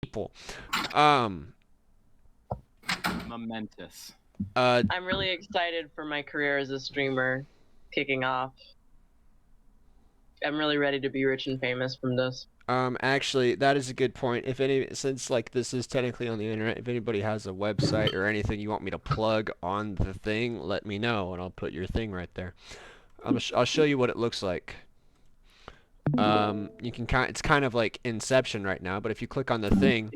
people. Um, Momentous. I'm really excited for my career as a streamer kicking off. I'm really ready to be rich and famous from this. Actually, that is a good point. Since like this is technically on the internet, if anybody has a website or anything you want me to plug on the thing, let me know and I'll put your thing right there. I'll show you what it looks like. You can it's kind of like Inception right now, but if you click on the thing,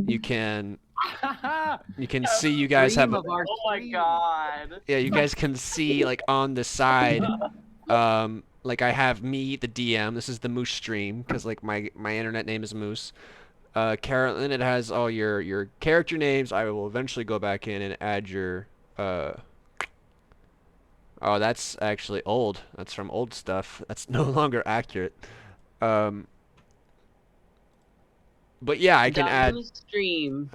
you can see you guys have Oh my god. yeah, you guys can see like on the side like I have me, the DM. This is the Moose stream because like my internet name is Moose. Carolyn, it has all your character names. I will eventually go back in and add your oh, that's actually old. That's from old stuff. That's no longer accurate. Um, but yeah, I can add stream.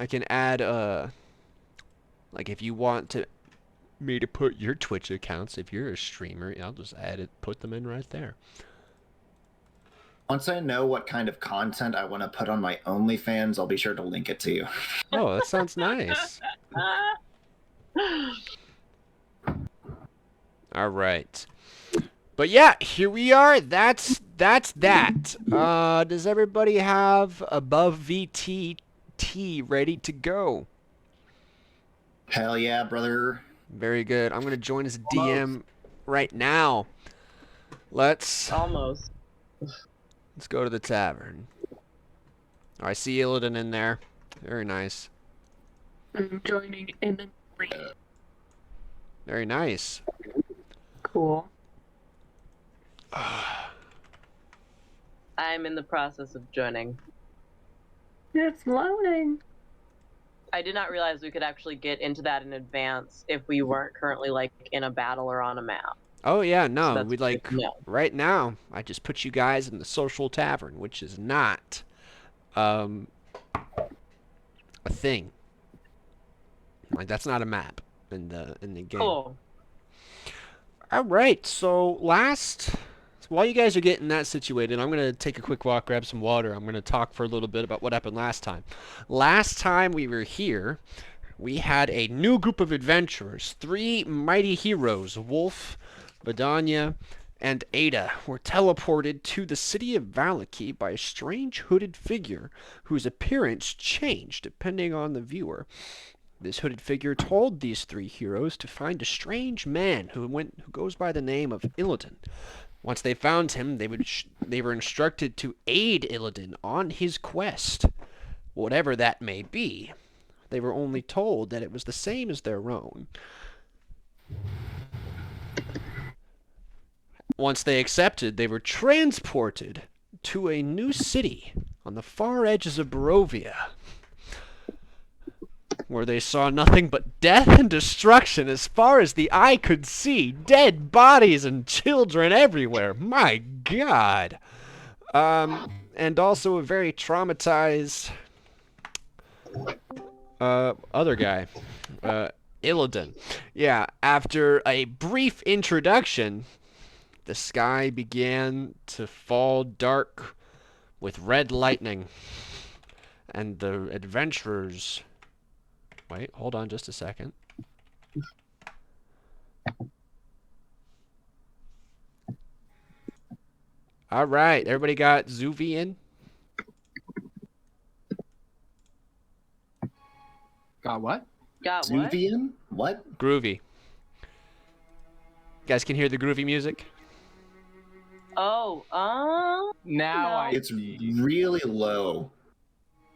like if you want me to put your Twitch accounts, if you're a streamer, I'll just put them in right there. Once I know what kind of content I want to put on my OnlyFans, I'll be sure to link it to you. Oh, that sounds nice. All right. But yeah, here we are. That's that. Does everybody have above VTT ready to go? Hell yeah, brother. Very good. I'm going to join as DM right now. Let's go to the tavern. Oh, I see Illidan in there. Very nice. I'm joining in the green. Very nice. Cool. I'm in the process of joining. It's loading. I did not realize we could actually get into that in advance if we weren't currently like in a battle or on a map. Oh yeah, no, So we like right now. I just put you guys in the social tavern, which is not a thing. Like that's not a map in the game. Cool. All right, so while you guys are getting that situated, I'm gonna take a quick walk, grab some water. I'm gonna talk for a little bit about what happened last time. Last time we were here, we had a new group of adventurers. 3 mighty heroes, Wolf, Badanya, and Ada, were teleported to the city of Vallaki by a strange hooded figure whose appearance changed depending on the viewer. This hooded figure told these 3 heroes to find a strange man who goes by the name of Illidan. Once they found him, they were instructed to aid Illidan on his quest, whatever that may be. They were only told that it was the same as their own. Once they accepted, they were transported to a new city on the far edges of Barovia, where they saw nothing but death and destruction as far as the eye could see. Dead bodies and children everywhere. My God. And also a very traumatized other guy. Illidan. Yeah, after a brief introduction, the sky began to fall dark with red lightning. And the adventurers... Wait, hold on just a second. All right, everybody got Zuvi in? Got what? Got what? Zuvian? What? Groovy. You guys can hear the groovy music? Oh, Now It's really low.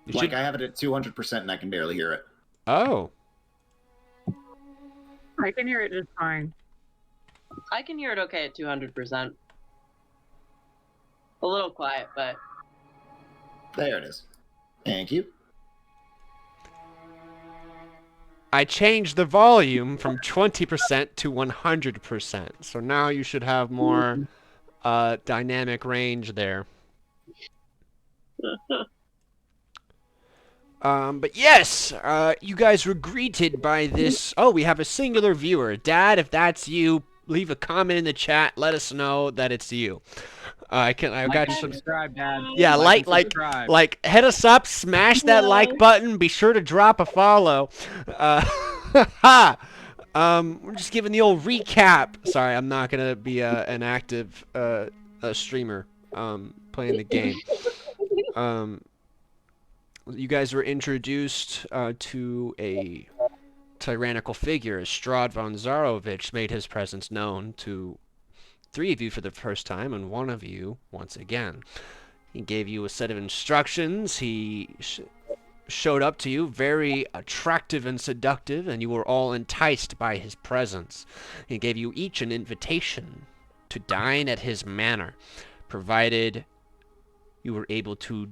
You Like should... I have it at 200% and I can barely hear it. Oh. I can hear it just fine. I can hear it okay at 200%. A little quiet, but... There it is. Thank you. I changed the volume from 20% to 100%. So now you should have more dynamic range there. But yes, you guys were greeted by this... Oh, we have a singular viewer. Dad, if that's you, leave a comment in the chat. Let us know that it's you. I got you some. Subscribe, Dad. Yeah, Like and subscribe. hit us up, smash that like No. button. Be sure to drop a follow. We're just giving the old recap. Sorry, I'm not gonna be an active streamer playing the game. You guys were introduced to a tyrannical figure as Strahd von Zarovich made his presence known to 3 of you for the first time and 1 of you once again. He gave you a set of instructions. He showed up to you very attractive and seductive, and you were all enticed by his presence. He gave you each an invitation to dine at his manor, provided you were able to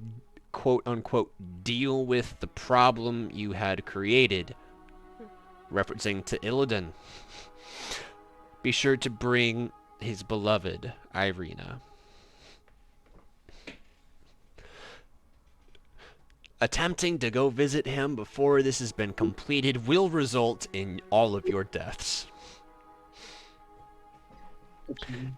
quote-unquote deal with the problem you had created, referencing to Illidan. Be sure to bring his beloved Irina. Attempting to go visit him before this has been completed will result in all of your deaths.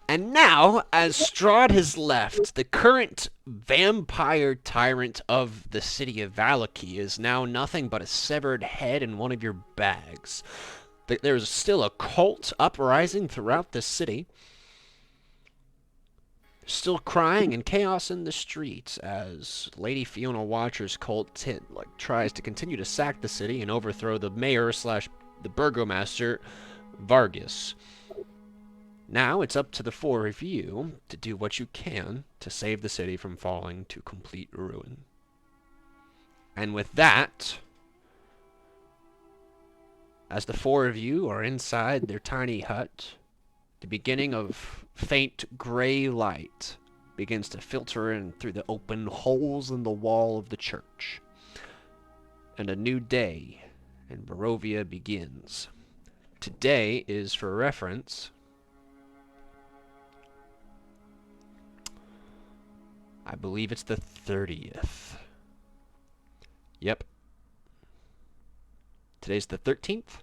And now, as Strahd has left, the current vampire tyrant of the city of Vallaki is now nothing but a severed head in one of your bags. There's still a cult uprising throughout the city. Still crying and chaos in the streets as Lady Wachers' cult tries to continue to sack the city and overthrow the mayor / the burgomaster, Vargas. Now it's up to the 4 of you to do what you can to save the city from falling to complete ruin. And with that, as the 4 of you are inside their tiny hut, the beginning of faint gray light begins to filter in through the open holes in the wall of the church. And a new day in Barovia begins. Today is, for reference, I believe it's the 30th. Yep. Today's the 13th?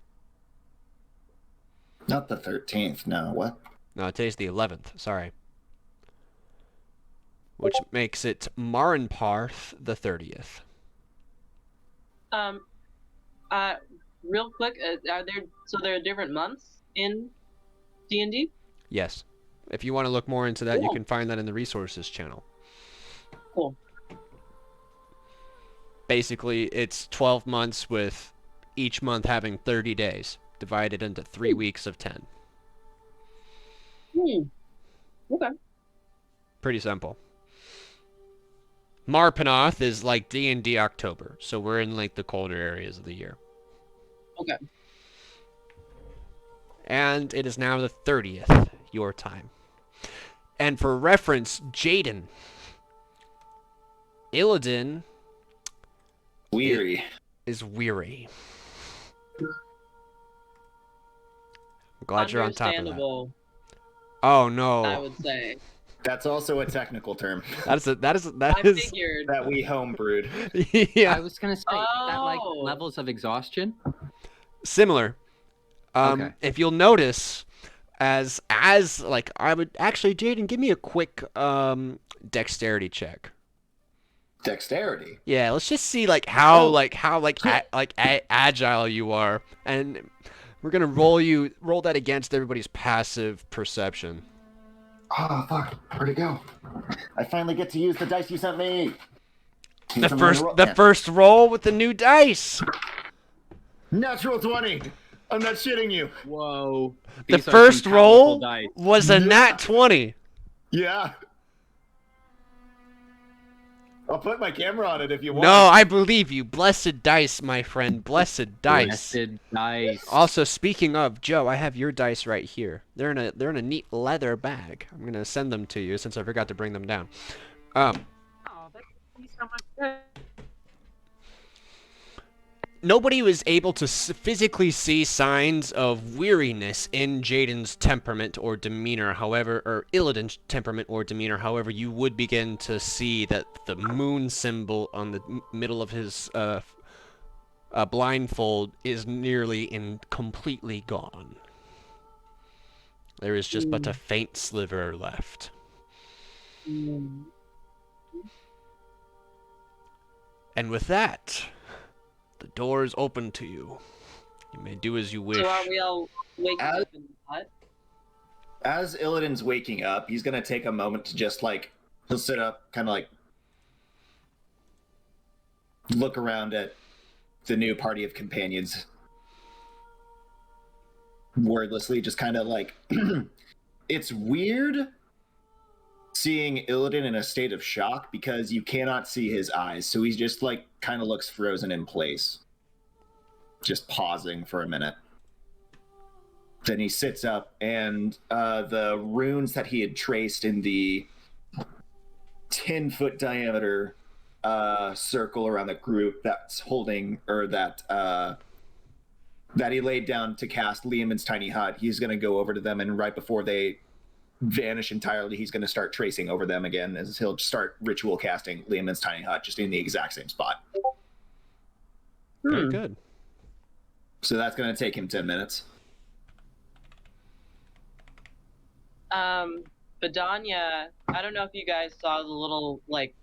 Not the 13th, no. What? No, today's the 11th. Sorry. Which makes it Marinparth the 30th. Real quick, there are different months in D&D? Yes. If you want to look more into that, you Cool. can find that in the resources channel. Cool. Basically, it's 12 months with each month having 30 days, divided into 3 weeks of 10. Okay. Pretty simple. Marpanoth is like D&D October, so we're in like the colder areas of the year. Okay. And it is now the 30th, your time. And for reference, Jaden, Illidan Weary. is weary. I'm glad you're on top of that. Understandable, Oh I no. would say. That's also a technical term That I is figured. that we homebrewed. yeah, I was gonna say, is that like Oh. levels of exhaustion? similar. Okay. If you'll notice, as like I would actually, Jaden, give me a quick dexterity check. Dexterity. Yeah, let's just see like how Oh. agile you are, and we're gonna roll that against everybody's passive perception. Oh, fuck. Where'd it go? I finally get to use the dice you sent me. The first roll with the new dice. Natural 20. I'm not shitting you. Whoa. The These are first some roll powerful dice. was a nat 20. Yeah. I'll put my camera on it if you want. No, I believe you. Blessed dice, my friend. Blessed dice. Blessed dice. Also, speaking of, Joe, I have your dice right here. They're in a neat leather bag. I'm gonna send them to you since I forgot to bring them down. Oh, that would be so much good. Nobody was able to physically see signs of weariness in Jaden's temperament or demeanor, however, or Illidan's temperament or demeanor. However, you would begin to see that the moon symbol on the middle of his blindfold is nearly completely gone. There is just but a faint sliver left. Mm. And with that, the door is open to you. You may do as you wish. So are we all waking As- up in the hut? As Illidan's waking up, he's gonna take a moment to just like he'll sit up, kind of like look around at the new party of companions, wordlessly, just kind of like it's weird seeing Illidan in a state of shock because you cannot see his eyes, so he's just like kind of looks frozen in place, just pausing for a minute. Then he sits up, and the runes that he had traced in the 10-foot diameter circle around the group that's holding, or that he laid down to cast Liamon's tiny hut, he's going to go over to them, and right before they vanish entirely, he's going to start tracing over them again, as he'll start ritual casting Liamon's tiny hut just in the exact same spot. Very good. So that's going to take him 10 minutes. Vidania, I don't know if you guys saw the little like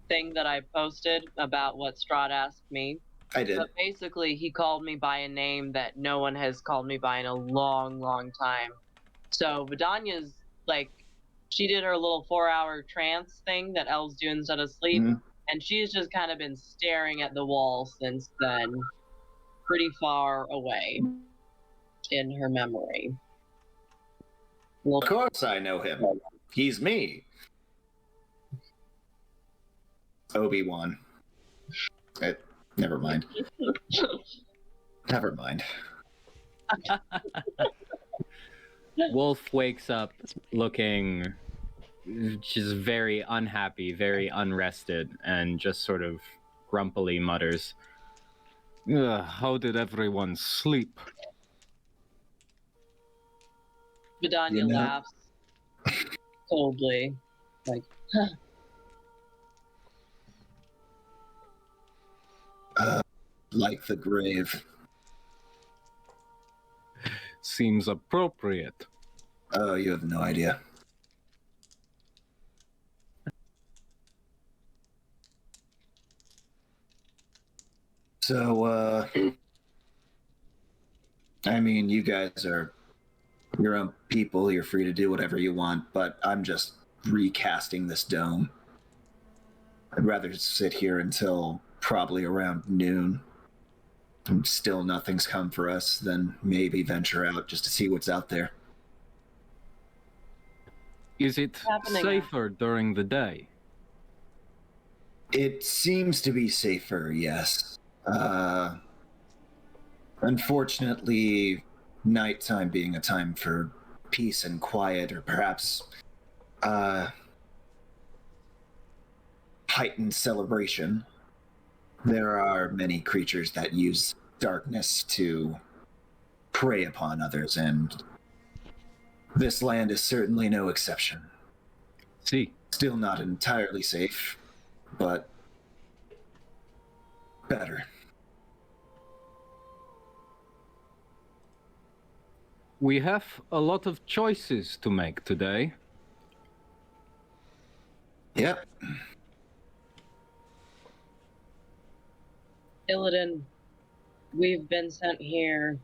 thing that I posted about what Strahd asked me. I did. But basically, he called me by a name that no one has called me by in a long, long time. So Vidania's like, she did her little 4-hour trance thing that elves do instead of sleep, and she's just kind of been staring at the wall since then, pretty far away in her memory. Of course I know him. He's me. Obi-Wan. Never mind. Never mind. Wolf wakes up looking just very unhappy, very unrested, and just sort of grumpily mutters, How did everyone sleep? Vidania You know- laughs coldly, like, Like the grave. Seems appropriate. Oh, you have no idea. So, I mean, you guys are your own people. You're free to do whatever you want, but I'm just recasting this dome. I'd rather sit here until probably around noon. And still nothing's come for us, then maybe venture out just to see what's out there. Is it happening? safer during the day? It seems to be safer, yes. Unfortunately, nighttime being a time for peace and quiet, or perhaps heightened celebration, there are many creatures that use darkness to prey upon others, and this land is certainly no exception. See, Still not entirely safe, but better. we have a lot of choices to make today. Yep. Illidan, we've been sent here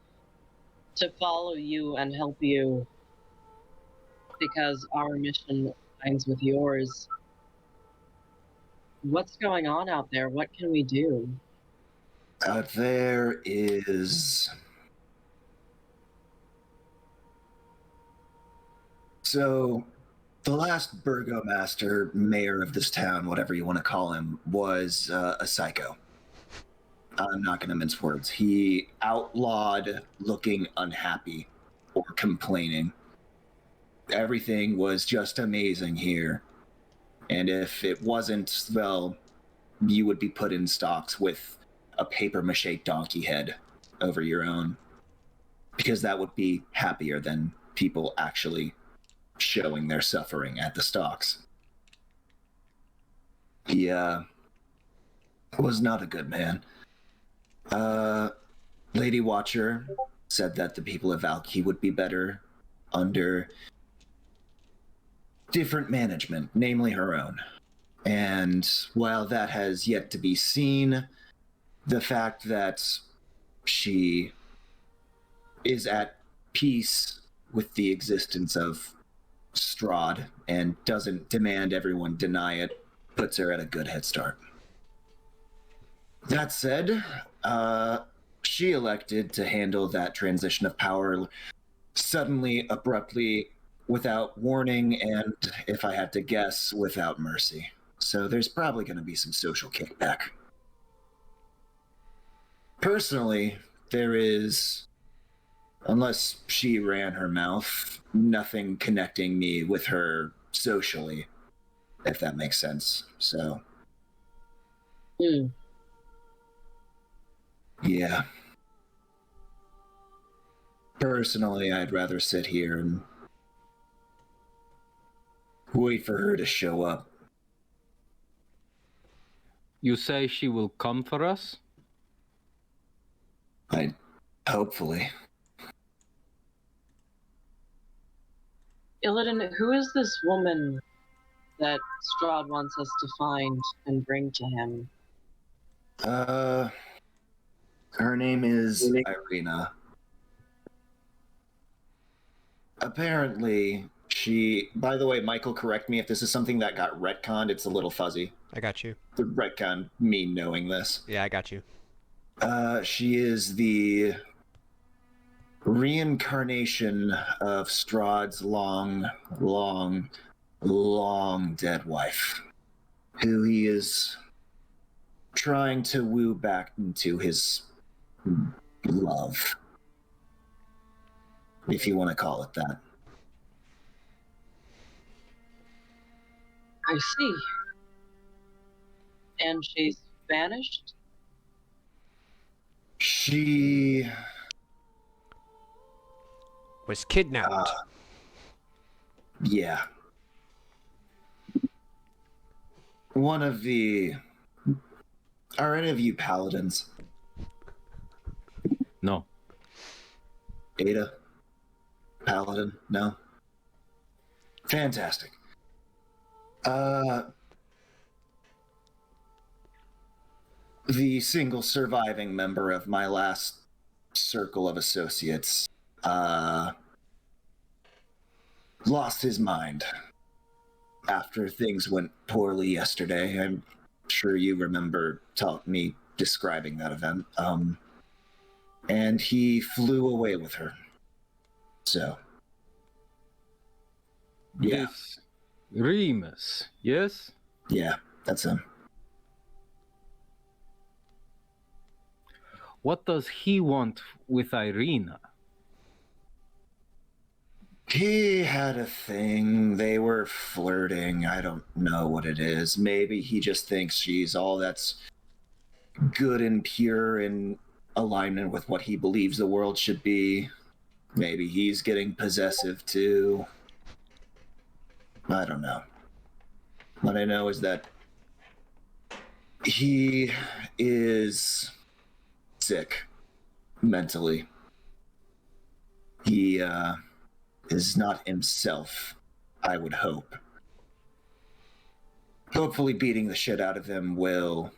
to follow you and help you because our mission aligns with yours. What's going on out there? What can we do? Out there is. So, the last burgomaster, mayor of this town, whatever you want to call him, was a psycho. I'm not going to mince words. He outlawed looking unhappy or complaining. Everything was just amazing here. And if it wasn't, well, you would be put in stocks with a paper mache donkey head over your own. Because that would be happier than people actually showing their suffering at the stocks. He was not a good man. Lady Watcher said that the people of Vallaki would be better under different management, namely her own. And while that has yet to be seen, the fact that she is at peace with the existence of Strahd and doesn't demand everyone deny it puts her at a good head start. That said, she elected to handle that transition of power suddenly, abruptly, without warning, and if I had to guess, without mercy. So there's probably going to be some social kickback. Personally, there is, unless she ran her mouth, nothing connecting me with her socially, if that makes sense. So, yeah. Personally, I'd rather sit here and wait for her to show up. You say she will come for us? Hopefully. Illidan, who is this woman that Strahd wants us to find and bring to him? Her name is Irina. Apparently, by the way, Michael, correct me if this is something that got retconned. It's a little fuzzy. I got you. The retcon, me knowing this. Yeah, I got you. She is the reincarnation of Strahd's long dead wife, who he is trying to woo back into his love, if you want to call it that. I see. And she's vanished? She Was kidnapped. yeah. One of the... Are any of you paladins? No. Ada? Paladin? No? Fantastic. The single surviving member of my last circle of associates lost his mind after things went poorly yesterday. I'm sure you remember me describing that event. And he flew away with her. So, yeah. This Remus, yes? Yeah, that's him. What does he want with Irina? He had a thing. They were flirting. I don't know what it is. Maybe he just thinks she's all that's good and pure in alignment with what he believes the world should be. Maybe he's getting possessive too. I don't know. What I know is that he is sick mentally. He is not himself, I would hope. Hopefully beating the shit out of him will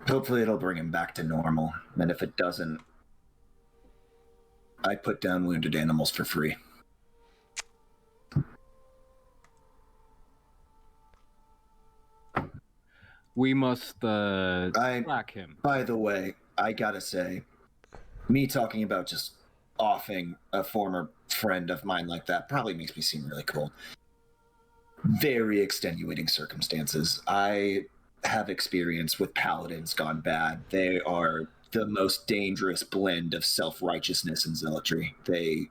hopefully it'll bring him back to normal. And if it doesn't, I put down wounded animals for free. We must track him. By the way, I gotta say, me talking about just offing a former friend of mine like that probably makes me seem really cool. Very extenuating circumstances. I have experience with paladins gone bad. They are the most dangerous blend of self-righteousness and zealotry. They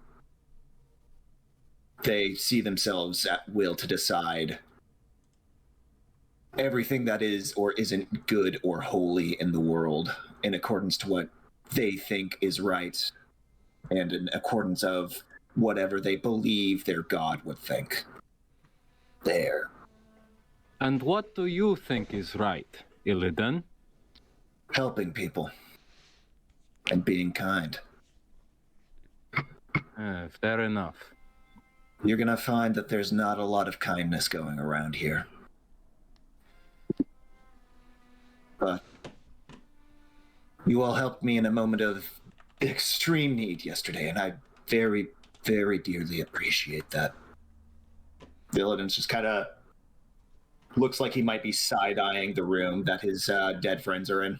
see themselves at will to decide everything that is or isn't good or holy in the world in accordance to what they think is right and in accordance of whatever they believe their god would think. There. And what do you think is right? Illidan? Helping people and being kind. Fair enough. You're gonna find that there's not a lot of kindness going around here. But you all helped me in a moment of extreme need yesterday, and I very, very dearly appreciate that. Villadin's just kind of looks like he might be side-eyeing the room that his dead friends are in.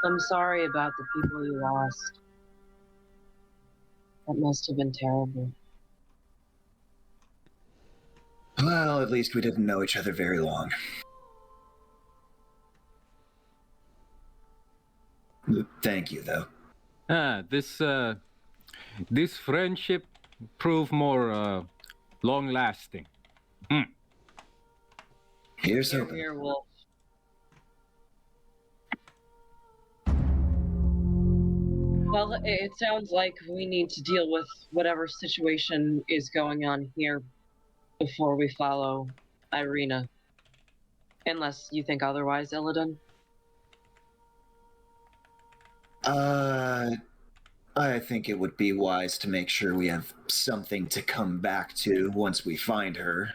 I'm sorry about the people you lost. That must have been terrible. Well, at least we didn't know each other very long. Thank you, though. This friendship proved more long-lasting. Here's Here, hoping. here, Wolf. Well, it sounds like we need to deal with whatever situation is going on here before we follow Irina. Unless you think otherwise, Illidan. I think it would be wise to make sure we have something to come back to once we find her.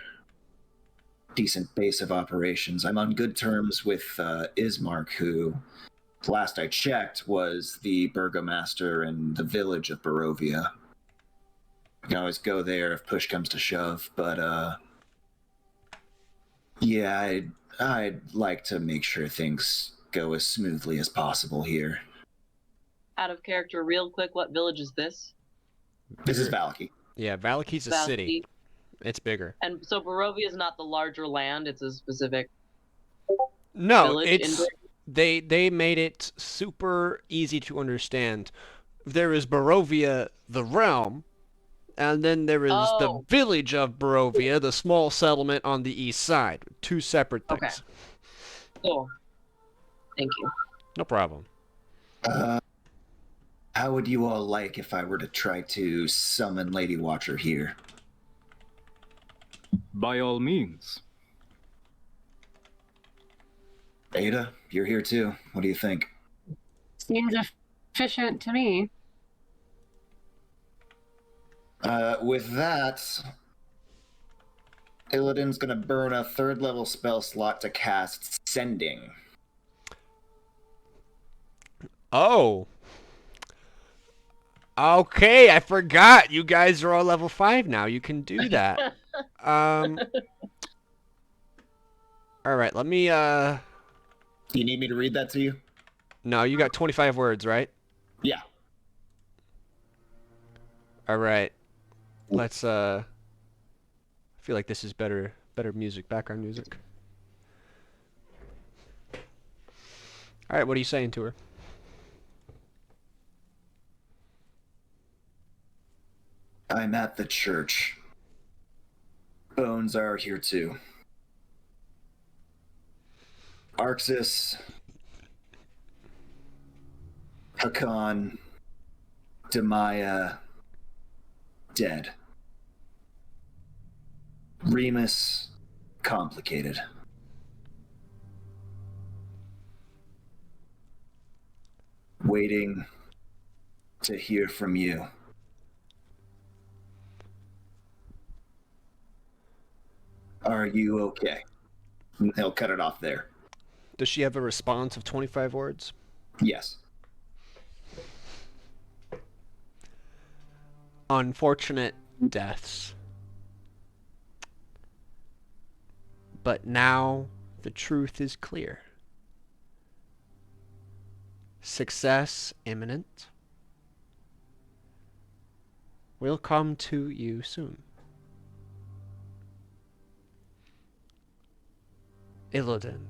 Decent base of operations. I'm on good terms with Ismark, who, last I checked, was the burgomaster in the village of Barovia. You can always go there if push comes to shove, but yeah, I'd like to make sure things go as smoothly as possible here. Out of character, real quick, what village is this? This is Vallaki. Yeah, Valaki's a city. Vallaki. It's bigger. And so Barovia is not the larger land; it's a specific No, village. it's they made it super easy to understand. There is Barovia, the realm, and then there is the Oh. village of Barovia, the small settlement on the east side. Two separate things. Okay. Cool. Thank you. No problem. How would you all like if I were to try to summon Lady Watcher here? By all means. Ada, you're here too. What do you think? Seems efficient to me. With that, Illidan's gonna burn a 3rd level spell slot to cast Sending. Oh. Okay, I forgot. You guys are all level 5 now. You can do that. All right, let me Do you need me to read that to you? No, you got 25 words, right? Yeah. All right. Let's I feel like this is better music, background music. All right, what are you saying to her? I'm at the church. Bones are here too. Arxis, Hakan, Demaya, dead. Remus, complicated. Waiting to hear from you. Are you okay? He'll cut it off there. Does she have a response of 25 words? Yes. Unfortunate deaths. But now the truth is clear. Success imminent. Will come to you soon. Illidan.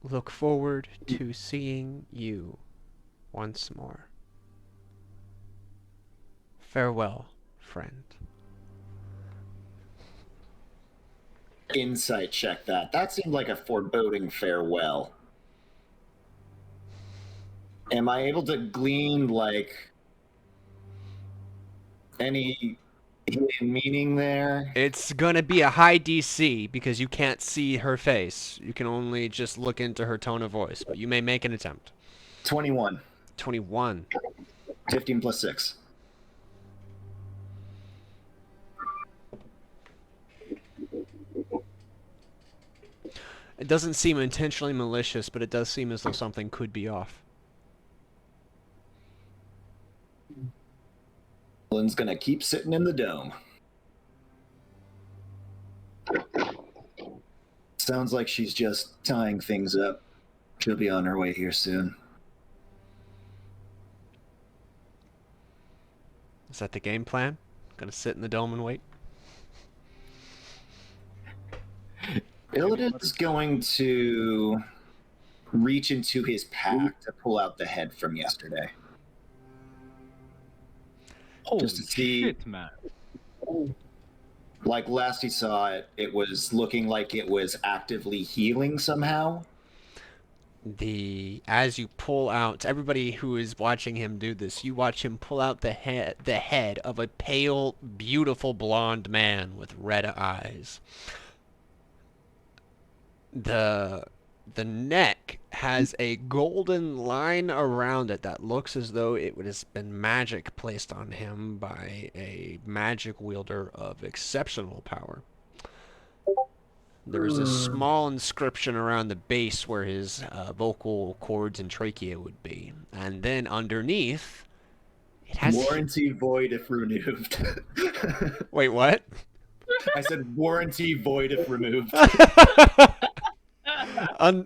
Look forward to seeing you once more. Farewell, friend. Insight check that. That seemed like a foreboding farewell. Am I able to glean, like, any hidden meaning there. It's gonna be a high DC because you can't see her face. You can only just look into her tone of voice, but you may make an attempt. 21. 21. 15 plus 6. It doesn't seem intentionally malicious, but it does seem as though something could be off. Lynn's gonna keep sitting in the dome. Sounds like she's just tying things up. She'll be on her way here soon. Is that the game plan? Gonna sit in the dome and wait? Illidan's going to reach into his pack to pull out the head from yesterday. Holy Just to see- shit, man. Like last he saw it, it was looking like it was actively healing somehow. As you pull out, everybody who is watching him do this, you watch him pull out the head of a pale, beautiful blonde man with red eyes. The neck has a golden line around it that looks as though it would have been magic placed on him by a magic wielder of exceptional power. There's a small inscription around the base where his vocal cords and trachea would be. And then underneath, it has... Warranty void if removed. Wait, what? I said warranty void if removed.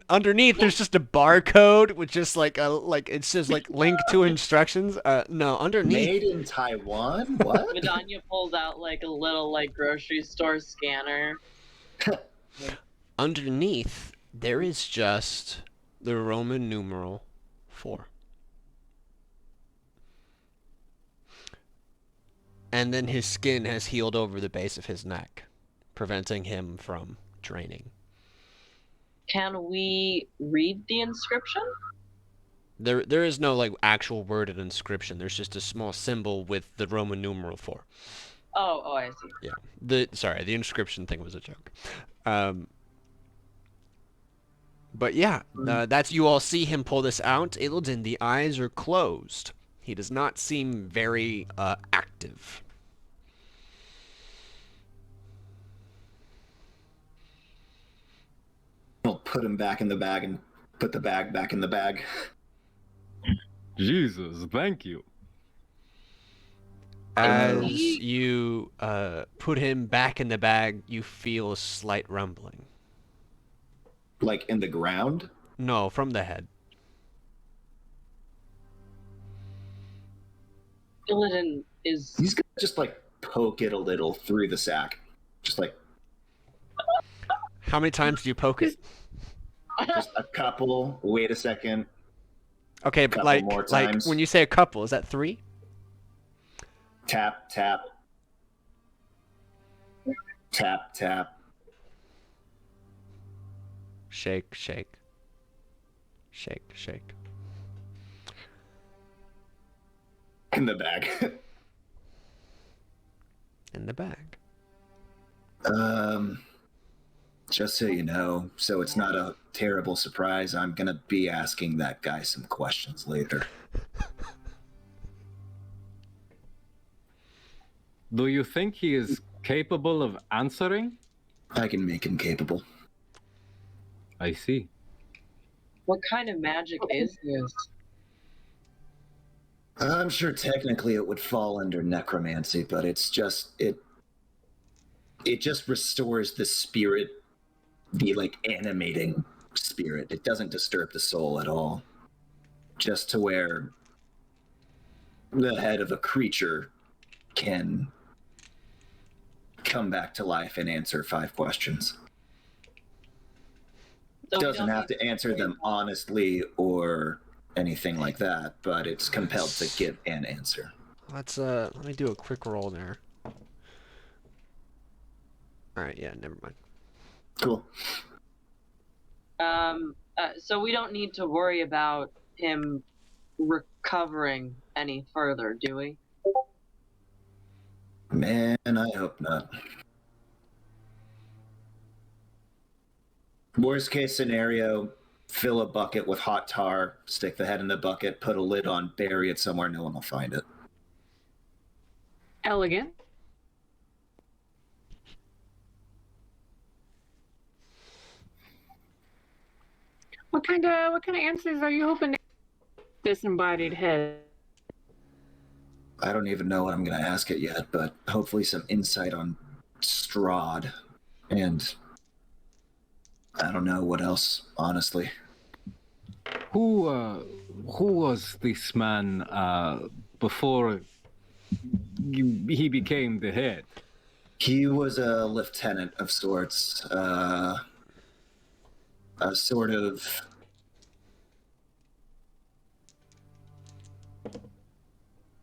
Underneath, there's just a barcode with just it says like link to instructions. No, underneath. Made in Taiwan? What? Vidania pulls out like a little like grocery store scanner. Underneath, there is just the Roman numeral 4. And then his skin has healed over the base of his neck, preventing him from draining. Can we read the inscription? There is no like actual worded inscription. There's just a small symbol with the Roman numeral 4. Oh, I see. Yeah. The inscription thing was a joke. But yeah, that's you all see him pull this out. Illidan, the eyes are closed. He does not seem very active. I'll put him back in the bag and put the bag back in the bag. Jesus, thank you. As you put him back in the bag, you feel a slight rumbling. Like in the ground? No, from the head. Illidan is. He's gonna just like poke it a little through the sack. Just like How many times do you poke it? just a couple. Wait a second. Okay, but Couple more like times. when you say a couple, is that 3? Tap, tap. Tap, tap. Shake, shake. Shake, shake. In the bag. In the bag. Just so you know, so it's not a terrible surprise, I'm gonna be asking that guy some questions later. Do you think he is capable of answering? I can make him capable. I see. What kind of magic is this? I'm sure technically it would fall under necromancy, but it's just it just restores the spirit, the like animating spirit. It doesn't disturb the soul at all. Just to where the head of a creature can come back to life and answer 5 questions. So we Doesn't don't have need to answer them honestly or anything like that, but it's compelled to give an answer. Let me do a quick roll there. Alright, yeah, never mind. Cool. So we don't need to worry about him recovering any further, do we? Man, I hope not. Worst case scenario, fill a bucket with hot tar, stick the head in the bucket, put a lid on, bury it somewhere no one will find it. Elegant. What kind of answers are you hoping to disembodied head? I don't even know what I'm going to ask it yet, but hopefully some insight on Strahd. And I don't know what else, honestly. Who was this man before he became the head? He was a lieutenant of sorts, a sort of.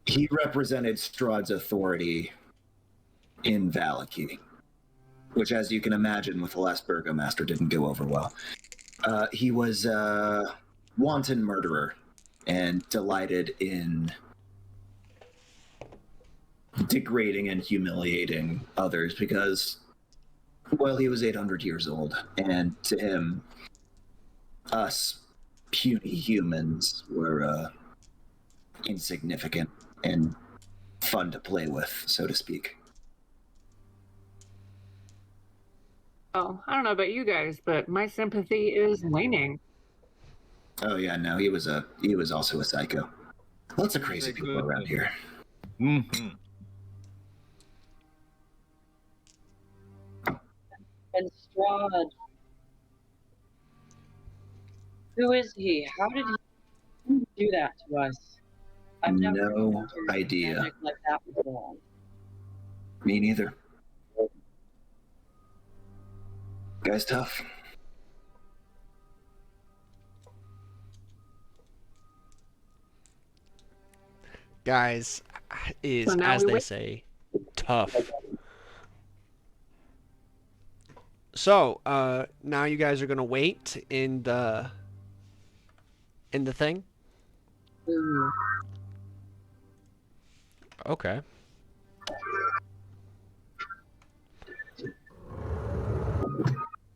He represented Strahd's authority in Vallaki, which, as you can imagine, with the last burgomaster, didn't go over well. He was a wanton murderer and delighted in degrading and humiliating others because, well, he was 800 years old, and to him, us puny humans were insignificant and fun to play with, so to speak. Oh, I don't know about you guys, but my sympathy is waning. Oh yeah, no, he was also a psycho. Lots of crazy people around here. Mm-hmm. And Strahd. Who is he? How did he do that to us? I've never No encountered idea. magic like that before. Me neither. Guy's tough. Guys is, So now as we they wait. say, tough. So, now you guys are gonna wait in the thing? Hmm. Okay.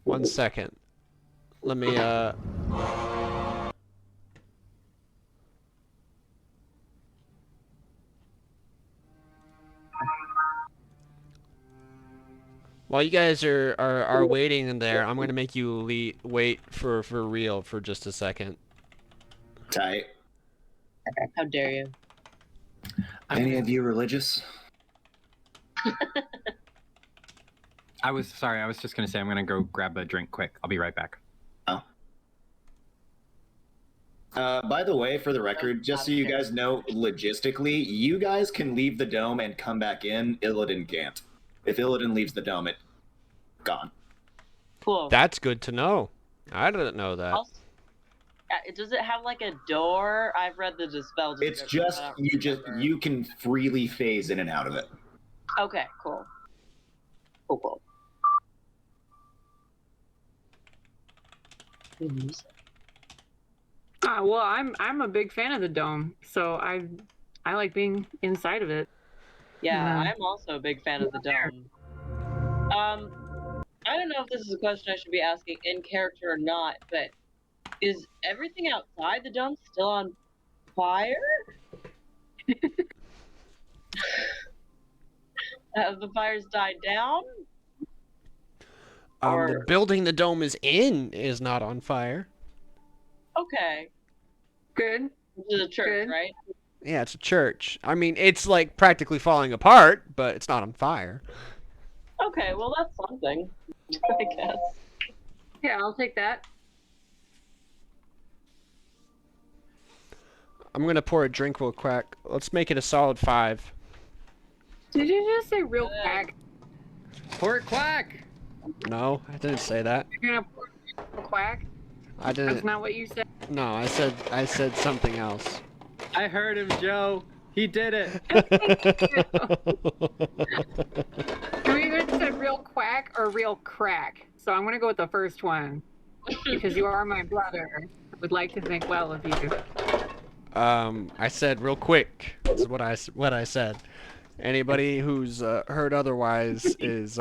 One second. Let me while you guys are waiting in there, I'm gonna make you wait for real for just a second. Tight. How dare you? Any of you religious? I was just gonna say I'm gonna go grab a drink quick. I'll be right back. Oh. By the way, for the record, just so you guys know, logistically, you guys can leave the dome and come back in. Illidan can't. If Illidan leaves the dome, it's gone. Cool. That's good to know. I didn't know that. Does it have like a door? I've read the dispel It's description, just but I don't remember. you can freely phase in and out of it. Okay, cool. Cool. Well, I'm a big fan of the dome, so I like being inside of it. Yeah, Yeah. I'm also a big fan of the dome. I don't know if this is a question I should be asking in character or not, but is everything outside the dome still on fire? Have the fires died down? The Or- building the dome is in is not on fire. Okay. Good. This is a church, Good. right? Yeah, it's a church. I mean, it's like practically falling apart, but it's not on fire. Okay, well that's something, I guess. Yeah, I'll take that. I'm gonna pour a drink real quick. Let's make it a solid 5. Did you just say real quack? Pour it quack! No, I didn't say that. You're gonna pour real quack? I That's didn't. not what you said. No, I said something else. I heard him, Joe. He did it. You either said real quack or real crack. So I'm gonna go with the first one because you are my brother. I would like to think well of you. I said real quick. That's what I said. Anybody who's heard otherwise is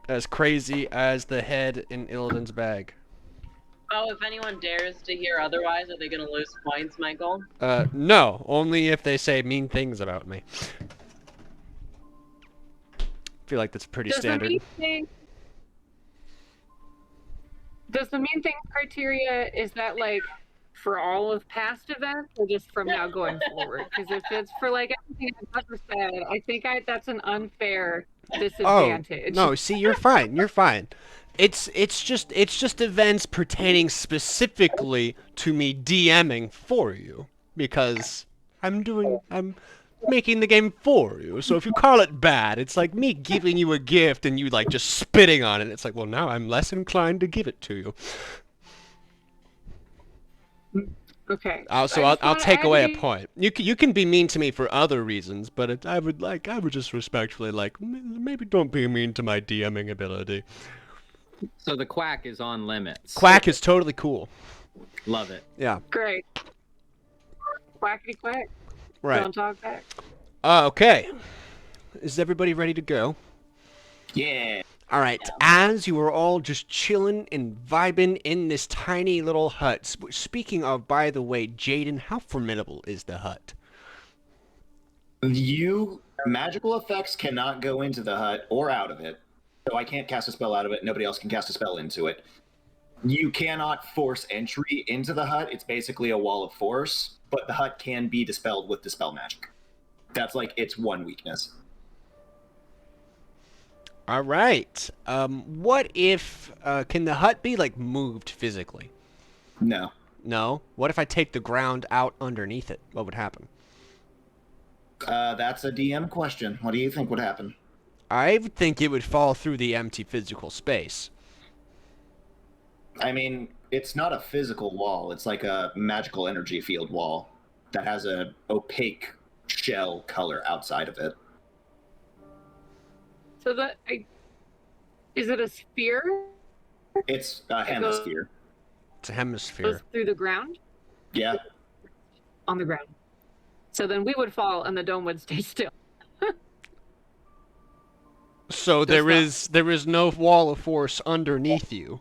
as crazy as the head in Illidan's bag. Oh, if anyone dares to hear otherwise, are they gonna lose points, Michael? No, only if they say mean things about me. I feel like that's pretty Does the standard. mean thing criteria, is that like for all of past events or just from now going forward? Because if it's for like everything I've ever said, I think that's an unfair Oh, disadvantage. no, see, you're fine. You're fine. It's just events pertaining specifically to me DMing for you because I'm making the game for you. So if you call it bad, it's like me giving you a gift and you like just spitting on it. It's like, well, now I'm less inclined to give it to you. Okay. So I'll take away a point. You can be mean to me for other reasons, but I would just respectfully like maybe don't be mean to my DMing ability. So the quack is on limits. Quack is totally cool. Love it. Yeah. Great. Quackity quack. Right. Don't talk back. Okay. Is everybody ready to go? Yeah. All right. As you are all just chilling and vibing in this tiny little hut. Speaking of, by the way, Jaden, how formidable is the hut? Magical effects cannot go into the hut or out of it. So I can't cast a spell out of it. Nobody else can cast a spell into it. You cannot force entry into the hut. It's basically a wall of force, but the hut can be dispelled with dispel magic. That's like its one weakness. All right. What if can the hut be like moved physically? No. No. What if I take the ground out underneath it? What would happen? That's a DM question. What do you think would happen? I would think it would fall through the empty physical space. I mean, it's not a physical wall. It's like a magical energy field wall that has an opaque shell color outside of it. So is it a sphere? It's a hemisphere. It's a hemisphere. Goes through the ground? Yeah. On the ground. So then we would fall and the dome would stay still. So there is no wall of force underneath you.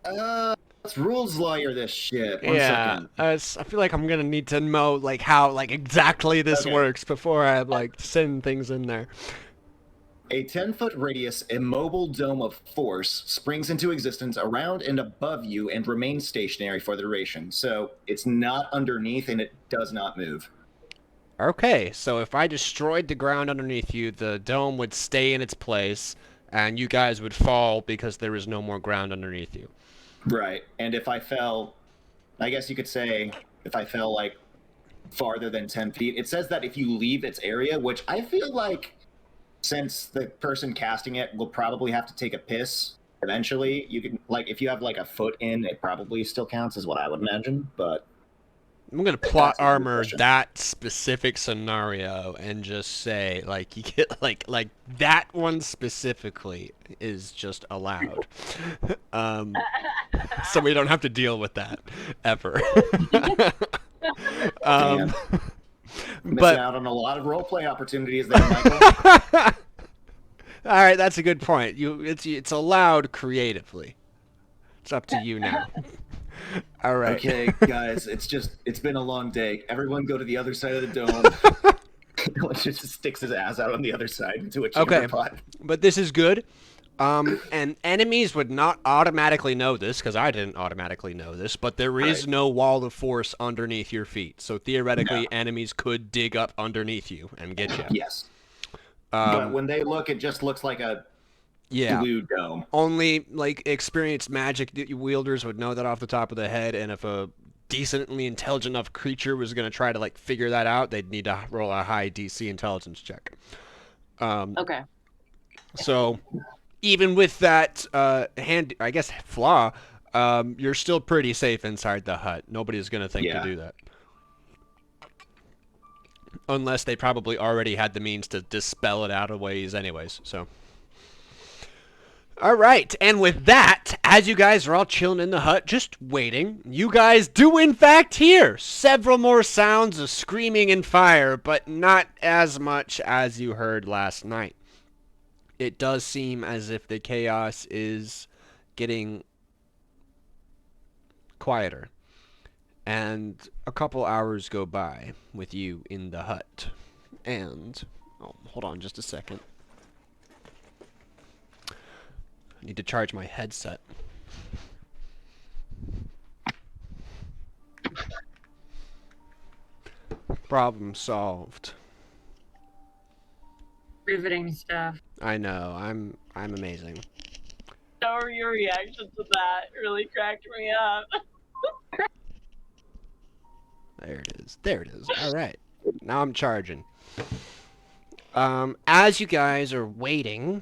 Let's rules lawyer this shit. One Yeah, second. I feel like I'm gonna need to know like how like exactly this works before I like send things in there. A 10-foot radius immobile dome of force springs into existence around and above you and remains stationary for the duration. So it's not underneath and it does not move. Okay, so if I destroyed the ground underneath you, the dome would stay in its place, and you guys would fall because there is no more ground underneath you. Right. And if I fell, I guess you could say, if I fell like farther than 10 feet, it says that if you leave its area, which I feel like since the person casting it will probably have to take a piss eventually, you can, like, if you have like a foot in, it probably still counts, is what I would imagine, but I'm gonna plot That's a good armor question. that specific scenario and just say like you get like that one specifically is just allowed, so we don't have to deal with that ever. Damn. Missing but out on a lot of roleplay opportunities there, Michael. all right, that's a good point. It's allowed creatively. It's up to you now. All right. Okay, guys, it's been a long day. Everyone go to the other side of the dome. Just sticks his ass out on the other side into a chamber Okay. pot. But this is good. And enemies would not automatically know this, because I didn't automatically know this, but there is Right. no wall of force underneath your feet. So theoretically, No. enemies could dig up underneath you and get you. Yes. But when they look, it just looks like a Yeah. blue dome. Only, like, experienced magic wielders would know that off the top of the head, and if a decently intelligent enough creature was going to try to, like, figure that out, they'd need to roll a high DC intelligence check. Okay. So, even with that flaw, you're still pretty safe inside the hut. Nobody's gonna think Yeah. to do that, unless they probably already had the means to dispel it out of ways, anyways. So, All right, and with that, as you guys are all chilling in the hut, just waiting, you guys do in fact hear several more sounds of screaming and fire, but not as much as you heard last night. It does seem as if the chaos is getting quieter. And a couple hours go by with you in the hut. And, oh, hold on just a second. I need to charge my headset. Problem solved. Riveting stuff. I know, I'm amazing. Your reaction to that really cracked me up. There it is. There it is. All right. Now I'm charging. As you guys are waiting,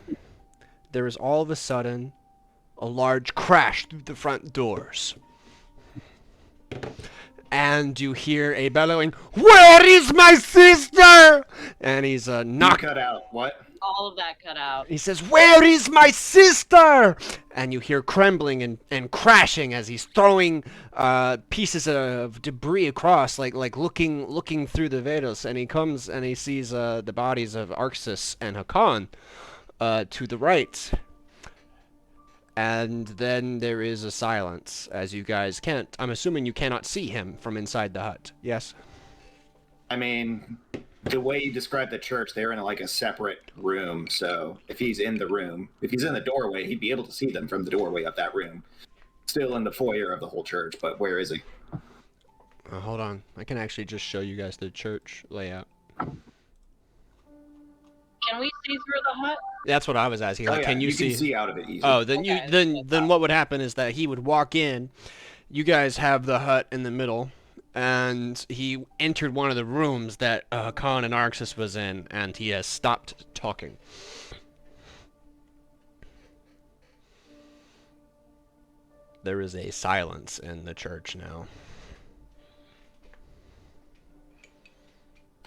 there is all of a sudden a large crash through the front doors. And you hear a bellowing, "Where is my sister?" And he's You knocking. cut out. What? All of that cut out. He says, "Where is my sister?" And you hear trembling and crashing as he's throwing pieces of debris across, like looking through the veils. And he comes and he sees the bodies of Arxis and Hakan to the right. And then there is a silence as you guys can't. I'm assuming you cannot see him from inside the hut. Yes. I mean, the way you described the church, they're in like a separate room. So if he's in the room, if he's in the doorway, he'd be able to see them from the doorway of that room. Still in the foyer of the whole church, but where is he? Hold on. I can actually just show you guys the church layout. Can we see through the hut? That's what I was asking. Like, Oh, yeah, can you can see? see out of it easily. Oh, then Okay, then what would happen is that he would walk in. You guys have the hut in the middle, and he entered one of the rooms that Khan and Arxis was in, and he has stopped talking. There is a silence in the church now.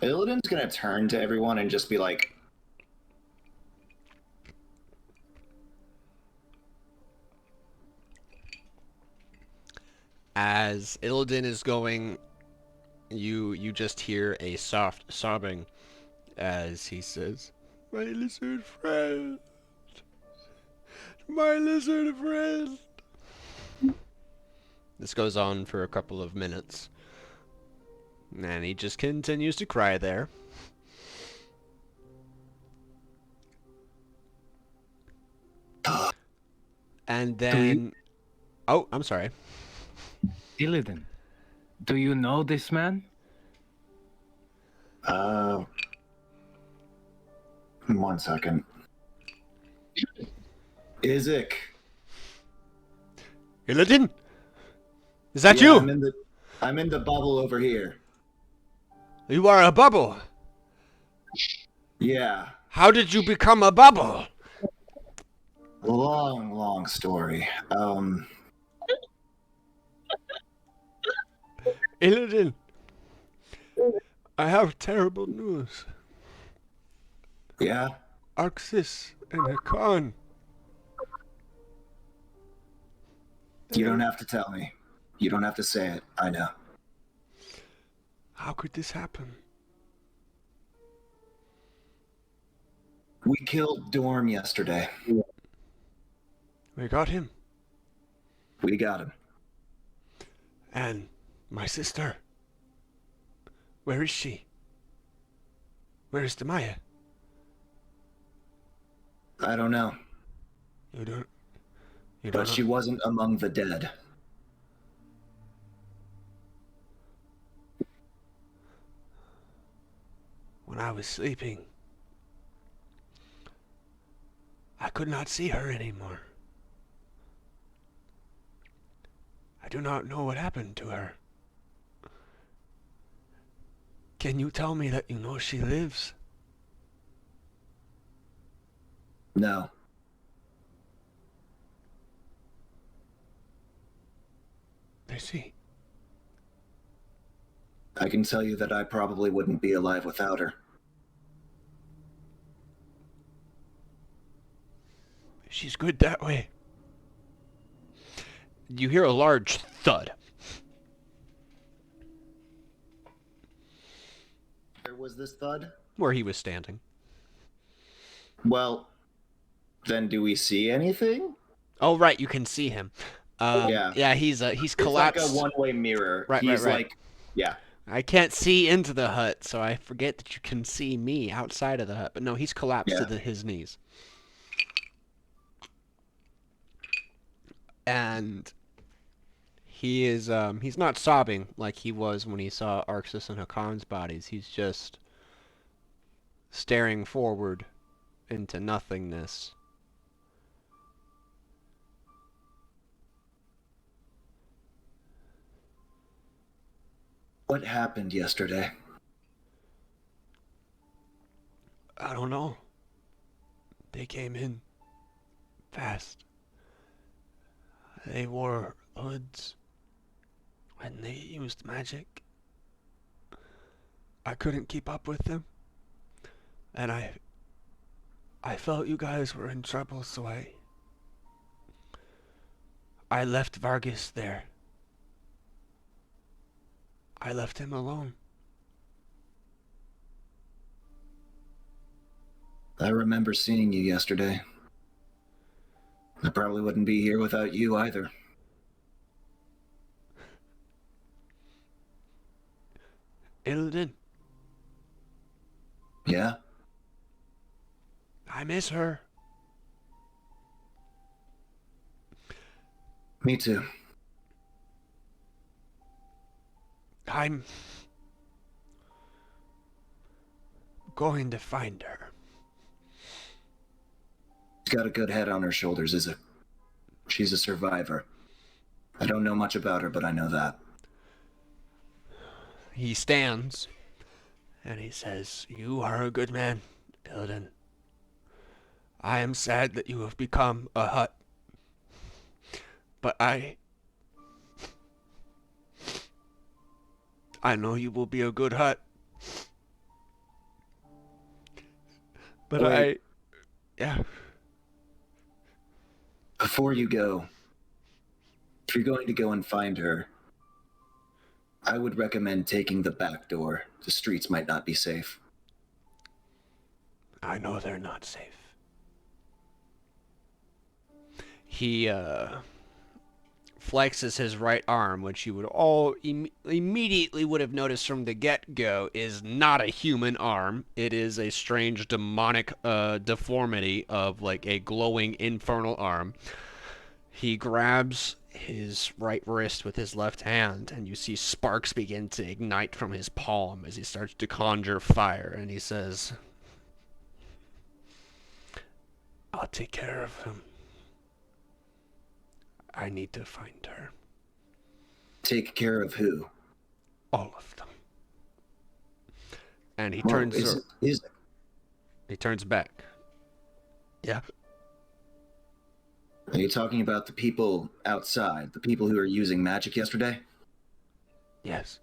Illidan's gonna turn to everyone and just be like, As Illidan is going, you just hear a soft sobbing as he says, "My lizard friend, my lizard friend." This goes on for a couple of minutes, and he just continues to cry there. And then, oh, I'm sorry. Illidan, do you know this man? one second. Izek. Illidan, is that Yeah, you? I'm in the bubble over here. You are a bubble. Yeah. How did you become a bubble? Long story. Illidan, I have terrible news. Yeah. Arxis and Hakan. You don't have to tell me. You don't have to say it. I know. How could this happen? We killed Dorm yesterday. We got him. We got him. And my sister. Where is she? Where is Demaya? I don't know. You don't But she know? wasn't among the dead. When I was sleeping, I could not see her anymore. I do not know what happened to her. Can you tell me that you know she lives? No. I see. I can tell you that I probably wouldn't be alive without her. Is She's good that way. You hear a large thud. Where was this thud? Where he was standing. Well, then do we see anything? Oh, right, you can see him. Yeah. Yeah, he's It's collapsed. like a one-way mirror. Right, He's right. like, yeah. I can't see into the hut, so I forget that you can see me outside of the hut. But no, he's collapsed Yeah. to his knees. And he's not sobbing like he was when he saw Arxis and Hakon's bodies. He's just staring forward into nothingness. What happened yesterday? I don't know. They came in fast. They wore hoods and they used magic. I couldn't keep up with them. And I felt you guys were in trouble, so I left Vargas there. I left him alone. I remember seeing you yesterday. I probably wouldn't be here without you either. Ilden, Yeah? I miss her. Me too. I'm going to find her. She's got a good head on her shoulders, is it? She's a survivor. I don't know much about her, but I know that. He stands and he says, "You are a good man, Ilden. I am sad that you have become a hut. But I know you will be a good hut. But Wait. yeah. Before you go, if you're going to go and find her, I would recommend taking the back door. The streets might not be safe. I know they're not safe." He flexes his right arm, which you would all immediately would have noticed from the get-go is not a human arm. It is a strange demonic deformity of like a glowing infernal arm. He grabs his right wrist with his left hand, and you see sparks begin to ignite from his palm as he starts to conjure fire, and he says, "I'll take care of him. I need to find her." Take care of who? All of them. And he Well, turns is he turns back. Yeah. Are you talking about the people outside? The people who were using magic yesterday? Yes.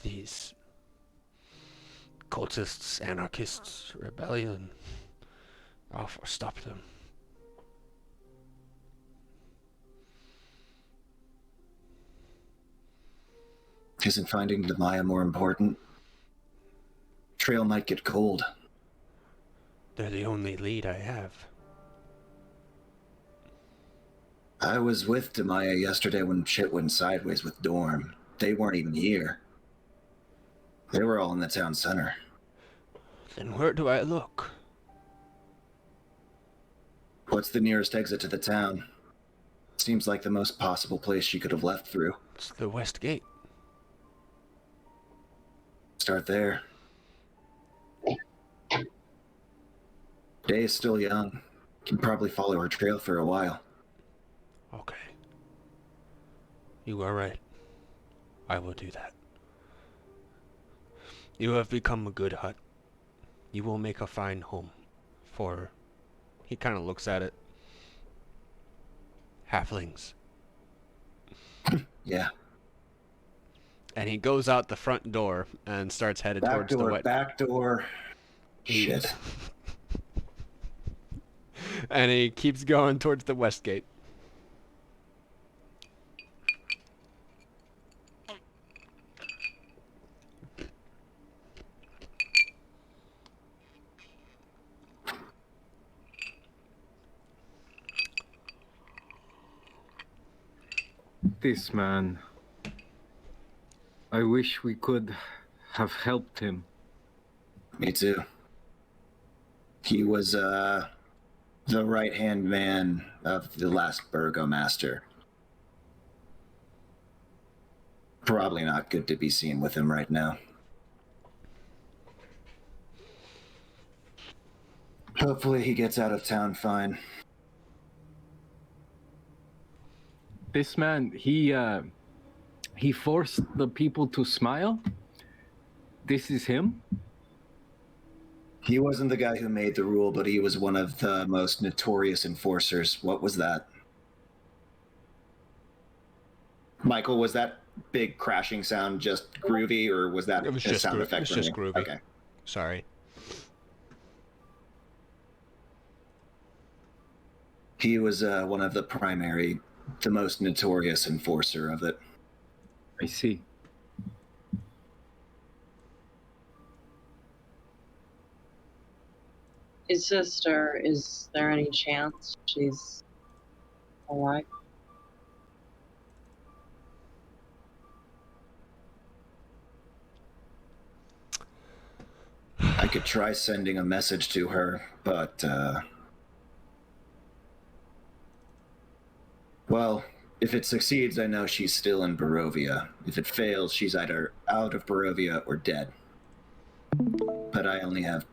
These cultists, anarchists, rebellion. I'll stop them. Isn't finding Demaya more important? Trail might get cold. They're the only lead I have. I was with Demaya yesterday when shit went sideways with Dorm. They weren't even here. They were all in the town center. Then where do I look? What's the nearest exit to the town? Seems like the most possible place she could have left through. It's the west gate. Start there. Day is still young. Can probably follow her trail for a while. Okay. You are right. I will do that. You have become a good hut. You will make a fine home for... He kind of looks at it. Halflings. Yeah. And he goes out the front door and starts headed Back towards door, the wet... back door. Shit. And he keeps going towards the west gate. This man. I wish we could have helped him. Me too. He was the right-hand man of the last burgomaster. Probably not good to be seen with him right now. Hopefully he gets out of town fine. This man, he forced the people to smile. This is him? He wasn't the guy who made the rule, but he was one of the most notorious enforcers. What was that? Michael, was that big crashing sound just groovy, or was that It was a just sound gro- effect it was from just you? groovy. Okay. Sorry. He was one of the most notorious enforcer of it. I see. His sister, is there any chance she's alive? I could try sending a message to her, but, well, if it succeeds, I know she's still in Barovia. If it fails, she's either out of Barovia or dead. But I only have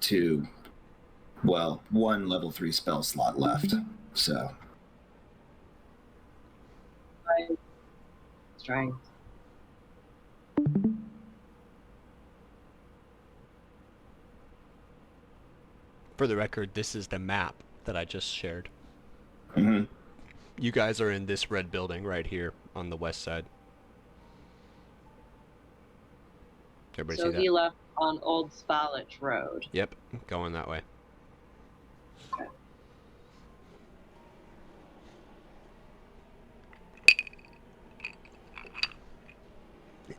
one level 3 spell slot left, so... Strength. For the record, this is the map that I just shared. Mm-hmm. You guys are in this red building right here on the west side. Everybody So see that? he left on Old Spalich Road. Yep, going that way. Okay.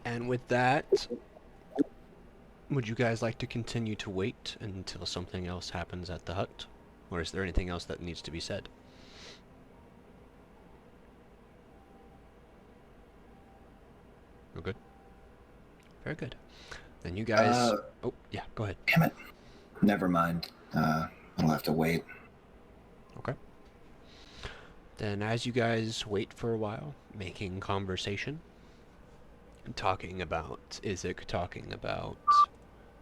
And with that, would you guys like to continue to wait until something else happens at the hut? Or is there anything else that needs to be said? We're good? Very good. Then you guys... oh, yeah, go ahead. Damn it. Never mind. I'll have to wait. Okay. Then as you guys wait for a while, making conversation, talking about Isaac, talking about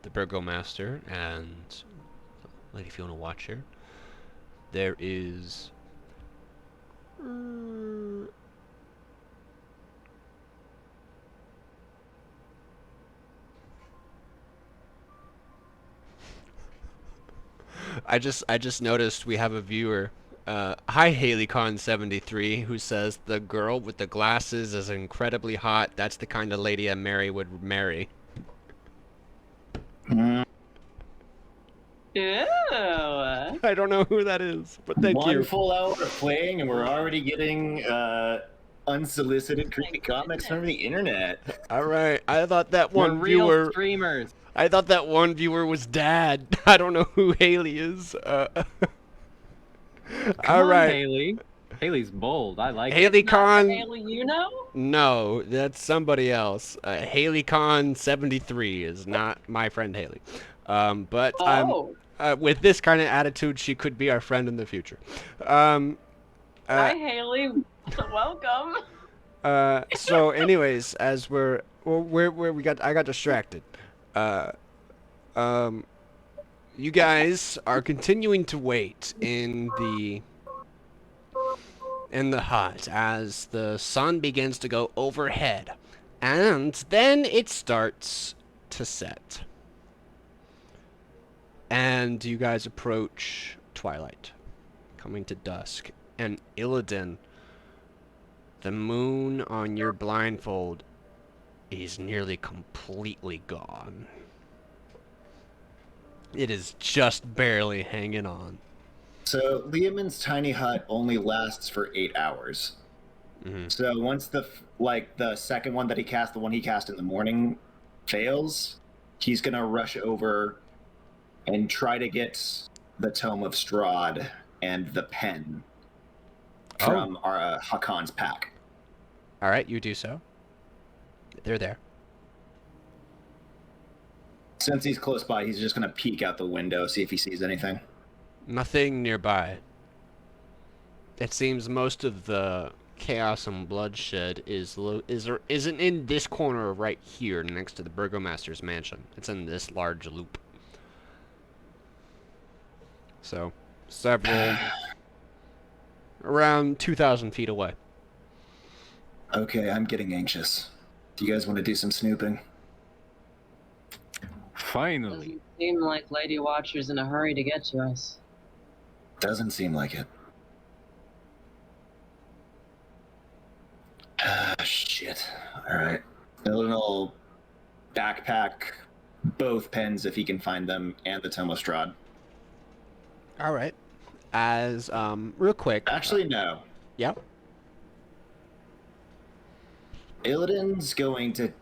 the Burgomaster and Lady Wachers, there is... I just noticed we have a viewer. Hi HaleyCon73, who says the girl with the glasses is incredibly hot. That's the kind of lady a Mary would marry. Ew. I don't know who that is, but thank One you. full hour of playing, and we're already getting unsolicited creepy comments from the internet. All right, I thought that We're one real viewer. streamers. I thought that one viewer was Dad. I don't know who Haley is. Come All on, right, Haley. Haley's bold. I like it. Not the HaleyCon. Haley, you know? No, that's somebody else. HaleyCon73 is not my friend Haley. But Oh. with this kind of attitude, she could be our friend in the future. Hi, Haley. Welcome. So, anyways, as I got distracted. You guys are continuing to wait in the hut as the sun begins to go overhead, and then it starts to set. And you guys approach twilight, coming to dusk, and Illidan, the moon on your blindfold is nearly completely gone. It is just barely hanging on. So Liamon's tiny hut only lasts for 8 hours. Mm-hmm. So once the second one that he cast, the one he cast in the morning, fails, he's gonna rush over and try to get the Tome of Strahd and the pen from our Hakon's pack. All right, you do so. They're there. Since he's close by, he's just gonna peek out the window, see if he sees anything. Nothing nearby. It seems most of the chaos and bloodshed isn't in this corner right here next to the Burgomaster's mansion. It's in this large loop. So, several around 2,000 feet away. Okay, I'm getting anxious. Do you guys want to do some snooping? Finally. Doesn't seem like Lady Wachers in a hurry to get to us. Doesn't seem like it. Shit. Alright. Illidan will backpack both pens if he can find them and the Tome of Strahd. All right. As real quick. Actually, no. Yep. Illidan's going to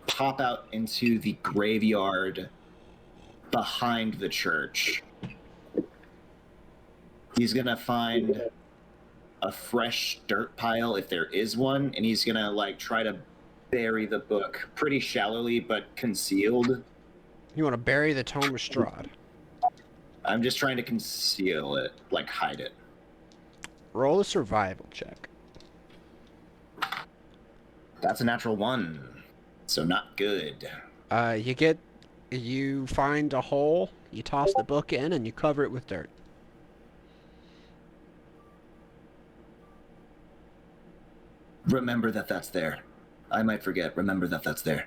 pop out into the graveyard behind the church. He's gonna find a fresh dirt pile if there is one, and he's gonna try to bury the book pretty shallowly but concealed. You want to bury the Tome of Strahd. I'm just trying to conceal it, hide it. Roll a survival check. That's a natural 1, so not good. You find a hole, you toss the book in, and you cover it with dirt. Remember that that's there. I might forget. Remember that that's there.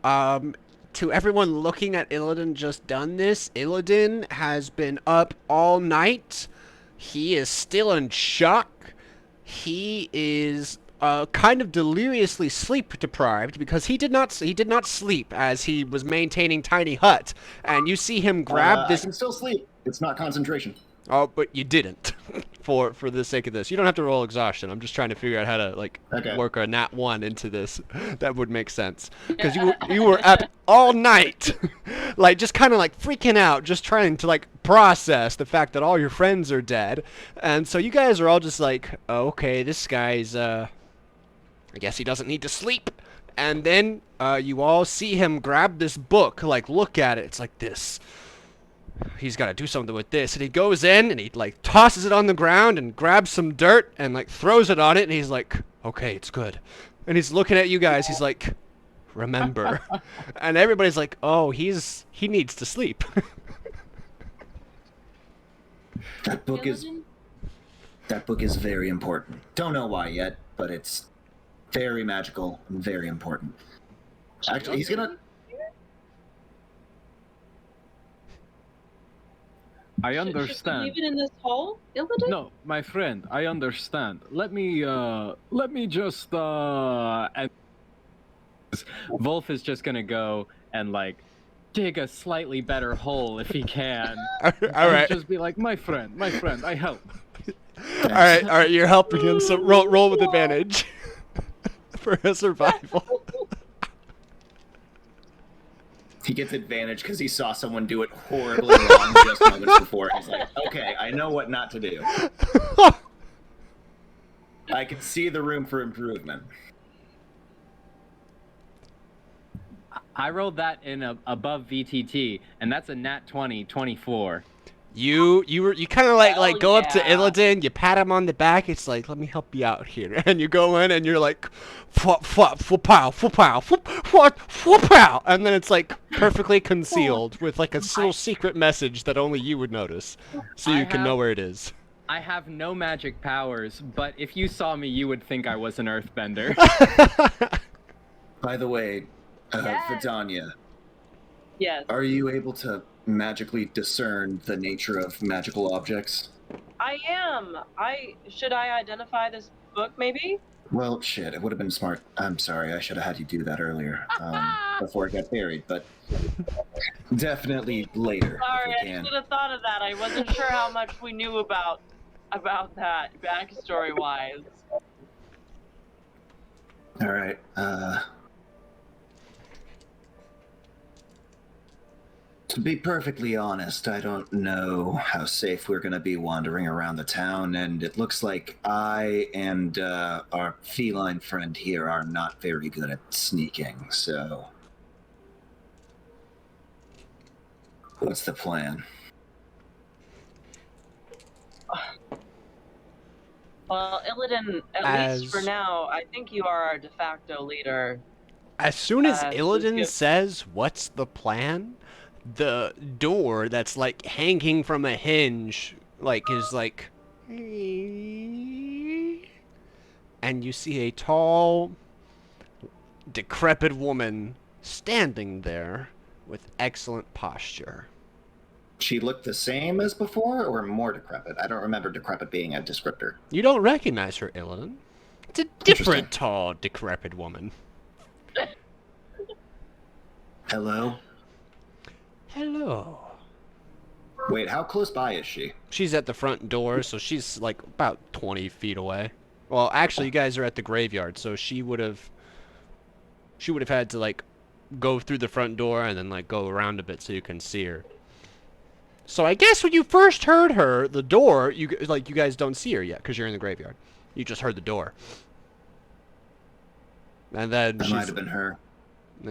To everyone looking at Illidan just done this, Illidan has been up all night. He is still in shock. He is kind of deliriously sleep deprived because he did not sleep as he was maintaining Tiny Hut. And you see him grab this. I can still sleep. It's not concentration. Oh, but you didn't. for the sake of this, you don't have to roll exhaustion. I'm just trying to figure out how to work a nat 1 into this. That would make sense because you were up all night, just kind of freaking out, just trying to process the fact that all your friends are dead, and so you guys are all just oh, okay, this guy's I guess he doesn't need to sleep. And then you all see him grab this book, look at it. It's like this. He's got to do something with this, and he goes in and he tosses it on the ground and grabs some dirt and throws it on it, and he's like, okay, it's good. And he's looking at you guys. He's like, remember. And everybody's like, oh, he needs to sleep. That book is very important. Don't know why yet, but it's very magical and very important. Actually, he's gonna. I Should we understand. leave it in this hole, Illidan? No, my friend, I understand. Let me just and Wolf is just gonna go and dig a slightly better hole if he can. All right. Just be like, my friend, I help. All right, you're helping him, so roll with advantage for a survival. He gets advantage because he saw someone do it horribly wrong just moments before. He's like, okay, I know what not to do. I can see the room for improvement. I rolled that in above VTT, and that's a nat 20, 24. You kind of go up to yeah. Illidan, you pat him on the back. It's like, let me help you out here, and you go in and you're like, pow, pow, and then it's perfectly concealed with a little secret message that only you would notice, so you can know where it is. I have no magic powers, but if you saw me, you would think I was an earthbender. By the way, Yes. Vidania, Yes. are you able to magically discern the nature of magical objects? I am. Should I identify this book, maybe? Well, shit, it would have been smart. I'm sorry, I should have had you do that earlier, before it got buried, but definitely later if Sorry, we I can. should have thought of that. I wasn't sure how much we knew about that backstory wise. All right. To be perfectly honest, I don't know how safe we're going to be wandering around the town, and it looks like I and our feline friend here are not very good at sneaking, so. What's the plan? Well, Illidan, at least for As now, I think you are our de facto leader. as soon as Since Illidan you says, "What's the plan?" the door that's like hanging from a hinge like is like, and you see a tall, decrepit woman standing there with excellent posture. She looked the same as before, or more decrepit? I don't remember decrepit being a descriptor. You don't recognize her, Illidan. It's a Interesting. different tall, decrepit woman. Hello? Hello. Wait, how close by is she? She's at the front door, so she's like about 20 feet away. Well, actually, you guys are at the graveyard, so she would have had to like go through the front door and then like go around a bit so you can see her. So I guess when you first heard her, the door, you guys don't see her yet because you're in the graveyard. You just heard the door, and then That might have been her.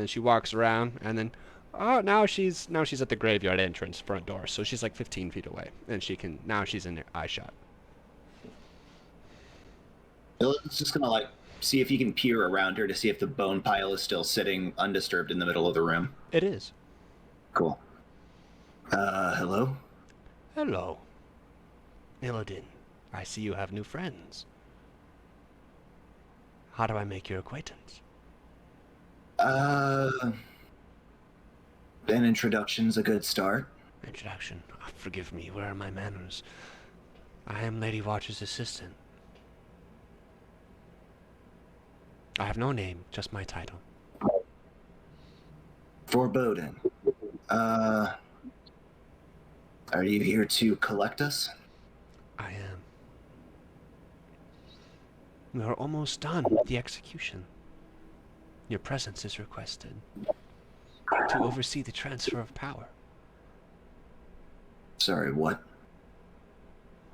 she walks around, and then now she's at the graveyard entrance front door. So she's like 15 feet away, and she's in eye shot. It's just gonna like see if you can peer around her to see if the bone pile is still sitting undisturbed in the middle of the room. It is. Cool. Hello? Hello, Illidan. I see you have new friends. How do I make your acquaintance? An introduction's a good start. Introduction. Oh, forgive me. Where are my manners? I am Lady Wachers' assistant. I have no name, just my title. Foreboding. Are you here to collect us? I am. We are almost done with the execution. Your presence is requested to oversee the transfer of power. Sorry, what?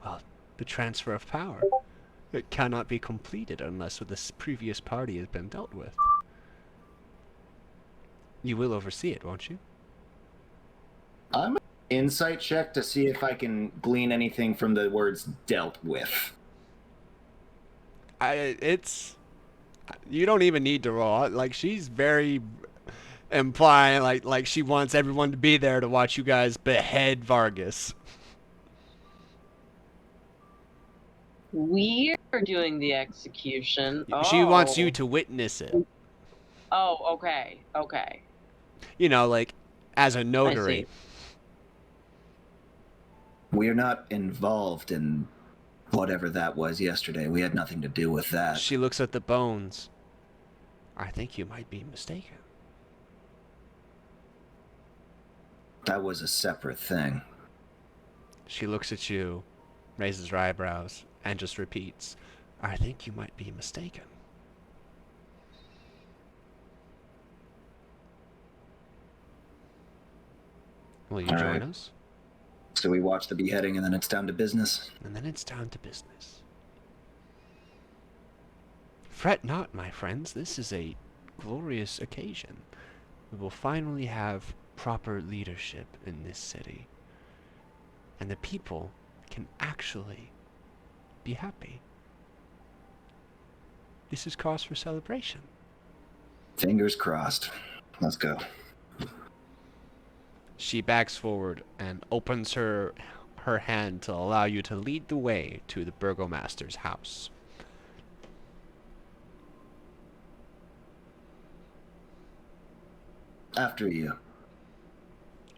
Well, the transfer of power. It cannot be completed unless this previous party has been dealt with. You will oversee it, won't you? I'm an insight check to see if I can glean anything from the words dealt with. You don't even need to roll. Like, she's very implying like she wants everyone to be there to watch you guys behead Vargas. We are doing the execution. She wants you Oh. to witness it. Oh, okay. Okay. You know, like as a I notary. see. We're not involved in whatever that was yesterday. We had nothing to do with that. She looks at the bones. I think you might be mistaken. That was a separate thing. She looks at you, raises her eyebrows, and just repeats, I think you might be mistaken. Will you All join right. us? So we watch the beheading and then it's down to business. And then it's down to business. Fret not, my friends. This is a glorious occasion. We will finally have proper leadership in this city. And the people can actually be happy. This is cause for celebration. Fingers crossed. Let's go. She backs forward and opens her hand to allow you to lead the way to the burgomaster's house. After you.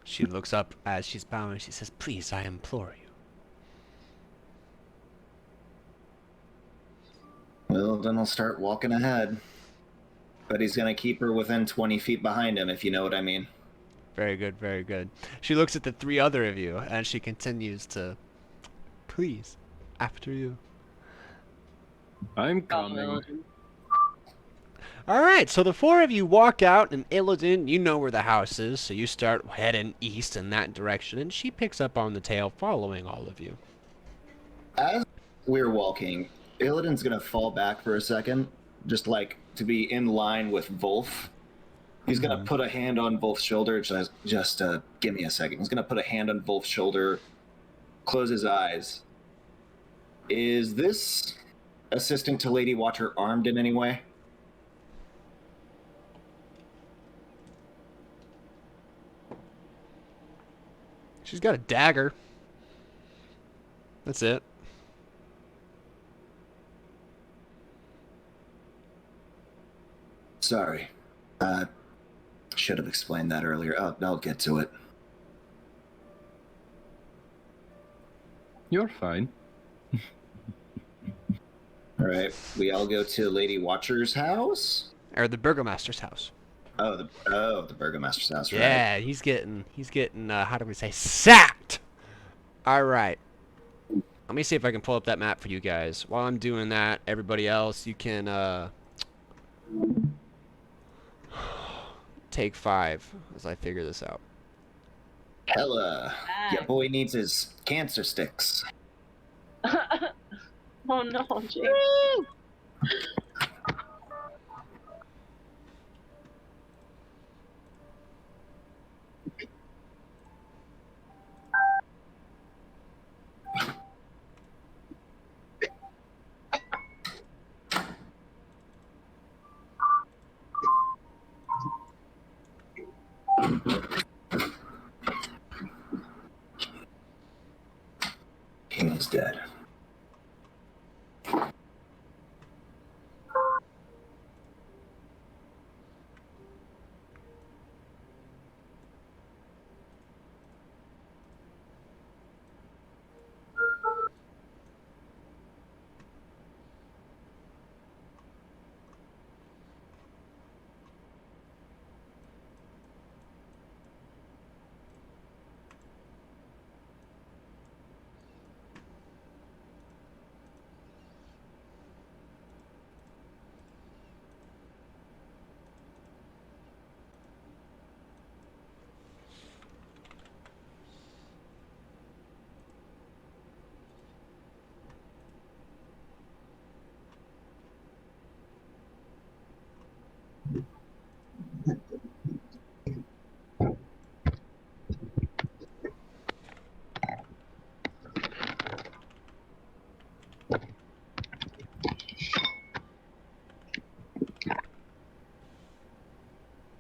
She looks up as she's bowing. She says, please, I implore you. Well, then I'll start walking ahead. But he's gonna keep her within 20 feet behind him, if you know what I mean. Very good, very good. She looks at the three other of you, and she continues to, please, after you. I'm Follow coming. Illidan. All right, so the four of you walk out, and Illidan, you know where the house is, so you start heading east in that direction, and she picks up on the tail, following all of you. As we're walking, Illidan's gonna fall back for a second, just like to be in line with Wolf. He's gonna put a hand on Wolf's shoulder. Just give me a second. He's gonna put a hand on Wolf's shoulder, close his eyes. Is this assistant to Lady Watcher armed in any way? She's got a dagger. That's it. Sorry. Should have explained that earlier. I'll get to it. You're fine. All right. We all go to Lady Watcher's house. Or the Burgomaster's house. The Burgomaster's house. Right. Yeah, he's getting, how do we say, sacked! Alright. Let me see if I can pull up that map for you guys. While I'm doing that, everybody else, you can, take 5 as I figure this out. Hella. Ah. Your boy needs his cancer sticks. Oh no, Jake. King is dead.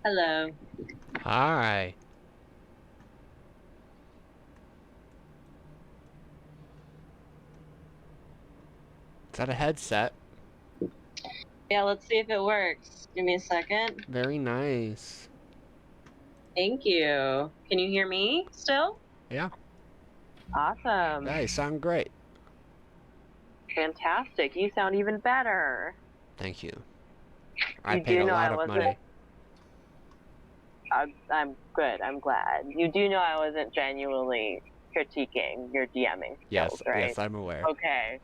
Hello. Hi. Is that a headset? Yeah, let's see if it works. Give me a second. Very nice. Thank you. Can you hear me still? Yeah. Awesome. Yeah, you sound great. Fantastic. You sound even better. Thank you. I You paid do a know lot I of wasn't- money. I'm good. I'm glad. You do know I wasn't genuinely critiquing your DMing Yes, skills, right? yes, I'm aware. Okay.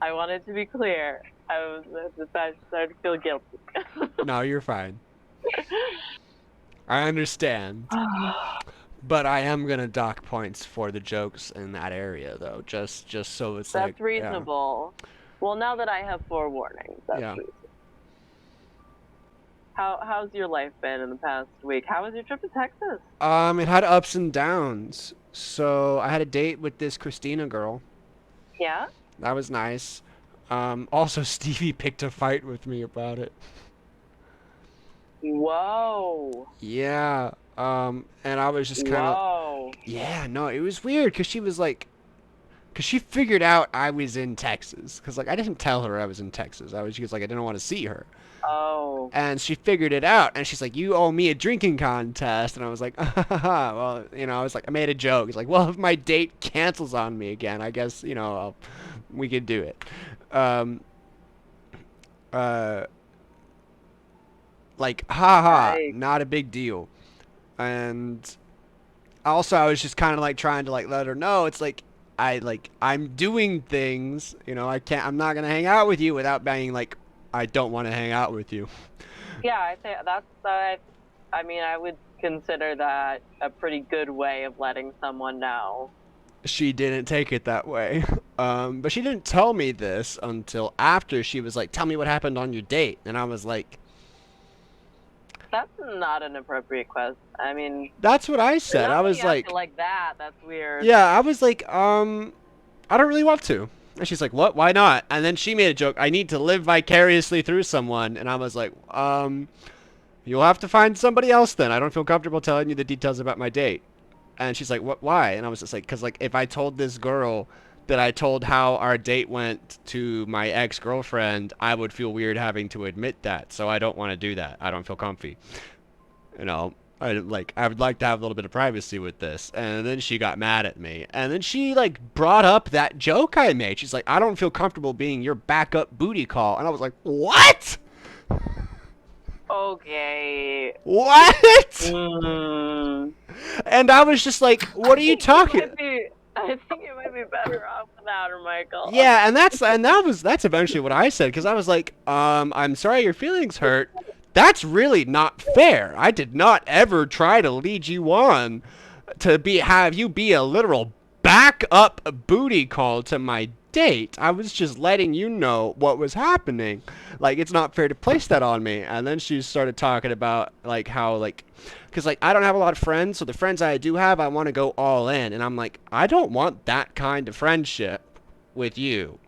I wanted to be clear. I started to feel guilty. No, you're fine. I understand. But I am gonna dock points for the jokes in that area, though, just so it's That's like reasonable. Well, now that I have forewarnings, that's Yeah. reasonable. How's your life been in the past week? How was your trip to Texas? It had ups and downs. So I had a date with this Christina girl. Yeah? That was nice. Also Stevie picked a fight with me about it. Whoa. Yeah. And I was just kind of Whoa. yeah, no, it was weird because she was like, because she figured out I was in Texas. Because like I didn't tell her I was in Texas. She was like I didn't want to see her. Oh. And she figured it out, and she's like, "You owe me a drinking contest." And I was like, "Well, I was like, I made a joke. It's like, well, if my date cancels on me again, I guess, we could do it." uh, like, haha, Right. not a big deal. And also, I was just kind of like trying to like let her know it's like I'm doing things. I can't. I'm not gonna hang out with you without being like I don't want to hang out with you. Yeah, I think that's I mean, I would consider that a pretty good way of letting someone know. She didn't take it that way. But she didn't tell me this until after she was like, "Tell me what happened on your date," and I was like, That's not an appropriate question. I mean, "That's what I said." not I when was you ask it like, like that. That's weird. "Yeah," I was like, I don't really want to." And she's like, "What? Why not?" And then she made a joke. I need to live vicariously through someone, and I was like, you'll have to find somebody else then. I don't feel comfortable telling you the details about my date. And she's like, "What? Why?" And I was just like, "Cause like if I told this girl that I told how our date went to my ex-girlfriend, I would feel weird having to admit that. So I don't want to do that. I don't feel comfy. You know, I would like to have a little bit of privacy with this." And then she got mad at me. And then she like brought up that joke I made. She's like, "I don't feel comfortable being your backup booty call." And I was like, "What? Okay. What?" Mm. And I was just like, "What are you talking?" I think you might be better off without her, Michael. Yeah, that's eventually what I said because I was like, I'm sorry your feelings hurt. That's really not fair. I did not ever try to lead you on to have you be a literal backup booty call to my date. I was just letting you know what was happening. Like it's not fair to place that on me. And then she started talking about like how like because like I don't have a lot of friends, so the friends I do have, I want to go all in. And I'm like, I don't want that kind of friendship with you.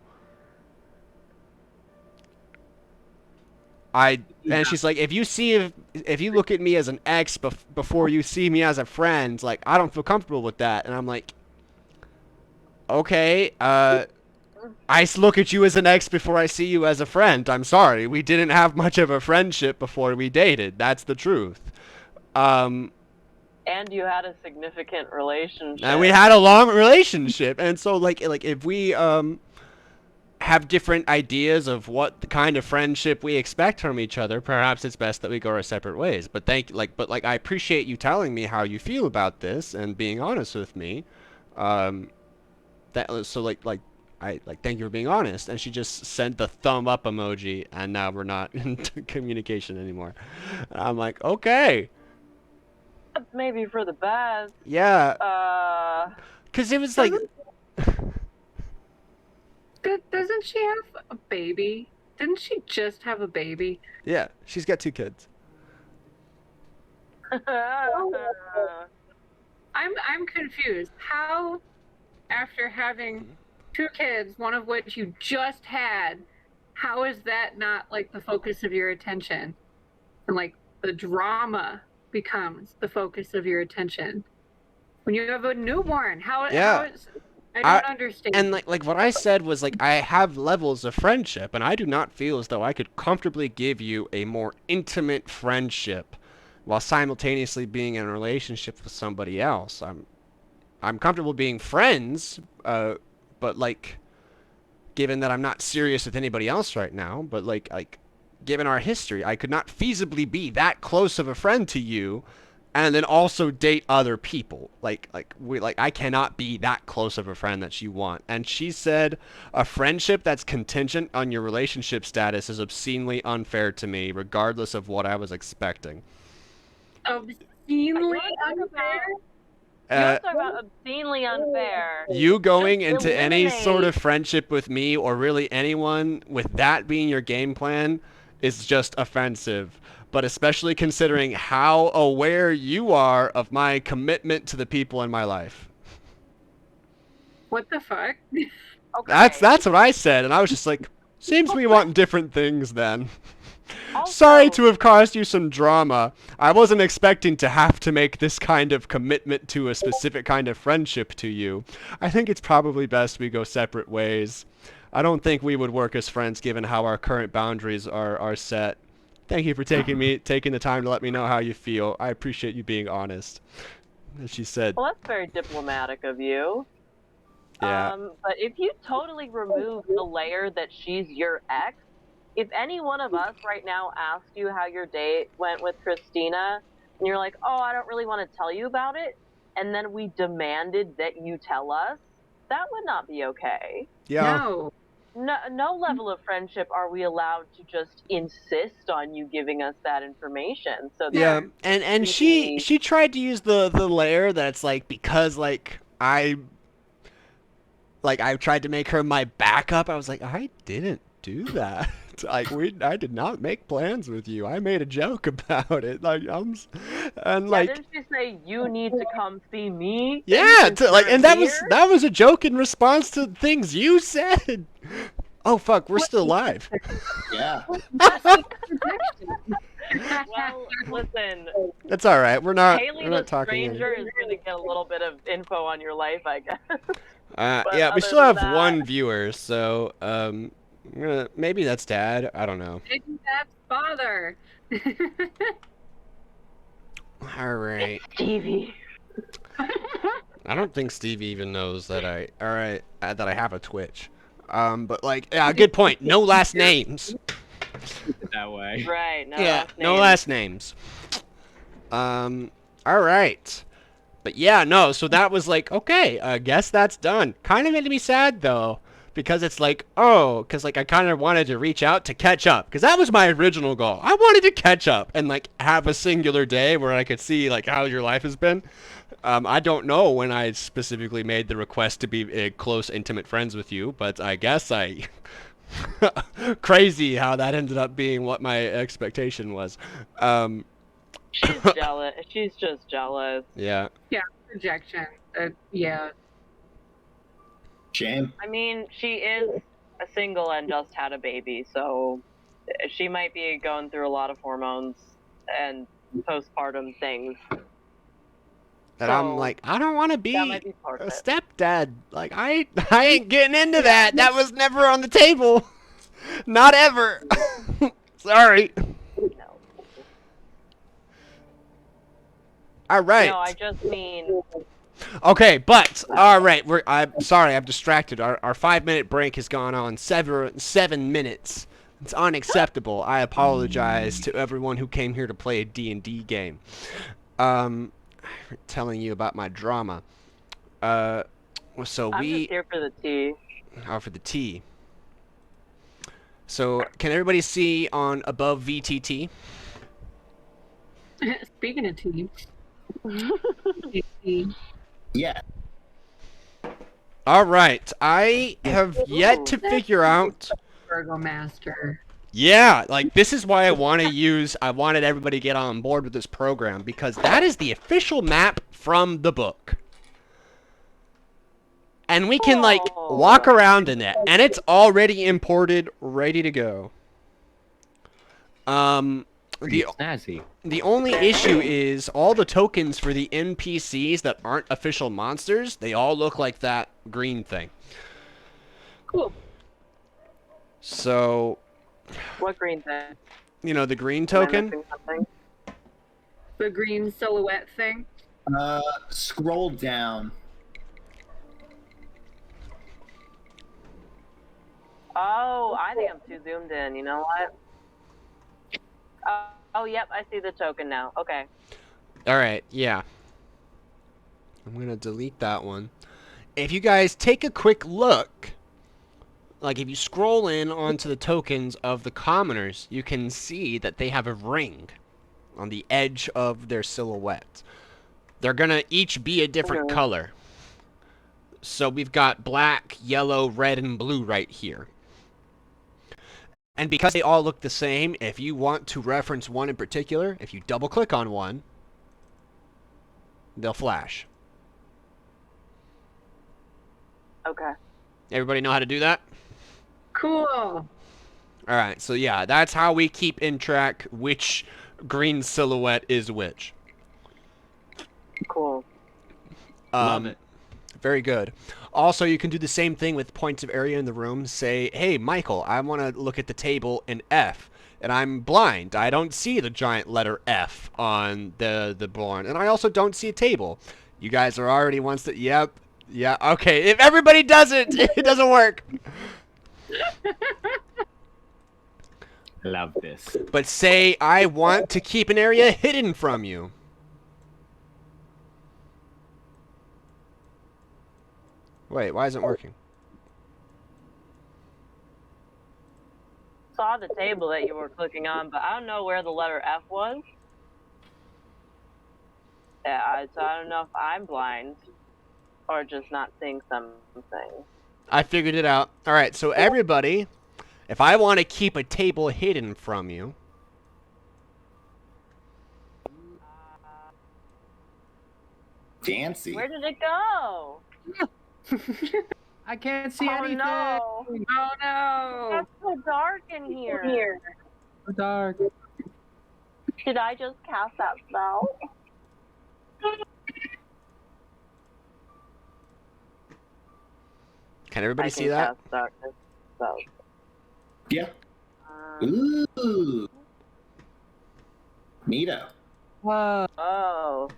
And she's like, if you look at me as an ex before you see me as a friend, like I don't feel comfortable with that. And I'm like, okay, look at you as an ex before I see you as a friend. I'm sorry, we didn't have much of a friendship before we dated. That's the truth. Um, And you had a significant relationship. and we had a long relationship, and so like if we have different ideas of what the kind of friendship we expect from each other, perhaps it's best that we go our separate ways. But I appreciate you telling me how you feel about this and being honest with me. Um, I thank you for being honest. And she just sent the thumb up emoji, and now we're not in communication anymore. And I'm like, okay, That's maybe for the best. yeah, because it was like, Doesn't she have a baby? Didn't she just have a baby? yeah, she's got 2 kids. I'm confused. How, after having 2 kids, one of which you just had, how is that not like the focus of your attention? And like the drama becomes the focus of your attention. When you have a newborn, Yeah. how is I don't understand. And like what I said was like I have levels of friendship, and I do not feel as though I could comfortably give you a more intimate friendship while simultaneously being in a relationship with somebody else. I'm comfortable being friends, but like given that I'm not serious with anybody else right now, but like given our history, I could not feasibly be that close of a friend to you and then also date other people. I cannot be that close of a friend that you want. And she said a friendship that's contingent on your relationship status is obscenely unfair to me, regardless of what I was expecting. Obscenely unfair? You want to talk about obscenely unfair. You going Just into any sort eliminate- of friendship with me or really anyone with that being your game plan is just offensive. But especially considering how aware you are of my commitment to the people in my life. What the fuck? Okay. That's what I said, and I was just like, seems we want different things then. Also- Sorry to have caused you some drama. I wasn't expecting to have to make this kind of commitment to a specific kind of friendship to you. I think it's probably best we go separate ways. I don't think we would work as friends given how our current boundaries are set. Thank you for taking the time to let me know how you feel. I appreciate you being honest. And she said, Well, that's very diplomatic of you. yeah. But if you totally remove the layer that she's your ex, if any one of us right now asked you how your date went with Christina, and you're like, oh, I don't really want to tell you about it, and then we demanded that you tell us, that would not be okay. Yeah. No. No level of friendship are we allowed to just insist on you giving us that information. So Yeah, that and we she tried to use the layer that's like because I tried to make her my backup. I was like, I didn't do that. I did not make plans with you. I made a joke about it. And like didn't she say you need to come see me? yeah, Since you're and that here? was a joke in response to things you said. Oh fuck, we're still live. Yeah. Well, listen, That's all right. Haley We're the not talking. stranger is going to get a little bit of info on your life, I guess. But Yeah, we other still than have that- one viewer, so maybe that's Dad. I don't know. Maybe that's father. All right. Stevie. I don't think Steve even knows that that I have a Twitch. But like, yeah, good point. No last names. That way. Right, no Yeah, last no name. last names. All right. But yeah, no. So that was like, okay, I guess that's done. Kind of made me sad though, because it's like, oh, because like I kind of wanted to reach out to catch up, because that was my original goal. I wanted to catch up and like have a singular day where I could see like how your life has been. I don't know when I specifically made the request to be close, intimate friends with you, but I guess I. Crazy how that ended up being what my expectation was. She's jealous. She's just jealous. Yeah. Yeah, projection. Yeah. Shame. I mean, she is a single and just had a baby, so she might be going through a lot of hormones and postpartum things. And I'm So, like, I don't want to That be might be part a of it. stepdad. Like, I ain't getting into that. That was never on the table. Not ever. Sorry. No. All right. No, I just mean Okay, but all right. I'm sorry. I'm distracted. Our 5 minute break has gone on 7 minutes. It's unacceptable. I apologize to everyone who came here to play a D&D game. Telling you about my drama. So I'm we just here for the tea. for the tea. So can everybody see on above VTT? Speaking of team. Yeah. All right. I have yet to figure out. Virgo Master. Yeah, like this is why I wanted everybody to get on board with this program, because that is the official map from the book. And we can like walk around in it, and it's already imported, ready to go. Pretty snazzy. The only issue is all the tokens for the NPCs that aren't official monsters, they all look like that green thing. Cool. So, What green thing? you know, the green Am I token? missing something? The green silhouette thing. Scroll down. Oh, I think I'm too zoomed in. You know what? Oh, yep, I see the token now. Okay. All right, yeah. I'm going to delete that one. If you guys take a quick look, like if you scroll in onto the tokens of the commoners, you can see that they have a ring on the edge of their silhouette. They're going to each be a different color. So we've got black, yellow, red, and blue right here. And because they all look the same, if you want to reference one in particular, if you double click on one, they'll flash. Okay. Everybody know how to do that? Cool. Alright, so yeah, that's how we keep in track which green silhouette is which. Cool. Love it. Very good. Also, you can do the same thing with points of area in the room. Say, hey, Michael, I want to look at the table in F. And I'm blind. I don't see the giant letter F on the board. And I also don't see a table. You guys are already ones that, yep. Yeah, okay. If everybody does it, it doesn't work. Love this. But say I want to keep an area hidden from you. Wait, why isn't it working? Saw the table that you were clicking on, but I don't know where the letter F was. Yeah, so I don't know if I'm blind or just not seeing something. I figured it out. All right, so everybody, if I want to keep a table hidden from you, Fancy. Where did it go? I can't see Oh anything. no! Oh no! It's so dark in here. So dark. Did I just cast that spell? can everybody I see can that? cast darkness spells. Yeah. Um, Ooh. Neato. Whoa. oh.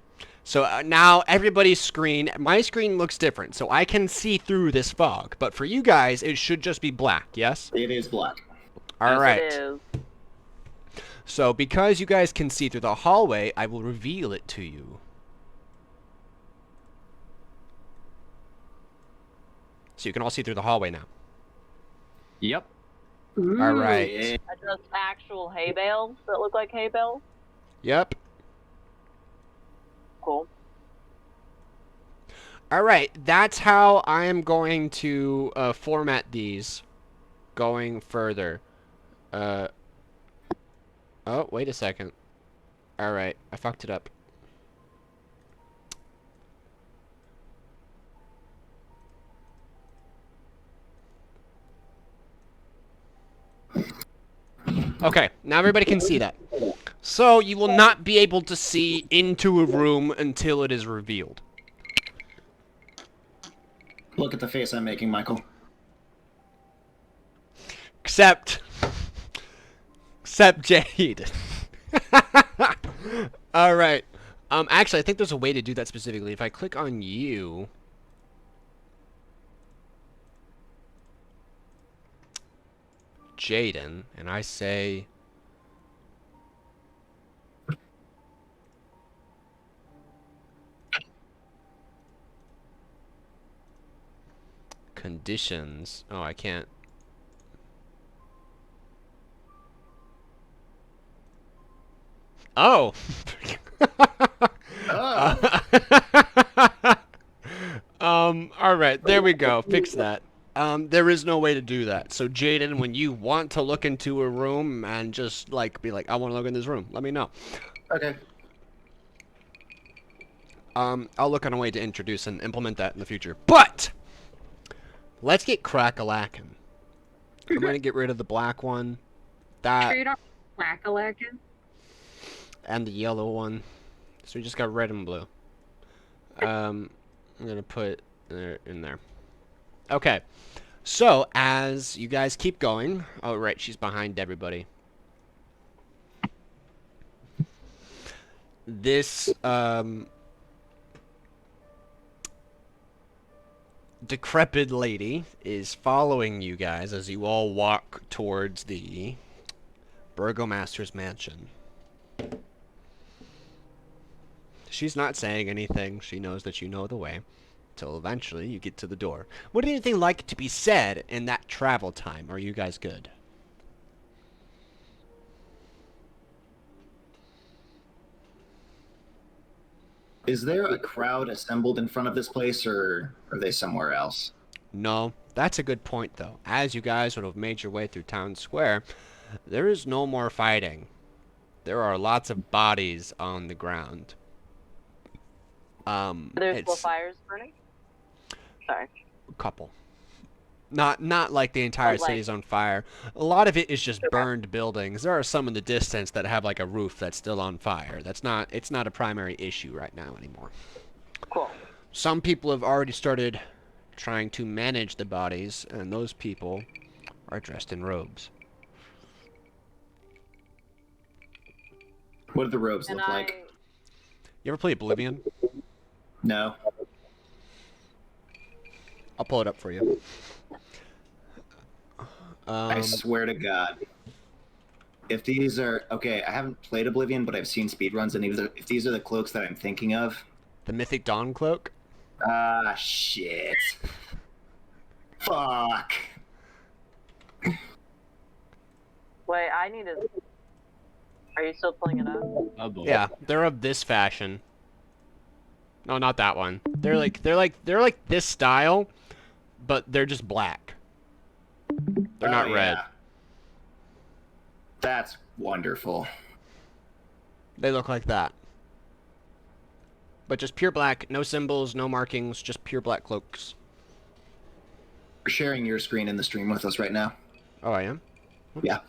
So now everybody's screen, my screen looks different, so I can see through this fog. But for you guys, it should just be black, yes? It is black. All Yes, right. it is. So because you guys can see through the hallway, I will reveal it to you. So you can all see through the hallway now. Yep. All right. Yeah. Are just actual hay bales that look like hay bales? Yep. Cool. All right. That's how I am going to format these going further. Oh, wait a second. All right. I fucked it up. Okay, now everybody can see that. So you will not be able to see into a room until it is revealed. Look at the face I'm making, Michael. Except Jade. All right. Actually, I think there's a way to do that specifically. If I click on you, Jaden, and I say conditions. Oh, I can't. Oh. Oh. All right, there we go. Fix that. There is no way to do that. So, Jaden, when you want to look into a room and just like be like, I want to look in this room, let me know. Okay. I'll look on a way to introduce and implement that in the future. But let's get crack-a-lackin'. I'm gonna get rid of the black one, that, Trade off whack-a-lackin'. and the yellow one. So we just got red and blue. I'm gonna put in there. Okay. So as you guys keep going, oh right, she's behind everybody. This decrepit lady is following you guys as you all walk towards the Burgomaster's mansion. She's not saying anything. She knows that you know the way. Till eventually you get to the door. Would anything like to be said in that travel time? Are you guys good? Is there a crowd assembled in front of this place, or are they somewhere else? No. That's a good point, though. As you guys would have made your way through town square, there is no more fighting. There are lots of bodies on the ground. There's still It's fires burning? Sorry. a couple. Not like the entire But, like- city's on fire. A lot of it is just burned buildings. There are some in the distance that have like a roof that's still on fire. It's not a primary issue right now anymore. Cool. Some people have already started trying to manage the bodies, and those people are dressed in robes. What do the robes And look like? You ever play Oblivion? No. I'll pull it up for you. I swear to God. if these are okay, I haven't played Oblivion, but I've seen speedruns, and if these are the cloaks that I'm thinking of, The Mythic Dawn cloak? shit. Fuck. Wait, I need to. Are you still pulling it up? Oh boy. Yeah, they're of this fashion. No, not that one. They're like this style, but they're just black. They're not red. Yeah. That's wonderful. They look like that. But just pure black, no symbols, no markings, just pure black cloaks. You're sharing your screen in the stream with us right now. Oh, I am? Yeah.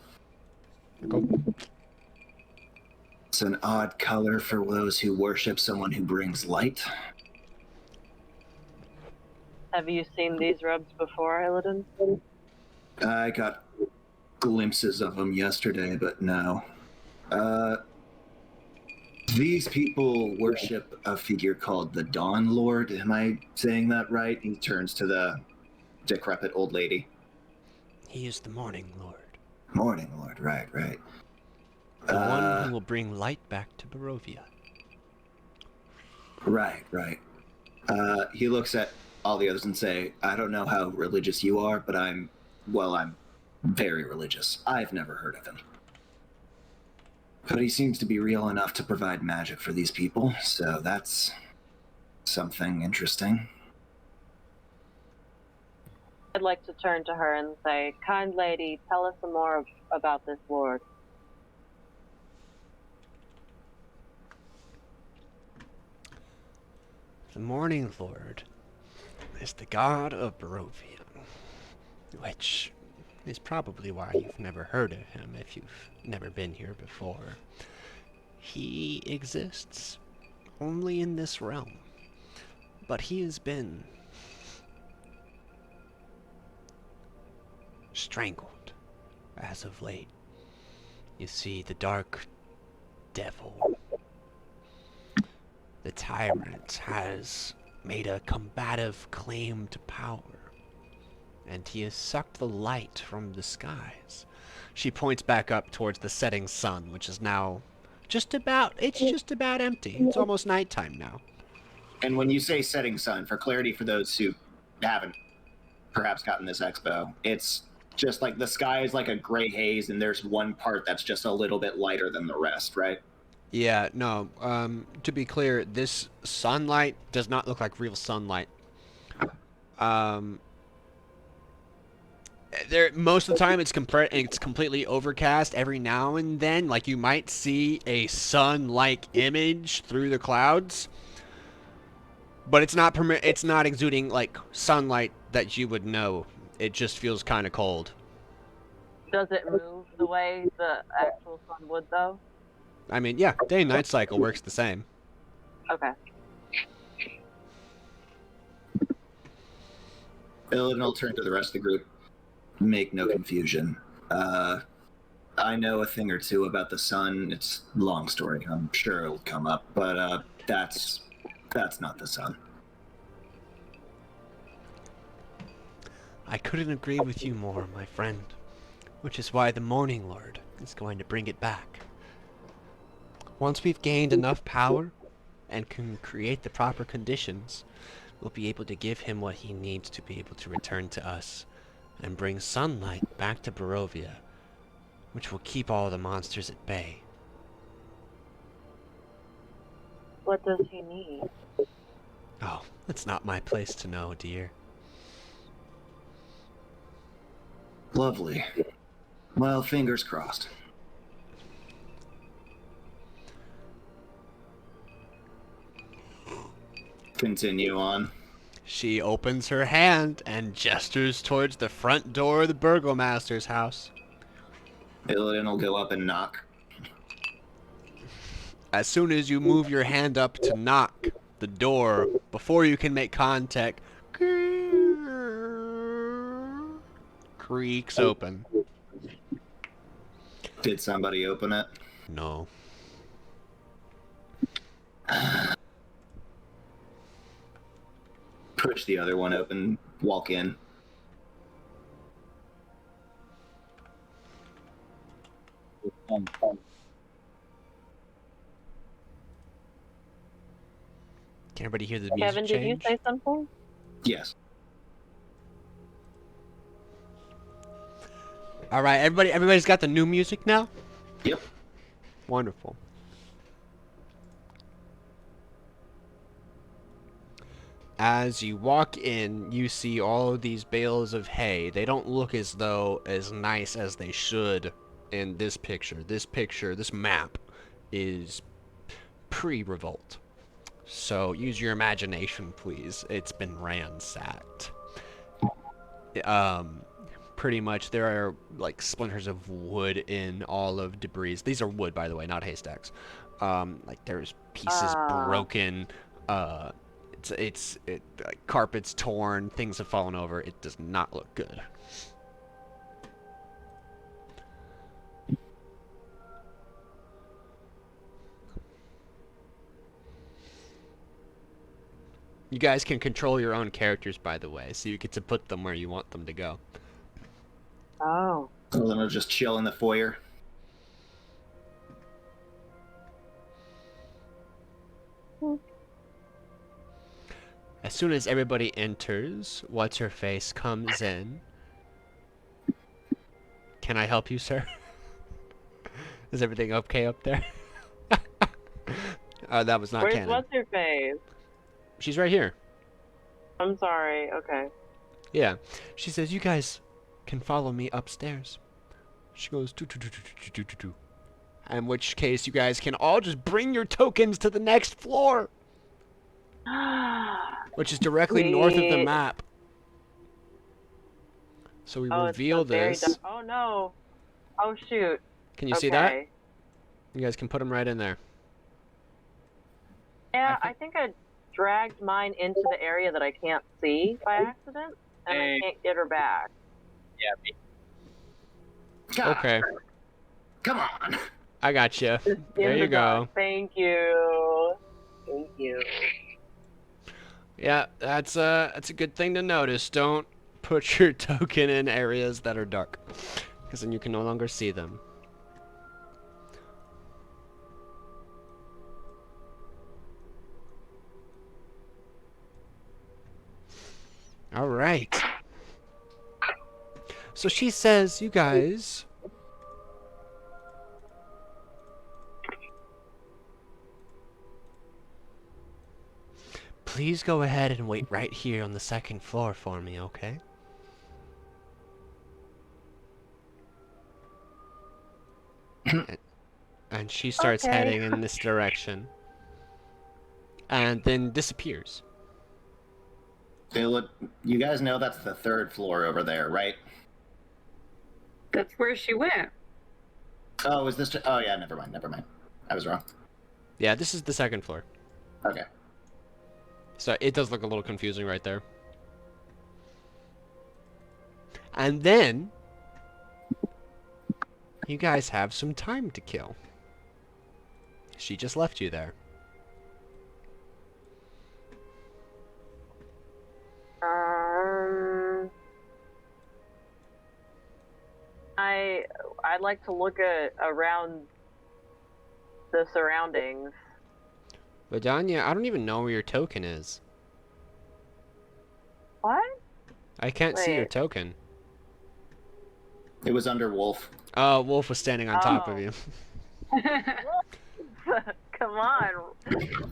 Cool. It's an odd color for those who worship someone who brings light. Have you seen these robes before, Illidan? I got glimpses of them yesterday, but no. These people worship a figure called the Dawn Lord. Am I saying that right? He turns to the decrepit old lady. He is the Morning Lord. Morning Lord, right. The one who will bring light back to Barovia. Right. He looks at all the others and say, I don't know how religious you are, but I'm very religious. I've never heard of him. But he seems to be real enough to provide magic for these people, so that's something interesting. I'd like to turn to her and say, kind lady, tell us some more about this lord. The Morning Lord is the god of Barovia, which is probably why you've never heard of him if you've never been here before. He exists only in this realm, but he has been strangled as of late. You see, the dark devil, the tyrant, has made a combative claim to power, and he has sucked the light from the skies. She points back up towards the setting sun, which is now just about empty. It's almost nighttime now. And when you say setting sun, for clarity for those who haven't perhaps gotten this expo, it's just like the sky is like a gray haze, and there's one part that's just a little bit lighter than the rest, right? Yeah, no, to be clear, this sunlight does not look like real sunlight. Most of the time it's completely overcast. Every now and then, like, you might see a sun-like image through the clouds, but it's not exuding like sunlight that you would know. It just feels kind of cold. Does it move the way the actual sun would, though? I mean, yeah, day and night cycle works the same. Okay. Illidan will turn to the rest of the group. Make no confusion. I know a thing or two about the sun. It's a long story. I'm sure it'll come up, but that's not the sun. I couldn't agree with you more, my friend. Which is why the Morning Lord is going to bring it back. Once we've gained enough power and can create the proper conditions, we'll be able to give him what he needs to be able to return to us and bring sunlight back to Barovia, which will keep all the monsters at bay. What does he need? Oh, it's not my place to know, dear. Lovely. Well, fingers crossed. Continue on. She opens her hand and gestures towards the front door of the burgomaster's house. Illidan will go up and knock. As soon as you move your hand up to knock, the door, before you can make contact, creaks open. Did somebody open it? No. Push the other one open, walk in. Can everybody hear the music Kevin, did you change? say something? Yes. All right, everybody's got the new music now? Yep. Wonderful. As you walk in, you see all of these bales of hay. They don't look as though as nice as they should in this picture. This map is pre-revolt. So use your imagination, please. It's been ransacked. Um, Pretty much there are like splinters of wood in all of debris. These are wood, by the way, not haystacks. Like there's pieces broken. Like, carpets torn. Things have fallen over. It does not look good. You guys can control your own characters, by the way, so you get to put them where you want them to go. Oh. So then I'll just chill in the foyer. As soon as everybody enters, What's-Her-Face comes in. Can I help you, sir? Is everything okay up there? That was not Where's canon. what's your face? She's right here. I'm sorry. Okay. Yeah. She says, you guys can follow me upstairs. She goes, do. In which case, you guys can all just bring your tokens to the next floor. Which is directly north of the Sweet. map. So we Oh, reveal it's very this. oh no. Oh shoot. Can you see that? You guys can put them right in there. Yeah, I think I dragged mine into the area that I can't see by accident, and I can't get her back. Yeah. God, Okay. come on. I got you. In There the you go. dark. Thank you. Thank you. Yeah, that's a good thing to notice. Don't put your token in areas that are dark, because then you can no longer see them. All right. So she says, you guys, please go ahead and wait right here on the second floor for me, okay? And she starts Okay. heading in this direction. And then disappears. They look. You guys know that's the third floor over there, right? That's where she went. Oh, is this? Oh, yeah. Never mind. I was wrong. Yeah, this is the second floor. Okay. So it does look a little confusing right there. And then you guys have some time to kill. She just left you there. I'd like to look at around the surroundings. Vidania, I don't even know where your token is. What? I can't see your Wait. token. It was under Wolf. Oh, Wolf was standing on top of Oh. you. Come on,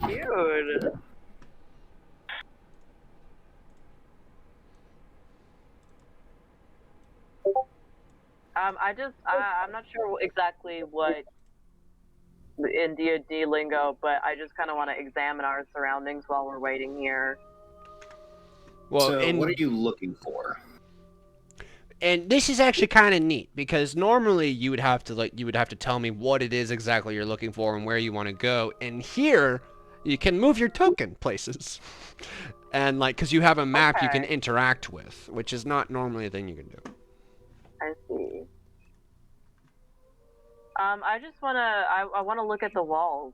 dude. I'm not sure exactly what in D&D lingo, but I just kind of want to examine our surroundings while we're waiting here. Well, So, what are you looking for? And this is actually kind of neat because normally you would have to tell me what it is exactly you're looking for and where you want to go. And here you can move your token places. And because you have a map you can Okay. interact with, which is not normally a thing you can do. I see. I just I want to look at the walls.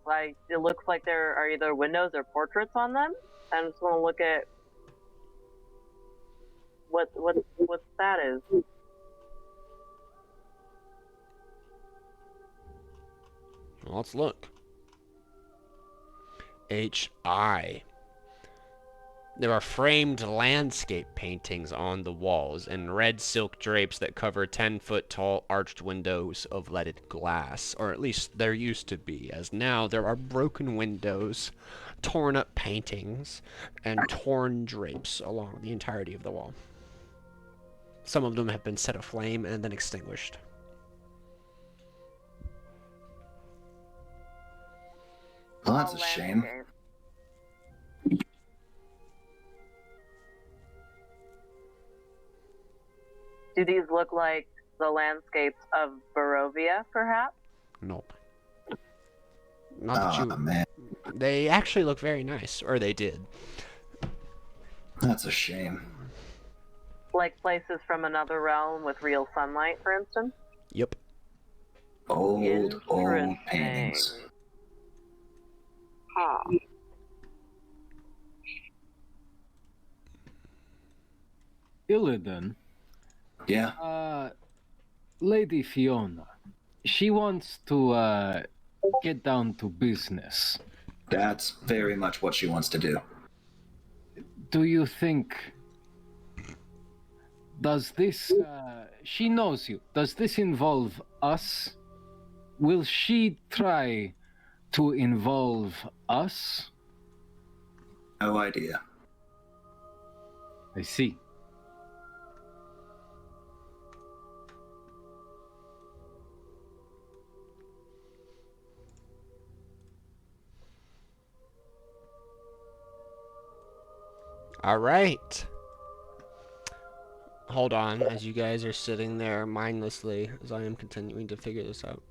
It looks like there are either windows or portraits on them. I just want to look at what that is. Well, let's look. HI. There are framed landscape paintings on the walls and red silk drapes that cover 10-foot tall arched windows of leaded glass, or at least there used to be, as now there are broken windows, torn up paintings, and torn drapes along the entirety of the wall. Some of them have been set aflame and then extinguished. Well, that's All a shame. landscape. Do these look like the landscapes of Barovia, perhaps? Nope. Not that Oh, you. man. They actually look very nice, or they did. That's a shame. Like places from another realm with real sunlight, for instance? Yep. Old Interesting. paintings. Huh. Illidan, Yeah. Lady Fiona, she wants to get down to business. That's very much what she wants to do. Do you think... Does this... she knows you. Does this involve us? Will she try to involve us? No idea. I see. All right. Hold on, as you guys are sitting there mindlessly, as I am continuing to figure this out.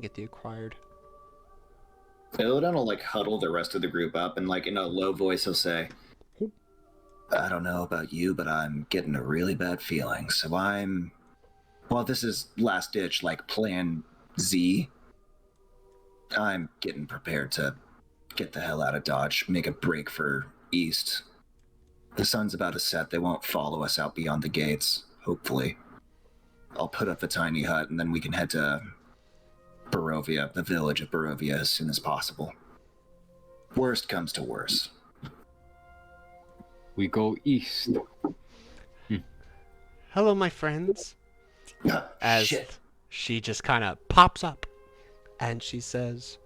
Get the acquired. Illidan will like huddle the rest of the group up and like in a low voice he'll say, I don't know about you, but I'm getting a really bad feeling. So well, this is last ditch, like plan Z. I'm getting prepared to get the hell out of Dodge, make a break for East. The sun's about to set. They won't follow us out beyond the gates, hopefully. I'll put up a tiny hut and then we can head to Barovia, the village of Barovia, as soon as possible. Worst comes to worst. We go east. Hello, my friends. As Shit. she just kind of pops up and she says,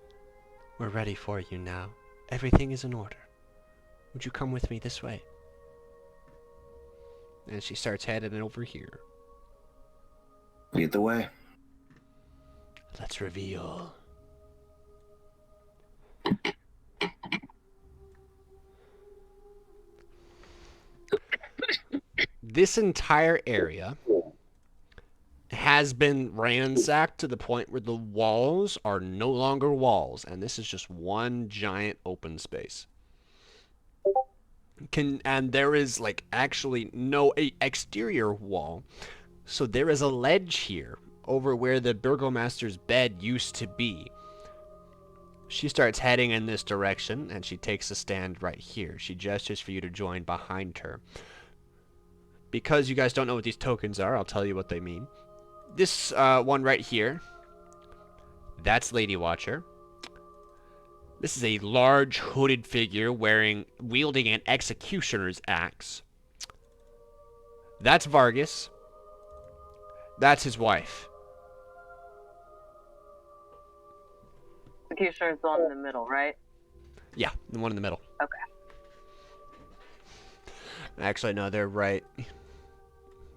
we're ready for you now. Everything is in order. Would you come with me this way? And she starts heading over here. Lead the way. Let's reveal. This entire area has been ransacked to the point where the walls are no longer walls, and this is just one giant open space. And there is like actually no exterior wall, so there is a ledge here over where the burgomaster's bed used to be. She starts heading in this direction, and she takes a stand right here. She gestures for you to join behind her. Because you guys don't know what these tokens are, I'll tell you what they mean. This one right here, that's Lady Watcher. This is a large hooded figure wielding an executioner's axe. That's Vargas. That's his wife. Executioner's the one in the middle, right? Yeah, the one in the middle. Okay. Actually, no, they're right.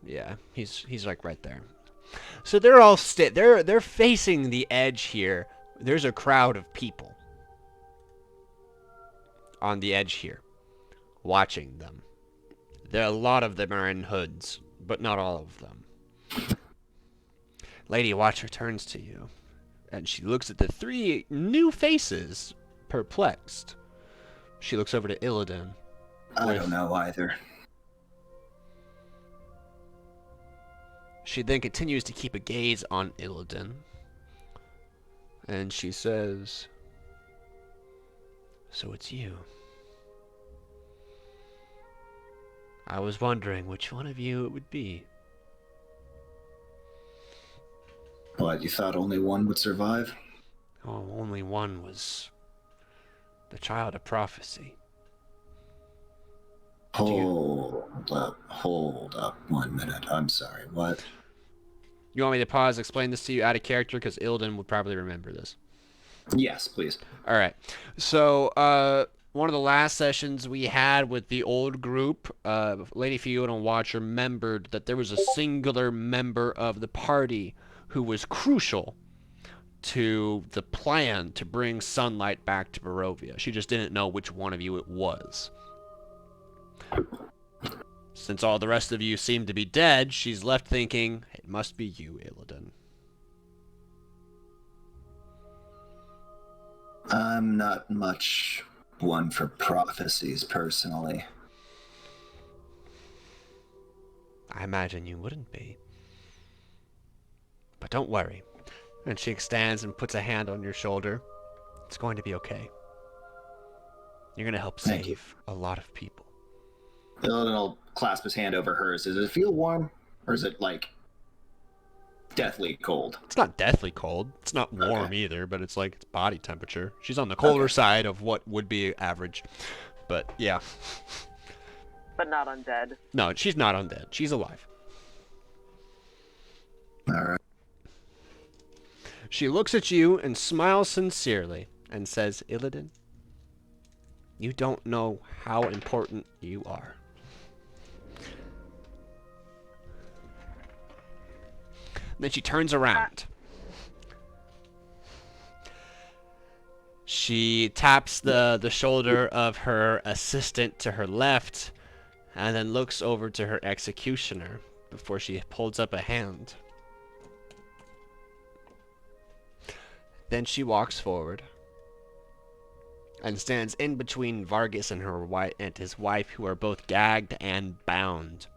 Yeah, he's like right there. So they're all they're facing the edge here. There's a crowd of people on the edge here, watching them. A lot of them are in hoods, but not all of them. Lady Watcher turns to you, and she looks at the three new faces, perplexed. She looks over to Illidan. I don't know either. She then continues to keep a gaze on Illidan, and she says, so it's you. I was wondering which one of you it would be. What, you thought only one would survive? Oh, only one was the child of prophecy. Hold up 1 minute. I'm sorry, what? You want me to pause, explain this to you out of character? Because Illidan would probably remember this. Yes, please. All right. So, one of the last sessions we had with the old group, Lady Fiona and Watcher remembered that there was a singular member of the party who was crucial to the plan to bring sunlight back to Barovia. She just didn't know which one of you it was. Since all the rest of you seem to be dead, she's left thinking, it must be you, Illidan. I'm not much one for prophecies, personally. I imagine you wouldn't be. But don't worry. And she extends and puts a hand on your shoulder. It's going to be okay. You're going to help save a lot of people. Illidan will clasp his hand over hers. Does it feel warm? Or is it, like, deathly cold? It's not deathly cold. It's not warm either, but it's like it's body temperature. She's on the colder side of what would be average. But, yeah. But not undead. No, she's not undead. She's alive. All right. She looks at you and smiles sincerely and says, Illidan, you don't know how important you are. Then she turns around. She taps the shoulder of her assistant to her left and then looks over to her executioner before she holds up a hand. Then she walks forward and stands in between Vargas and his wife, who are both gagged and bound.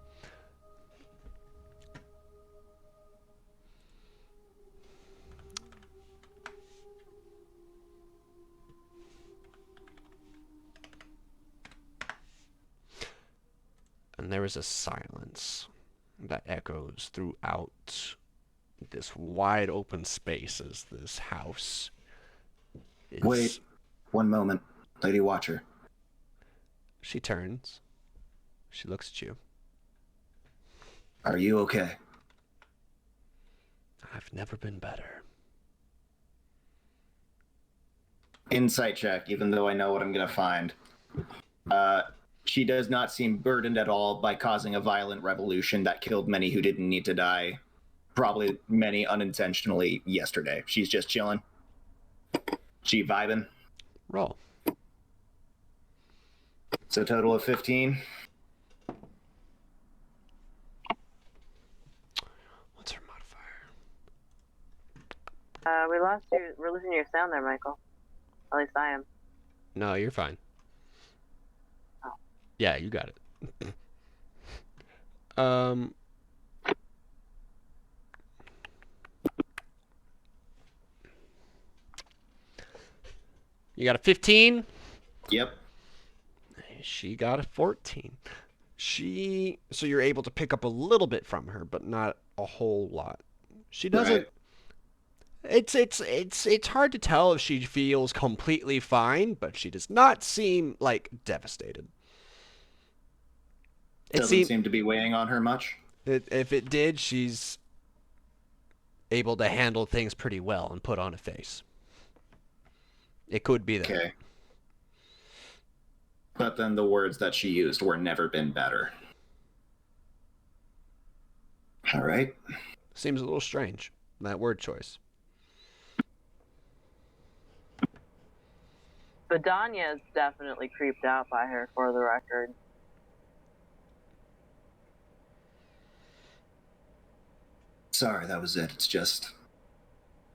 And there is a silence that echoes throughout this wide open space as this house is... Wait, one moment. Lady Watcher. She turns. She looks at you. Are you okay? I've never been better. Insight check, even though I know what I'm going to find. She does not seem burdened at all by causing a violent revolution that killed many who didn't need to die. Probably many unintentionally yesterday. She's just chilling. She vibing. Roll. So total of 15. What's her modifier? We lost you. We're losing your sound there, Michael. At least I am. No, you're fine. Oh. Yeah, you got it. You got a 15? Yep. She got a 14. So you're able to pick up a little bit from her, but not a whole lot. She doesn't... Right. It's hard to tell if she feels completely fine, but she does not seem, like, devastated. Doesn't seem to be weighing on her much. If it did, she's able to handle things pretty well and put on a face. It could be that. Okay. But then the words that she used were never been better. All right. Seems a little strange, that word choice. Vidania is definitely creeped out by her, for the record. Sorry, that was it. It's just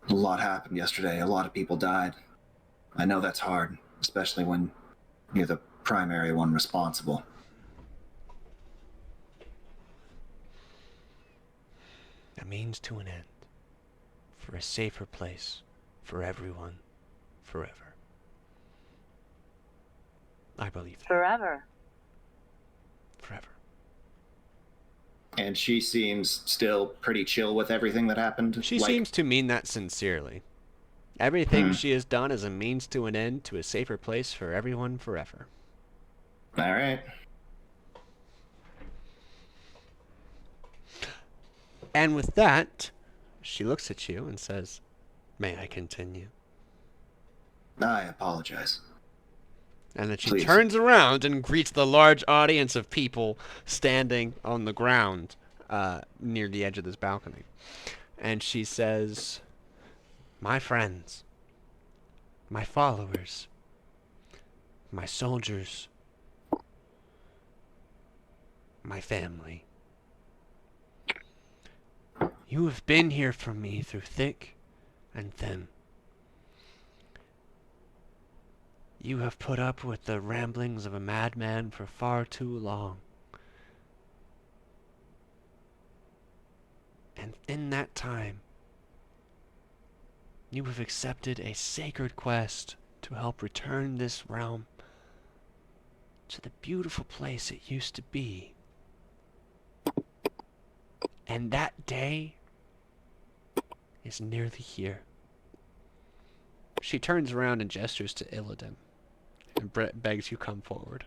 a lot happened yesterday. A lot of people died. I know that's hard, especially when you're the primary one responsible. A means to an end. For a safer place. For everyone. Forever. I believe that. Forever. Forever. And she seems still pretty chill with everything that happened. She seems to mean that sincerely. Everything she has done is a means to an end to a safer place for everyone forever. All right. And with that, she looks at you and says, "May I continue?" I apologize. And then she Please. turns around and greets the large audience of people standing on the ground near the edge of this balcony. And she says, "My friends, my followers, my soldiers, my family, you have been here for me through thick and thin. You have put up with the ramblings of a madman for far too long. And in that time, you have accepted a sacred quest to help return this realm to the beautiful place it used to be. And that day is nearly here." She turns around and gestures to Illidan and begs you come forward.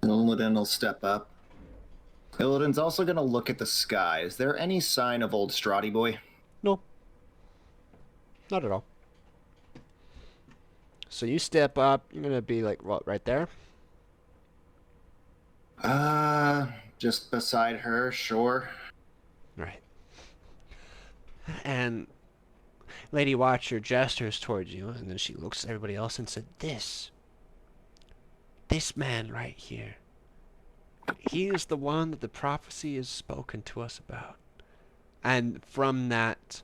Illidan will step up. Illidan's also going to look at the sky. Is there any sign of old Strati boy? No. Not at all. So you step up, you're going to be like, what, right there? Just beside her, sure. Right. And Lady Watcher gestures towards you, and then she looks at everybody else and said, This man right here, he is the one that the prophecy is spoken to us about." And from that,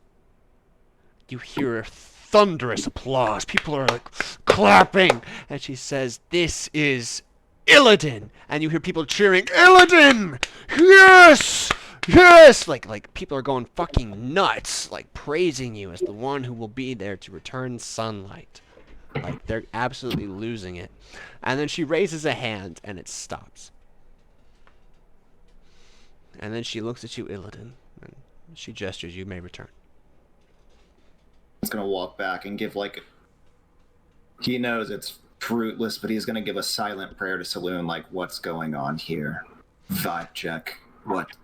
you hear a thunderous applause. People are like clapping. And she says, "This is Illidan." And you hear people cheering, "Illidan! Yes! Yes!" Like people are going fucking nuts, like praising you as the one who will be there to return sunlight. Like they're absolutely losing it. And then she raises a hand and it stops. And then she looks at you, Illidan, and she gestures, "You may return." He's going to walk back and give he knows it's fruitless, but he's going to give a silent prayer to Saloon, like, what's going on here? Vibe check. What?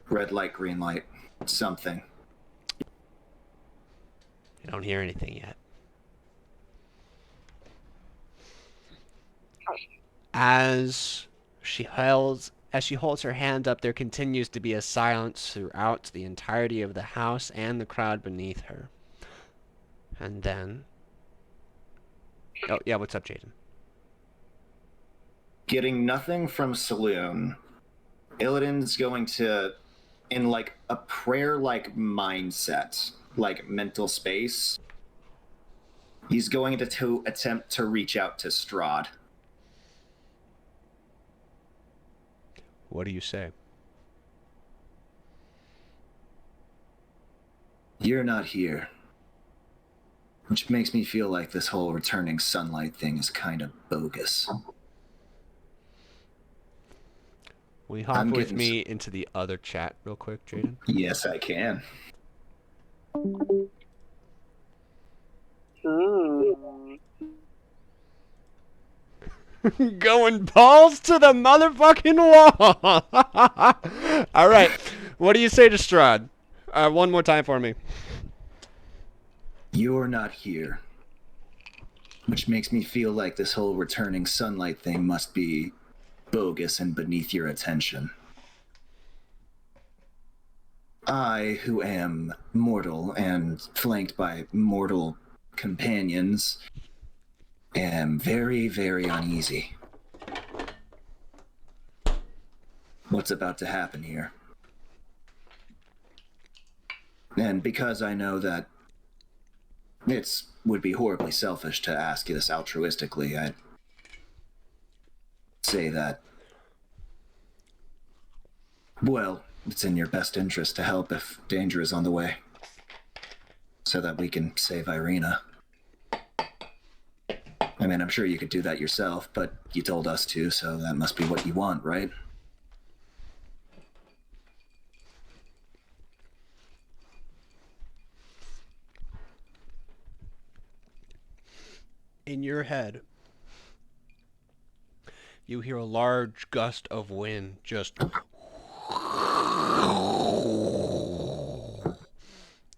Red light, green light. Something. You don't hear anything yet. As she holds her hand up, there continues to be a silence throughout the entirety of the house and the crowd beneath her. And then... Oh, yeah, what's up, Jaden? Getting nothing from Saloon, Illidan's going to, in a prayer-like mindset, like mental space, he's going to attempt to reach out to Strahd. What do you say? You're not here. Which makes me feel like this whole returning sunlight thing is kind of bogus. Will you hop with me into the other chat real quick, Jaden? Yes, I can. Going balls to the motherfucking wall! Alright, what do you say to Strahd? One more time for me. You're not here. Which makes me feel like this whole returning sunlight thing must be bogus and beneath your attention. I, who am mortal and flanked by mortal companions, am very, very uneasy. What's about to happen here? And because I know that it would be horribly selfish to ask you this altruistically, I'd say that, well, it's in your best interest to help if danger is on the way, so that we can save Irina. I mean, I'm sure you could do that yourself, but you told us to, so that must be what you want, right? In your head, you hear a large gust of wind just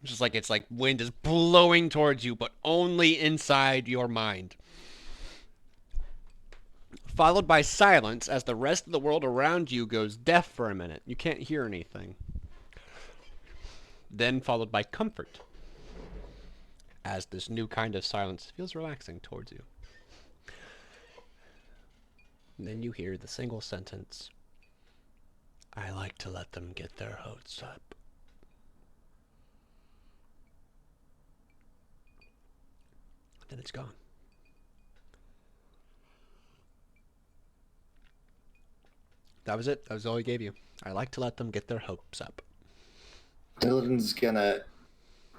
Just like it's like wind is blowing towards you, but only inside your mind. Followed by silence as the rest of the world around you goes deaf for a minute. You can't hear anything. Then followed by comfort as this new kind of silence feels relaxing towards you. And then you hear the single sentence, I like to let them get their hopes up. Then it's gone. That was it. That was all he gave you. I like to let them get their hopes up. Illidan's gonna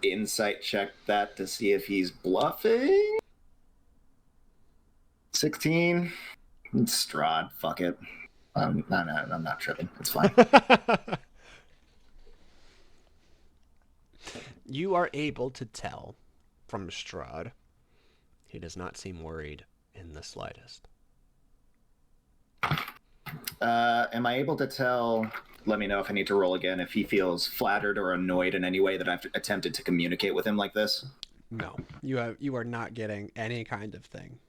insight check that to see if he's bluffing. 16. It's Strahd. Fuck it. I'm not tripping. It's fine. You are able to tell from Strahd. He does not seem worried in the slightest. Am I able to tell? Let me know if I need to roll again. If he feels flattered or annoyed in any way that I've attempted to communicate with him like this. No, you are not getting any kind of thing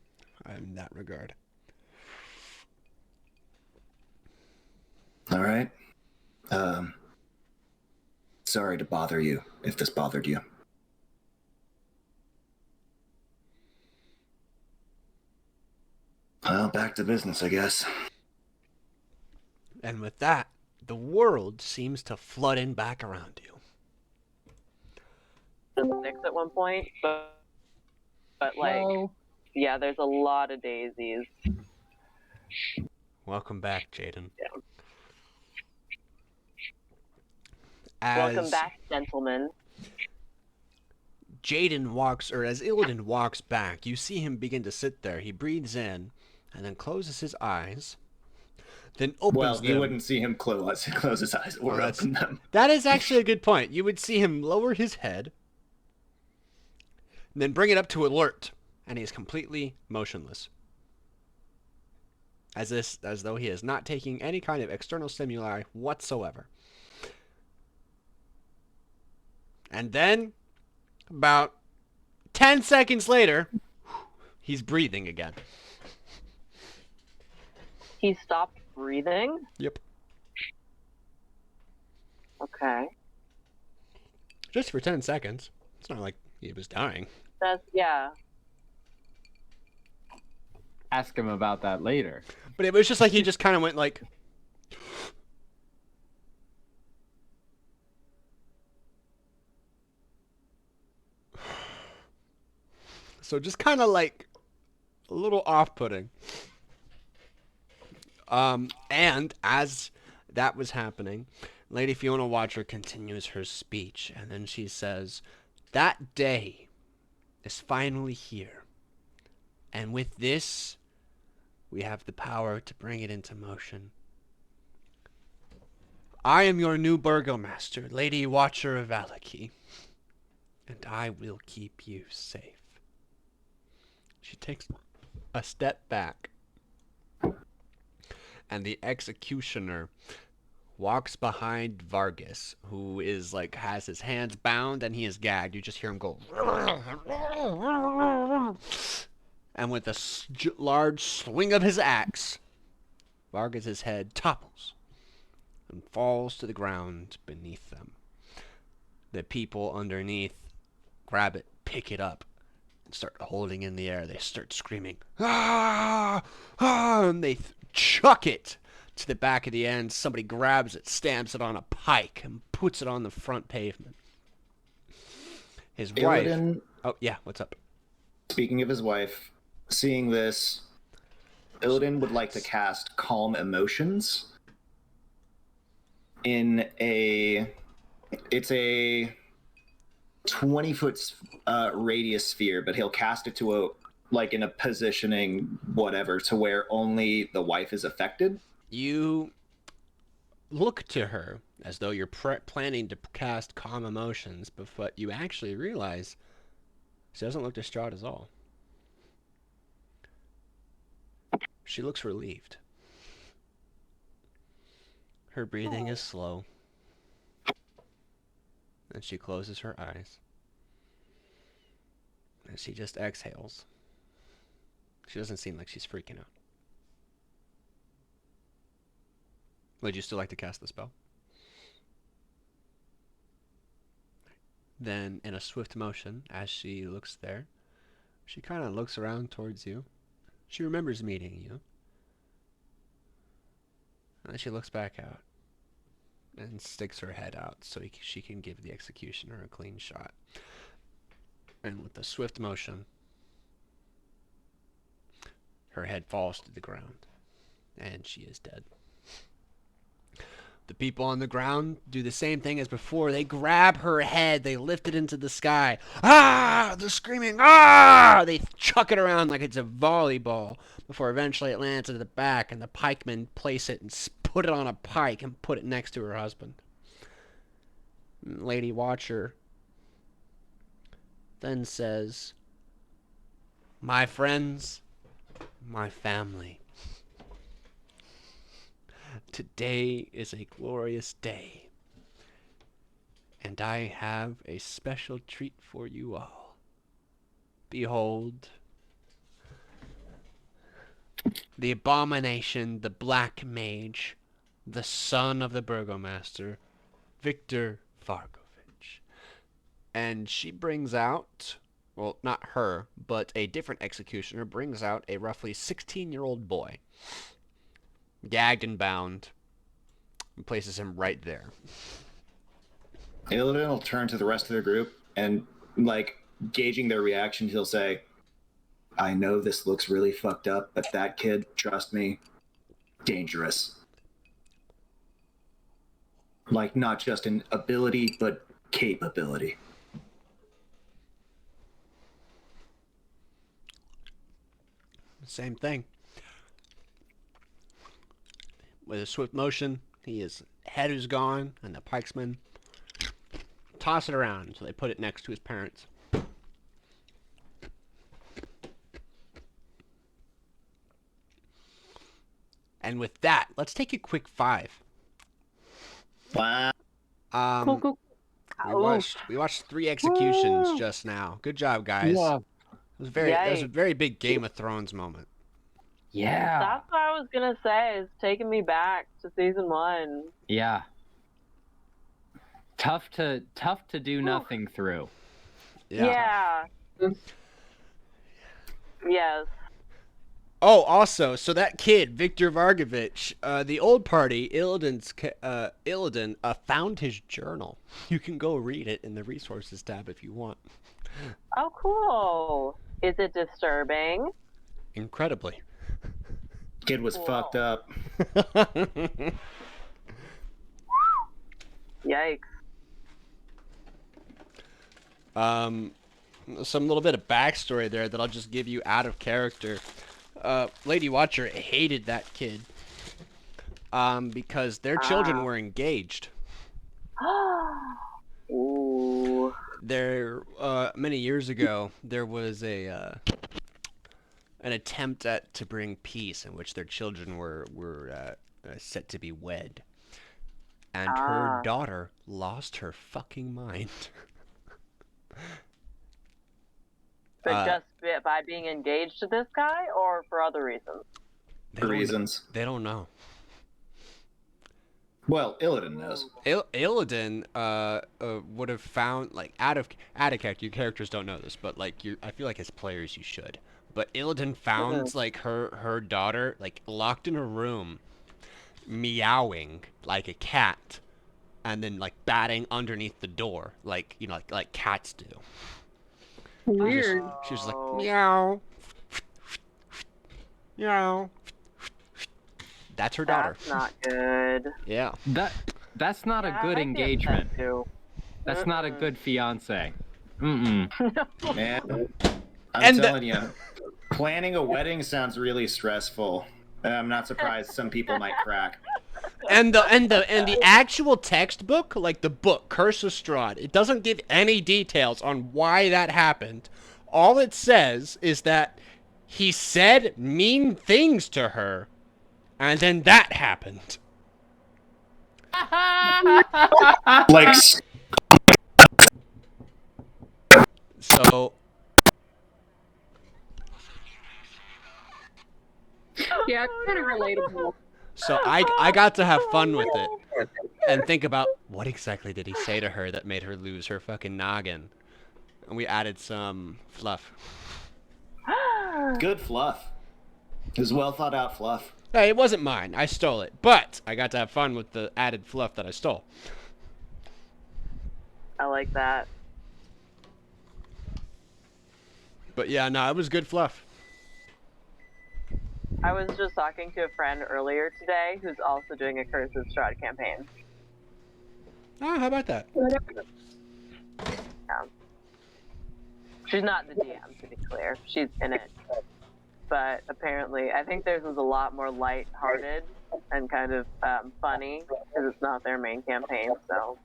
in that regard. All right. Sorry to bother you if this bothered you. Well, back to business, I guess. And with that, the world seems to flood in back around you. 6 at one point, but like, Whoa. yeah, there's a lot of daisies. Welcome back, Jaden. Yeah. As Welcome back, gentlemen. Jaden walks, or as Illidan walks back, you see him begin to sit there. He breathes in, and then closes his eyes, then opens Well, them. you wouldn't see him close his eyes or open them. That is actually a good point. You would see him lower his head, and then bring it up to alert, and he is completely motionless. As though he is not taking any kind of external stimuli whatsoever. And then, about 10 seconds later, he's breathing again. He stopped breathing? Yep. Okay. Just for 10 seconds. It's not like he was dying. Yeah. Ask him about that later. But it was just like he just kind of went like... So just kind of like a little off-putting. And as that was happening, Lady Fiona Watcher continues her speech, and then she says, that day is finally here. And with this, we have the power to bring it into motion. I am your new burgomaster, Lady Watcher of Vallaki, and I will keep you safe. She takes a step back, and the executioner walks behind Vargas, who is like has his hands bound and he is gagged. You just hear him go, and with a large swing of his axe, Vargas's head topples and falls to the ground beneath them. The people underneath grab it, pick it up, and start holding in the air. They start screaming, ah, ah, and they chuck it to the back of the end. Somebody grabs it, stamps it on a pike, and puts it on the front pavement. His wife... Illidan, Oh, yeah, what's up? speaking of his wife, seeing this, Illidan would like to cast Calm Emotions in a... It's a 20-foot radius sphere, but he'll cast it to a... like in a positioning, whatever, to where only the wife is affected. You look to her as though you're planning to cast Calm Emotions, but you actually realize she doesn't look distraught at all. She looks relieved. Her breathing is slow. And she closes her eyes. And she just exhales. She doesn't seem like she's freaking out. Would you still like to cast the spell? Then, in a swift motion, as she looks there, she kind of looks around towards you. She remembers meeting you. And then she looks back out and sticks her head out so she can give the executioner a clean shot. And with a swift motion, her head falls to the ground, and she is dead. The people on the ground do the same thing as before. They grab her head. They lift it into the sky. Ah! They're screaming. Ah! They chuck it around like it's a volleyball before eventually it lands at the back, and the pikemen place it and put it on a pike and put it next to her husband. Lady Watcher then says, "My friends, my family. Today is a glorious day, and I have a special treat for you all. Behold, the abomination, the black mage, the son of the burgomaster, Victor Vargovich." And she brings out, well, not her, but a different executioner brings out a roughly 16-year-old boy, gagged and bound, and places him right there. Illidan will turn to the rest of the group and, like, gauging their reaction, he'll say, "I know this looks really fucked up, but that kid, trust me, dangerous. Like, not just in ability, but capability." Same thing. With a swift motion, his head is gone, and the pikesmen toss it around, so they put it next to his parents. And with that, let's take a quick 5. Wow. Cool. We watched 3 executions just now. Good job, guys. Yeah. That was a Yikes. very big Game of Thrones moment. Yeah. That's what I was gonna say. It's taking me back to season 1. Yeah. Tough to do nothing through. Yeah. Yes. Oh, also, so that kid, Victor Vargovich, the old party, Illidan, found his journal. You can go read it in the resources tab if you want. Oh, cool. Is it disturbing? Incredibly. Kid was Whoa. fucked up. Yikes. Some little bit of backstory there that I'll just give you out of character. Lady Watcher hated that kid because their children were engaged. Ooh. There, many years ago, there was an attempt to bring peace in which their children were set to be wed, and her daughter lost her fucking mind. But just by being engaged to this guy, or for other reasons? Reasons. They don't know. Well, Illidan knows. Illidan would have found, like, out of character. Your characters don't know this, but like I feel like as players you should. But Illidan found like her daughter like locked in a room, meowing like a cat, and then like batting underneath the door, like like cats do. Weird. She was like meow, meow. That's her daughter. That's not good. Yeah. That's not Yeah, a good I'd be engagement. upset too. That's not a good fiance. Mm-mm. Man, I'm And telling you, planning a wedding sounds really stressful. I'm not surprised some people might crack. And the actual textbook, like the book Curse of Strahd, it doesn't give any details on why that happened. All it says is that he said mean things to her, and then that happened. Like So Yeah, it's kind of relatable. I got to have fun with it and think about what exactly did he say to her that made her lose her fucking noggin. And we added some fluff. Good fluff. It was well thought out fluff. Hey, it wasn't mine. I stole it. But I got to have fun with the added fluff that I stole. I like that. But yeah, no, it was good fluff. I was just talking to a friend earlier today who's also doing a Curse of Strahd campaign. Oh, how about that? She's not the DM, to be clear. She's in it. But apparently, I think theirs was a lot more light-hearted and kind of funny because it's not their main campaign. So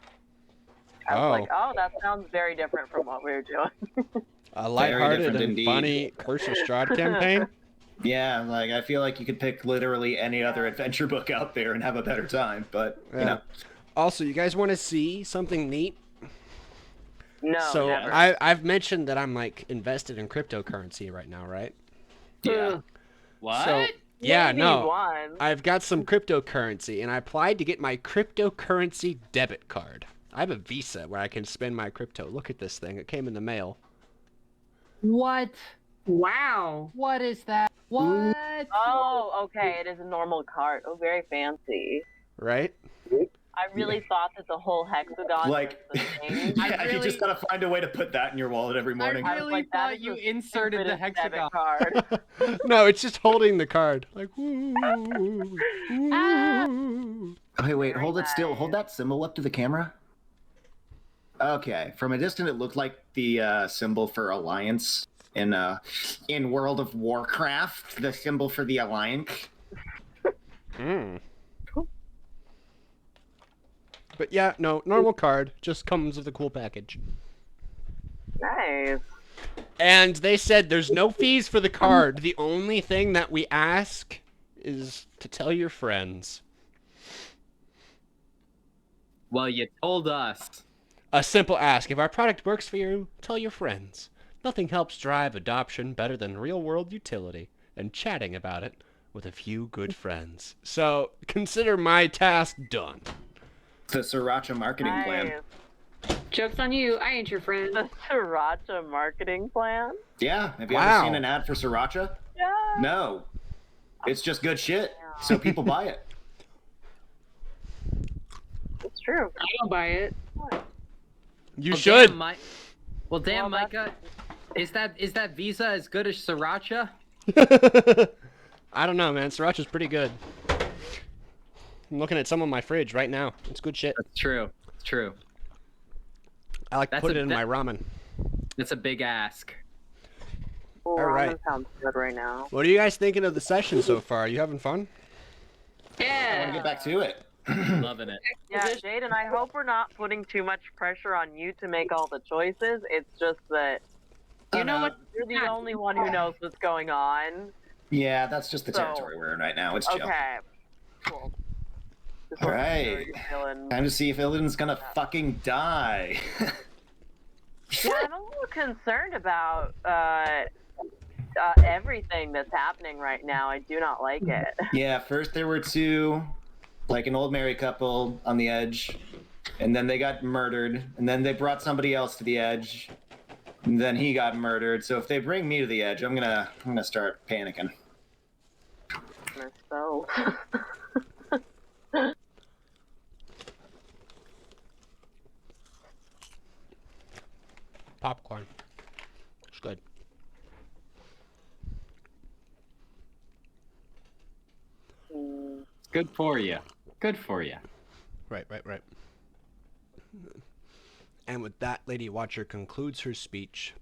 I was like, oh, that sounds very different from what we were doing. A lighthearted different and indeed. funny Curse of Strahd campaign? Yeah, like I feel like you could pick literally any other adventure book out there and have a better time, but you know. Also, you guys want to see something neat? No, So never. I've mentioned that I'm like invested in cryptocurrency right now, right? Yeah. What? So yeah, Maybe no. one. I've got some cryptocurrency, and I applied to get my cryptocurrency debit card. I have a Visa where I can spend my crypto. Look at this thing. It came in the mail. What? Wow. What is that? What? Oh, okay. It is a normal card. Oh, very fancy. Right? I really thought that the whole hexagon Like, was the thing. yeah, you really- just gotta find a way to put that in your wallet every morning. I was really like, that thought is you the inserted the stupidest debit hexagon. card. No, it's just holding the card. Like, ooh, ooh. Okay, wait, Very hold it still. nice. Hold that symbol up to the camera. Okay, from a distance, it looked like the symbol for Alliance in World of Warcraft. The symbol for the Alliance. Mm. But yeah, no, normal card. Just comes with a cool package. Nice. And they said there's no fees for the card. The only thing that we ask is to tell your friends. Well, you told us. A simple ask. If our product works for you, tell your friends. Nothing helps drive adoption better than real-world utility and chatting about it with a few good friends. So consider my task done. The Sriracha marketing plan. Nice. Joke's on you. I ain't your friend. The Sriracha marketing plan? Yeah, have you Wow. ever seen an ad for Sriracha? Yeah. No. It's just good shit, so people buy it. It's true. I don't buy it. You Well, should. Well, damn, Well, that's- Micah. Is that Visa as good as Sriracha? I don't know, man. Sriracha's pretty good. I'm looking at some on my fridge right now. It's good shit. That's true. It's true. I like to That's put a it in bit- my ramen. It's a big ask. Oh, All right. ramen sounds good right now. What are you guys thinking of the session so far? Are you having fun? I want Yeah. to get back to it. Loving it. Yeah, Jaden, I hope we're not putting too much pressure on you to make all the choices. It's just that Oh, You know no. what? you're the only one who knows what's going on. Yeah, that's just the So- territory we're in right now. It's chill. Okay. Cool. Just All wanted to make sure right. you're feeling- Time to see if Illidan's gonna fucking die. Yeah, I'm a little concerned about everything that's happening right now. I do not like it. Yeah, first there were two, like an old married couple on the edge, and then they got murdered, and then they brought somebody else to the edge, and then he got murdered. So if they bring me to the edge, I'm gonna start panicking. So, Popcorn. It's good. It's good for you. Good for you. Right. And with that, Lady Watcher concludes her speech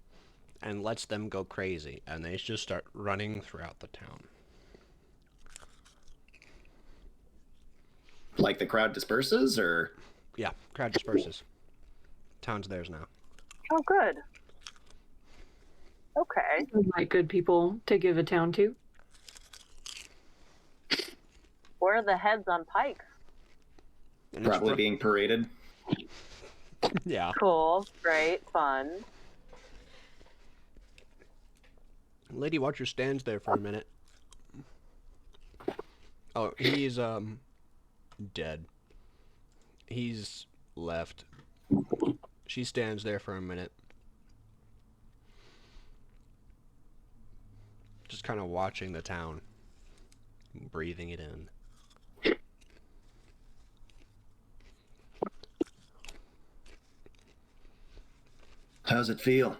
and lets them go crazy, and they just start running throughout the town. Like the crowd disperses, or Yeah, crowd disperses. Town's theirs now. oh, good. Okay. Like good people to give a town to. Where are the heads on pikes? And it's probably being paraded. Yeah. Cool. Great. Fun. Lady Watcher stands there for a minute. Oh, he's dead. He's left. She stands there for a minute. Just kind of watching the town. Breathing it in. How's it feel?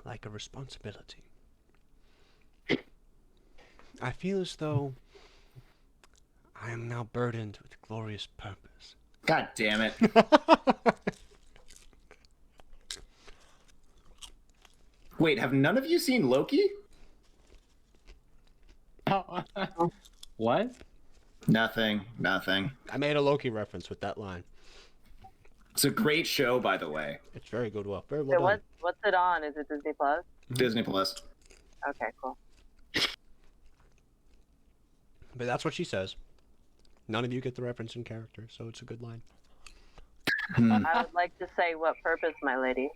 Like a responsibility. I feel as though I am now burdened with glorious purpose. God damn it. Wait, have none of you seen Loki? What? Nothing. I made a Loki reference with that line. It's a great show, by the way. It's very good. Very So well done. what's it on? Is it Disney Plus? Disney Plus. Okay, cool. But that's what she says. None of you get the reference in character, so it's a good line. I would like to say what purpose, my lady.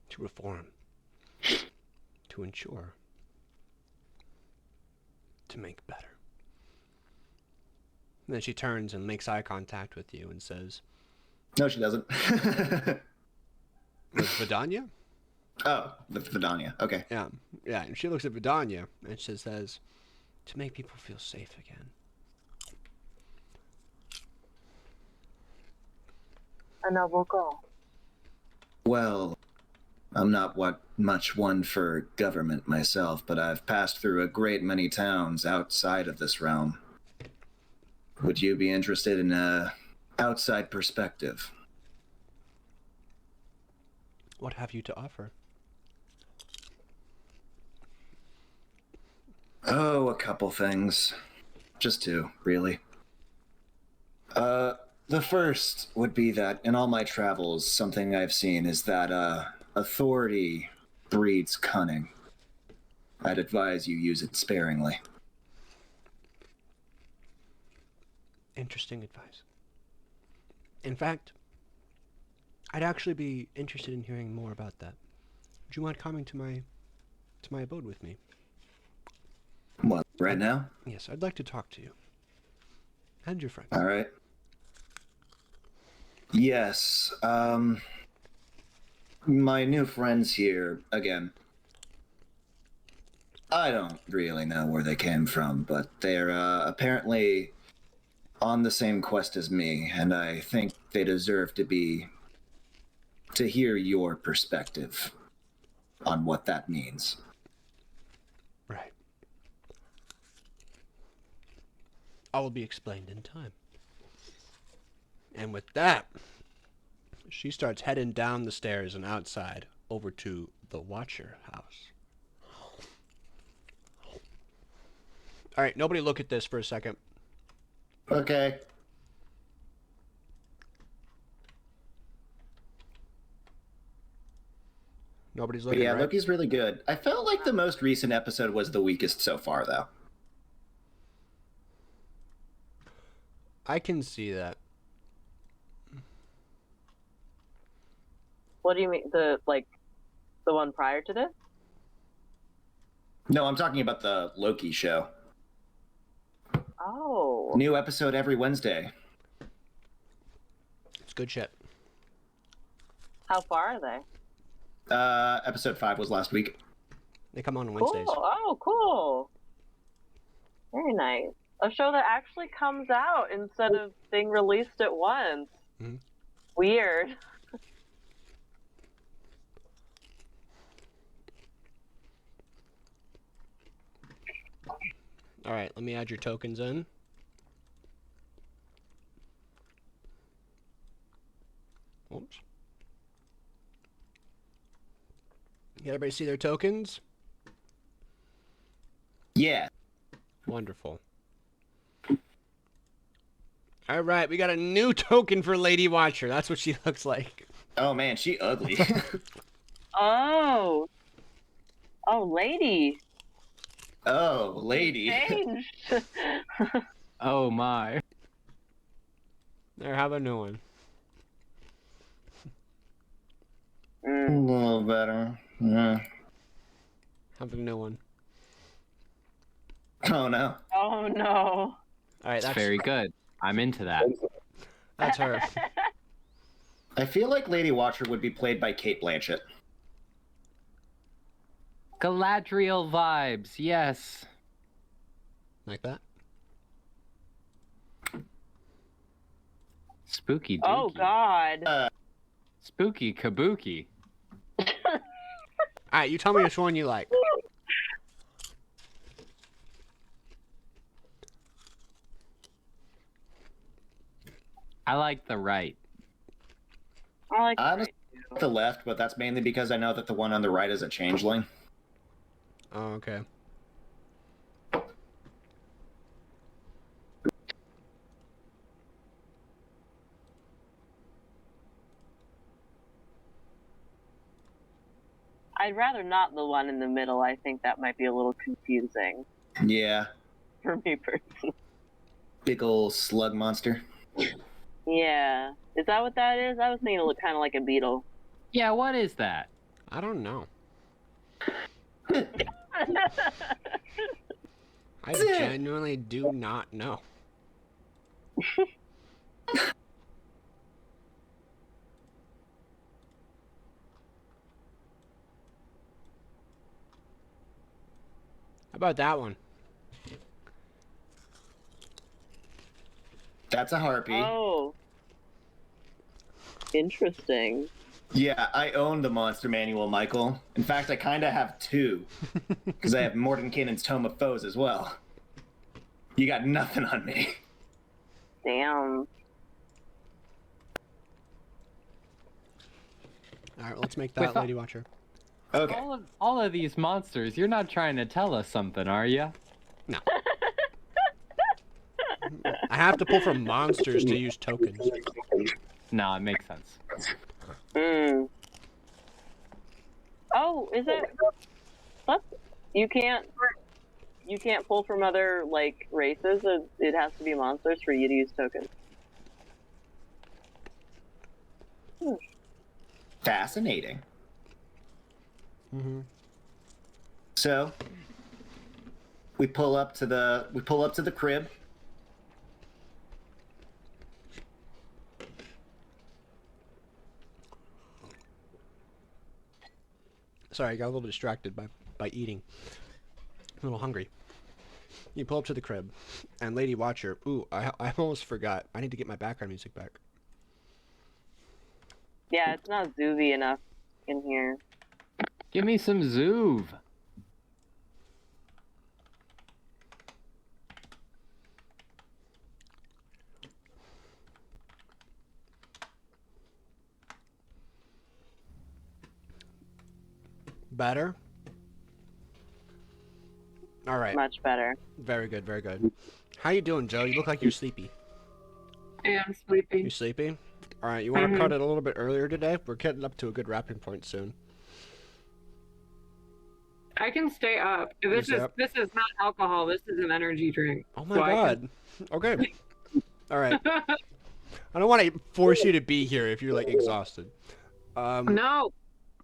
To reform. To ensure. To make better. And then she turns and makes eye contact with you and says, No, she doesn't. "With Vidania?" Oh, the Vidania. Okay. Yeah. Yeah, and she looks at Vidania and she says, "To make people feel safe again." A noble goal. Well, I'm not much one for government myself, but I've passed through a great many towns outside of this realm. Would you be interested in a outside perspective? What have you to offer? Oh, a couple things. Just two, really. The first would be that in all my travels, something I've seen is that authority breeds cunning. I'd advise you use it sparingly. Interesting advice. In fact, I'd actually be interested in hearing more about that. Would you mind coming to my abode with me? What, right now? Yes, I'd like to talk to you. And your friends. All right. Yes, my new friends here, again, I don't really know where they came from, but they're apparently on the same quest as me, and I think they deserve to hear your perspective on what that means. Right. All will be explained in time. And with that, she starts heading down the stairs and outside over to the Watcher house. All right, nobody look at this for a second. Okay. Nobody's But looking, yeah, right? Loki's really good. I felt like the most recent episode was the weakest so far, though. I can see that. What do you mean? The one prior to this? No, I'm talking about the Loki show. Oh. New episode every Wednesday. It's good shit. How far are they? Episode 5 was last week. They come on Cool. Wednesdays. Oh, cool. Very nice. A show that actually comes out instead of being released at once. Mhm. Weird. All right, let me add your tokens in. Oops. Can everybody see their tokens? Yeah. Wonderful. All right, we got a new token for Lady Watcher. That's what she looks like. Oh man, she ugly. Oh. Oh, lady. Oh, lady. Changed. Oh my. There, have a new one. A little better. Yeah. Have a new one. Oh no. Oh no. All right, It's that's very good. I'm into that. that's her. I feel like Lady Watcher would be played by Kate Blanchett. Galadriel vibes, yes. Like that. Spooky dookie. Oh god. Spooky kabuki. All right, you tell me which one you like. I like the right. I like Honestly, the left, but that's mainly because I know that the one on the right is a changeling. Oh, okay. I'd rather not the one in the middle. I think that might be a little confusing Yeah. for me personally. Big ol' slug monster. Yeah. Is that what that is? I was thinking it looked kind of like a beetle. Yeah, what is that? I don't know. I genuinely do not know. How about that one? That's a harpy. Oh. Interesting. Yeah, I own the Monster Manual, Michael. In fact, I kind of have two. Because I have Mordenkainen's Tome of Foes as well. You got nothing on me. Damn. All right, let's make that With Lady Watcher. Okay. All of these monsters, you're not trying to tell us something, are you? No. I have to pull from monsters to use tokens. No, it makes sense. Hmm. Oh, is it? What? You can't pull from other like races. It has to be monsters for you to use tokens. Fascinating. Mm-hmm. So, we pull up to the crib. Sorry, I got a little distracted by eating. I'm a little hungry. You pull up to the crib, and Lady Watcher. Ooh, I almost forgot. I need to get my background music back. Yeah, it's not zoovy enough in here. Give me some Zoov. Better? All right. Much better. Very good, very good. How you doing, Joe? You look like you're sleepy. I am sleepy. You sleepy? All right, you want to cut it a little bit earlier today? We're getting up to a good wrapping point soon. I can stay up. This stay up? this is not alcohol. This is an energy drink. Oh my So god. Okay. All right. I don't want to force you to be here if you're like exhausted. No,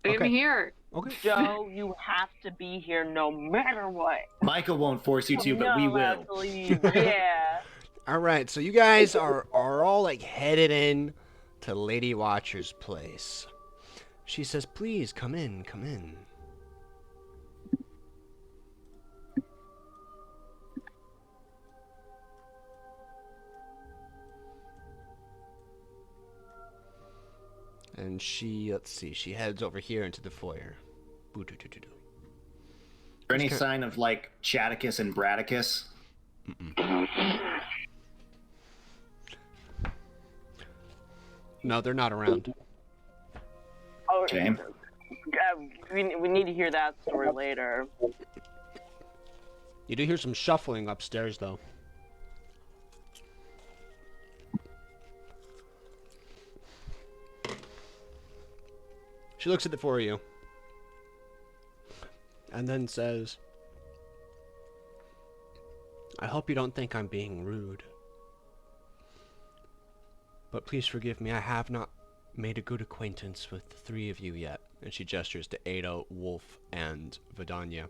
I'm Okay. here. Okay. Joe, you have to be here no matter what. Michael won't force you to, but No, we will. Absolutely. Yeah. All right. So you guys are all like headed in to Lady Watcher's place. She says, "Please come in, come in." And she, let's see, she heads over here into the foyer. Boo-doo-doo-doo-doo. Is there any sign of like Chaticus and Bradicus? No, they're not around. Oh, Okay. we need to hear that story later. You do hear some shuffling upstairs, though. She looks at the four of you. And then says, "I hope you don't think I'm being rude. But please forgive me, I have not made a good acquaintance with the three of you yet. And she gestures to Ada, Wolf, and Vidania.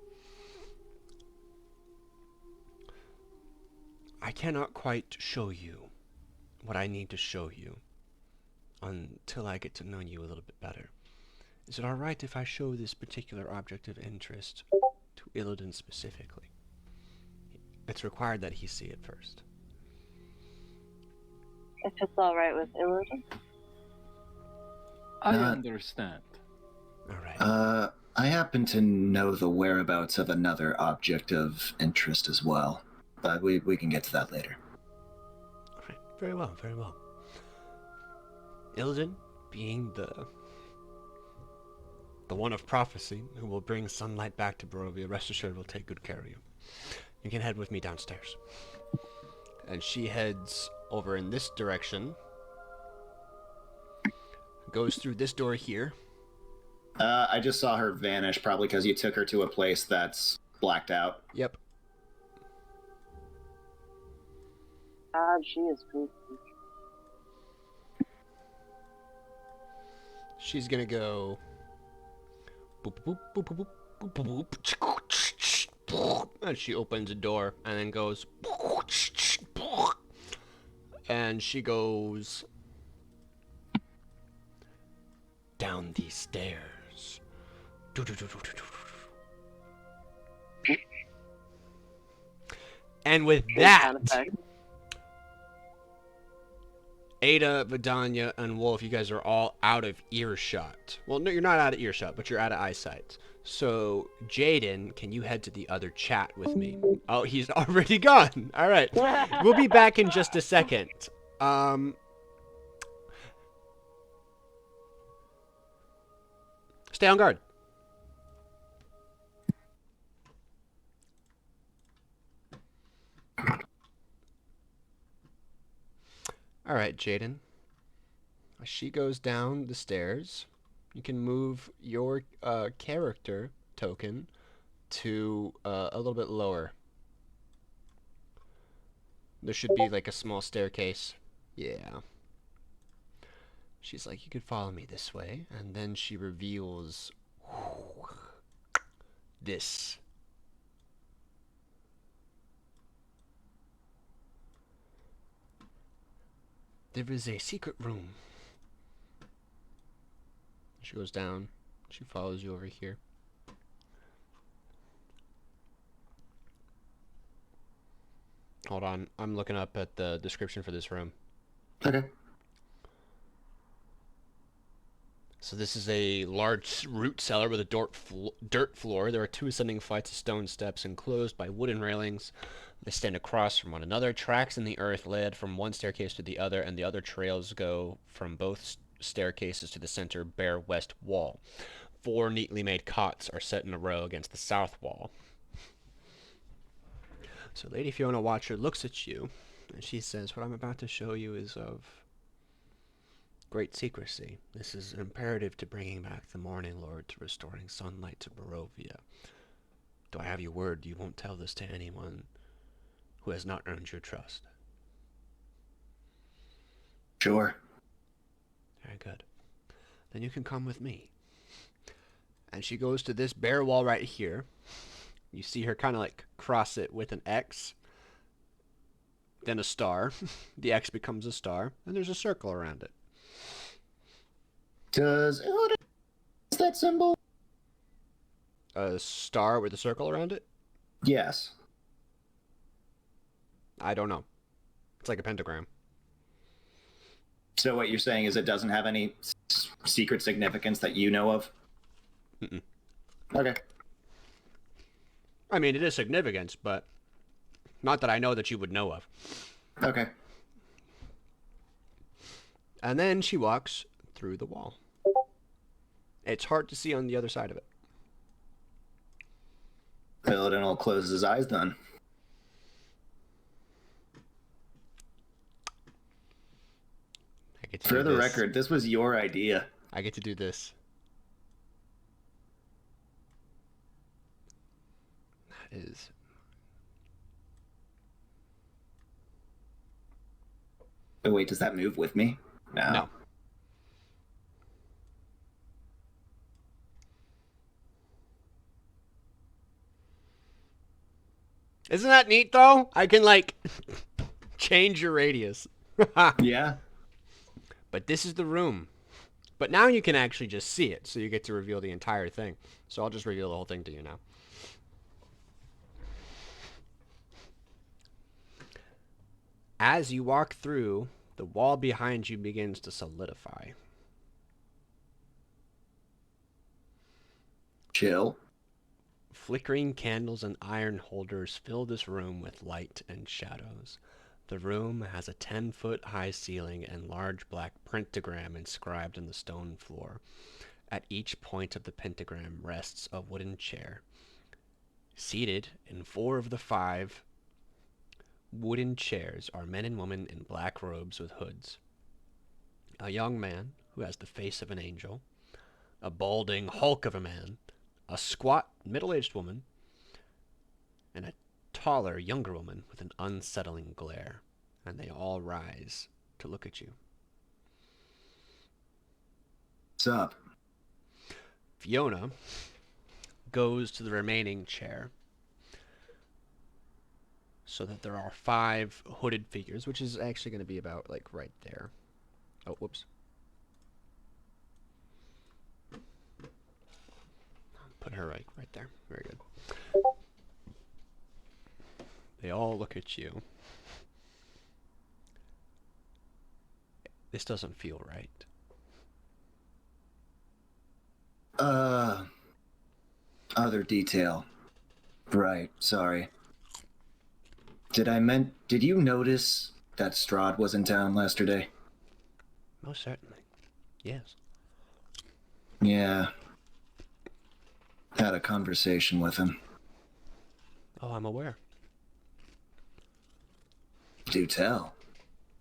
I cannot quite show you what I need to show you until I get to know you a little bit better. Is it alright if I show this particular object of interest to Illidan specifically? It's required that he see it first. If it's all right with Illidan. I understand. Alright. I happen to know the whereabouts of another object of interest as well, but we can get to that later. Alright, very well, very well. Illidan, being the one of prophecy who will bring sunlight back to Barovia, rest assured will take good care of you. You can head with me downstairs. And she heads over in this direction. Goes through this door here. I just saw her vanish, probably because you took her to a place that's blacked out. Yep. God, she is creepy. She's gonna go. Boop, boop, boop, boop, boop, boop, boop, boop. And she opens a door and then goes. And she goes down these stairs. And with that, Ada, Vidania, and Wolf, you guys are all out of earshot. Well, no, you're not out of earshot, but you're out of eyesight. So, Jaden, can you head to the other chat with me? Oh, he's already gone. All right. We'll be back in just a second. Stay on guard. All right, Jaden. As she goes down the stairs, you can move your character token to a little bit lower. There should be like a small staircase. Yeah. She's like, you could follow me this way. And then she reveals this. There is a secret room. She goes down. She follows you over here. Hold on. I'm looking up at the description for this room. Okay. So this is a large root cellar with a dirt floor. There are two ascending flights of stone steps enclosed by wooden railings. They stand across from one another. Tracks in the earth led from one staircase to the other, and the other trails go from both staircases to the center bare west wall. 4 neatly made cots are set in a row against the south wall. So Lady Fiona Watcher looks at you, and she says, what I'm about to show you is of great secrecy. This is imperative to bringing back the Morning Lord, to restoring sunlight to Barovia. Do I have your word you won't tell this to anyone who has not earned your trust? Sure. Very good. Then you can come with me. And she goes to this bare wall right here. You see her kind of like cross it with an X, then a star. The X becomes a star, and there's a circle around it. Does Illidan use that symbol? A star with a circle around it? Yes. I don't know. It's like a pentagram. So what you're saying is it doesn't have any secret significance that you know of? Mm-mm. Okay. I mean, it is significance, but not that I know that you would know of. Okay. And then she walks through the wall. It's hard to see on the other side of it. Illidan will close his eyes then. I get to For do the this. record, this was your idea. I get to do this. That is... Oh, wait, does that move with me? No. Isn't that neat though? I can like change your radius. Yeah. But this is the room. But now you can actually just see it, so you get to reveal the entire thing. So I'll just reveal the whole thing to you now. As you walk through, the wall behind you begins to solidify. Chill. Flickering candles and iron holders fill this room with light and shadows. The room has a 10-foot high ceiling and large black pentagram inscribed in the stone floor. At each point of the pentagram rests a wooden chair. Seated in 4 of the 5 wooden chairs are men and women in black robes with hoods. A young man who has the face of an angel, a balding hulk of a man, a squat middle-aged woman, and a taller younger woman with an unsettling glare. And they all rise to look at you. What's up? Fiona goes to the remaining chair so that there are 5 hooded figures, which is actually going to be about like right there. Oh, whoops. Put her right there. Very good. They all look at you. This doesn't feel right. Other detail. Right, sorry. Did you notice that Strahd was in town yesterday? Most certainly. Yes. Yeah. Had a conversation with him. Oh, I'm aware. Do tell.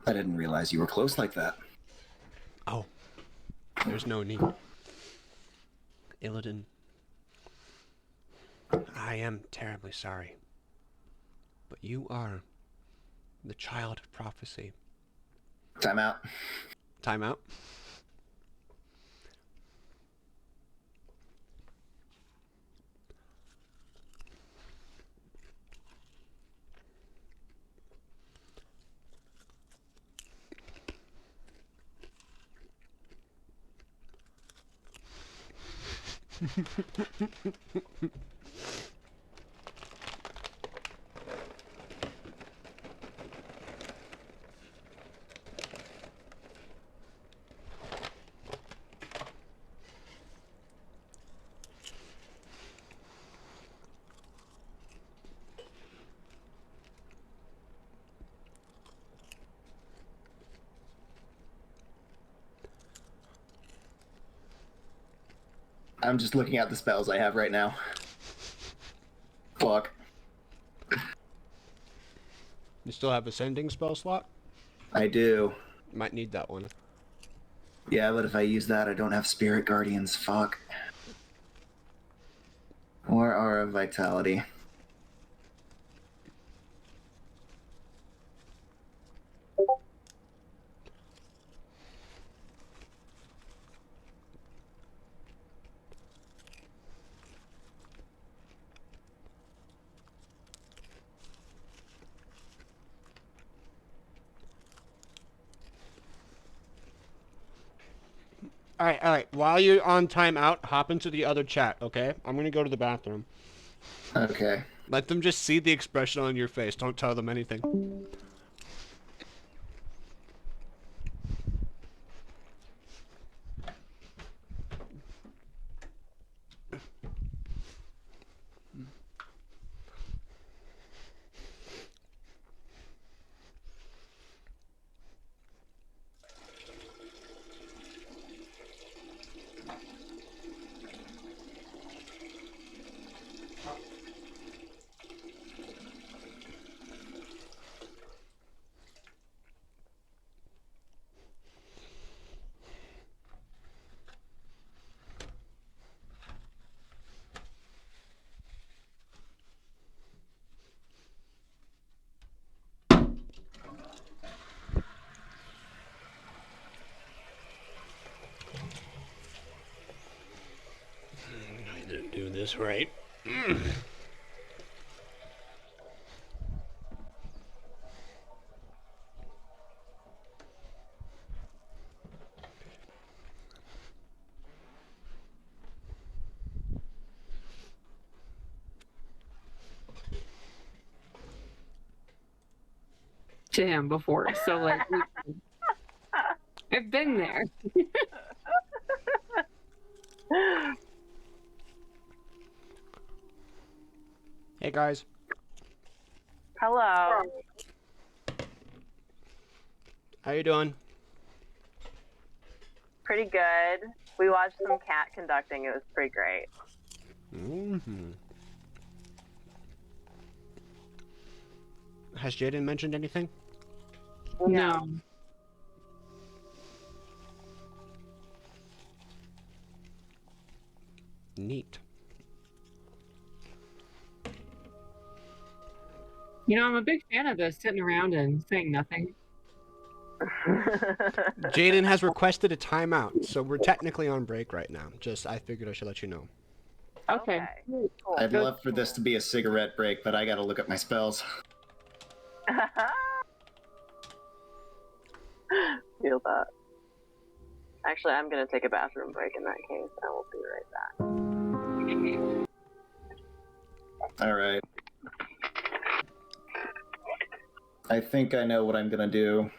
I didn't realize you were close like that. Oh, there's no need. Illidan, I am terribly sorry. But you are the child of prophecy. Time out. Time out. I'm just looking at the spells I have right now. Fuck. You still have ascending spell slot? I do. Might need that one. Yeah, but if I use that, I don't have Spirit Guardians. Fuck. Or Aura of Vitality. All right. While you're on timeout, hop into the other chat, okay? I'm gonna go to the bathroom. Okay. Let them just see the expression on your face. Don't tell them anything. this right. To him before, so like I've been there. Hey guys. Hello. How you doing? Pretty good. We watched some cat conducting. It was pretty great. Mm-hmm. Has Jaden mentioned anything? No. Neat. You know, I'm a big fan of this, sitting around and saying nothing. Jaden has requested a timeout, so we're technically on break right now. Just, I figured I should let you know. Okay. Cool. I'd love for this to be a cigarette break, but I gotta look up my spells. Feel that. Actually, I'm gonna take a bathroom break in that case. I will be right back. All right. I think I know what I'm gonna do.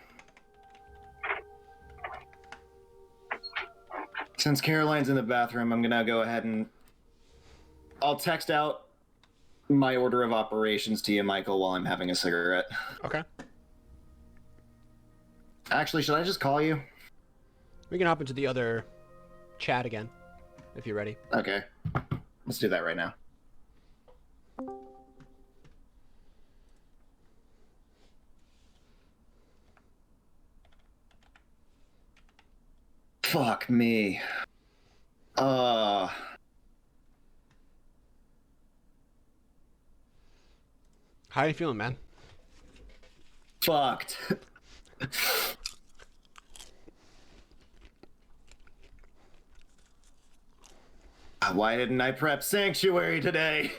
Since Caroline's in the bathroom, I'm gonna go ahead and I'll text out my order of operations to you, Michael, while I'm having a cigarette. Okay. Actually, should I just call you? We can hop into the other chat again, if you're ready. Okay. Let's do that right now. Fuck me. How are you feeling, man? Fucked. Why didn't I prep Sanctuary today?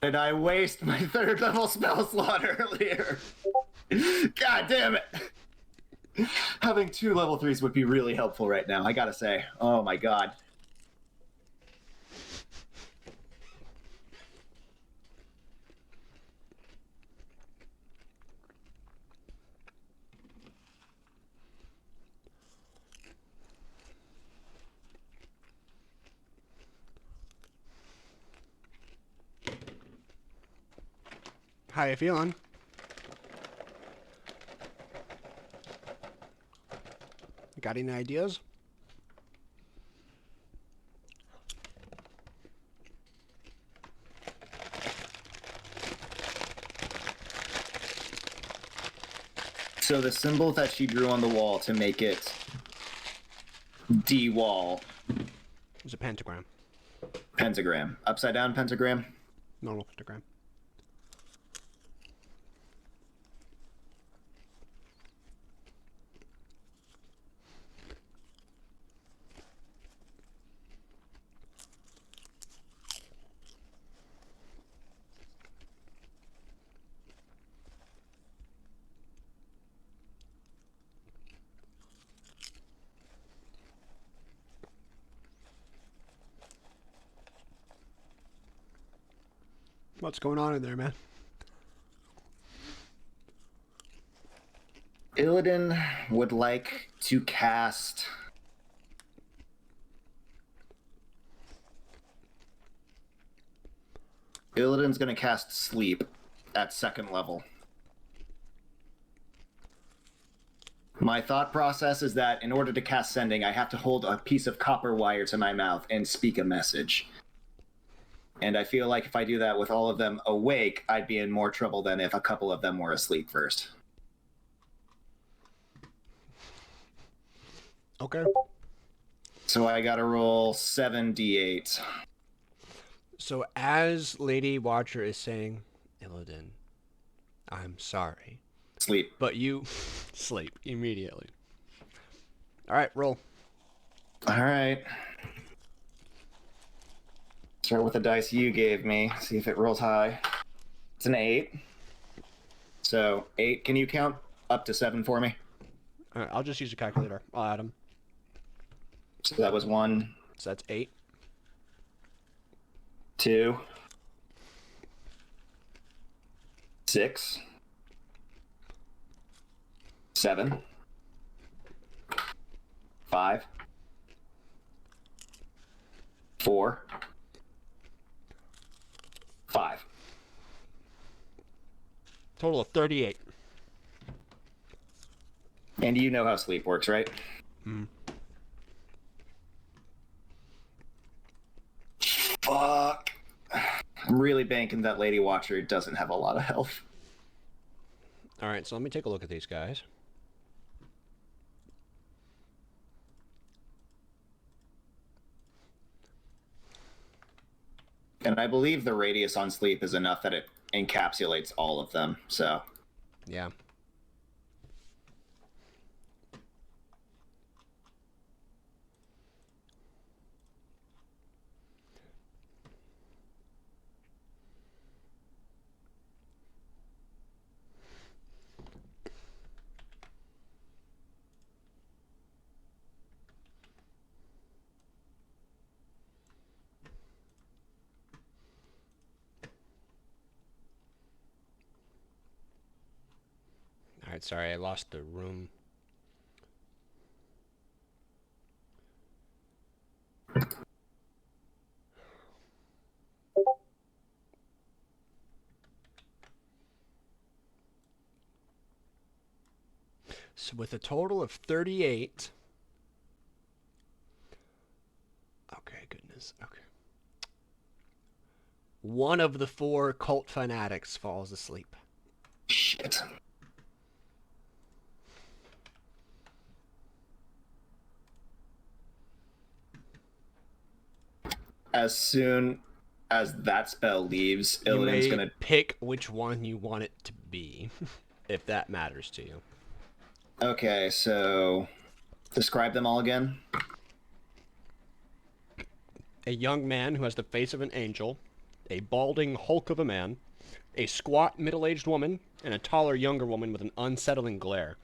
Did I waste my 3rd level spell slot earlier? God damn it! Having 2 level 3s would be really helpful right now, I gotta say. Oh my god. How you feeling? Got any ideas? So the symbol that she drew on the wall to make it D-wall. It's a pentagram. Pentagram. Upside down pentagram? Normal pentagram. What's going on in there, man? Illidan would like to cast Illidan's gonna cast Sleep at 2nd level. My thought process is that in order to cast Sending, I have to hold a piece of copper wire to my mouth and speak a message. And I feel like if I do that with all of them awake, I'd be in more trouble than if a couple of them were asleep first. Okay. So I gotta roll 7d8. So as Lady Watcher is saying, Illidan, I'm sorry. Sleep. But you sleep immediately. Alright, roll. All right. Start with the dice you gave me. See if it rolls high. It's an 8. So 8. Can you count up to 7 for me? Alright, I'll just use a calculator. I'll add them. So that was 1, So that's 8. 2, 6, 7, 5, 4, 5. Total of 38. And you know how sleep works, right? Hmm. Fuck. I'm really banking that Lady Watcher doesn't have a lot of health. Alright, so let me take a look at these guys. And I believe the radius on sleep is enough that it encapsulates all of them, so. Yeah. Alright, sorry, I lost the room. So with a total of 38. Okay, goodness. Okay. One of the 4 cult fanatics falls asleep. Shit. As soon as that spell leaves, You Illidan's may gonna. pick which one you want it to be, if that matters to you. Okay, so. Describe them all again. A young man who has the face of an angel, a balding hulk of a man, a squat middle-aged woman, and a taller younger woman with an unsettling glare.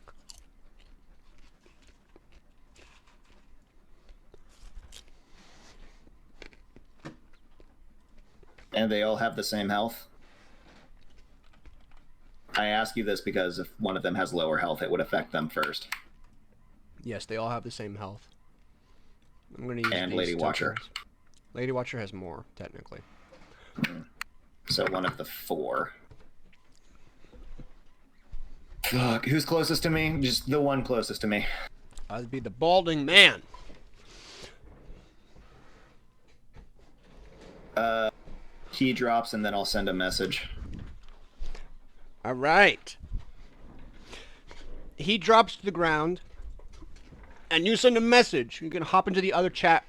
And they all have the same health. I ask you this because if one of them has lower health, it would affect them first. Yes, they all have the same health. I'm going to use And these Lady Watcher. tokens. Lady Watcher has more, technically. So one of the 4. Fuck, who's closest to me? Just the one closest to me. That'd be the balding man. Key drops and then I'll send a message. All right. He drops to the ground, and you send a message. You can hop into the other chat.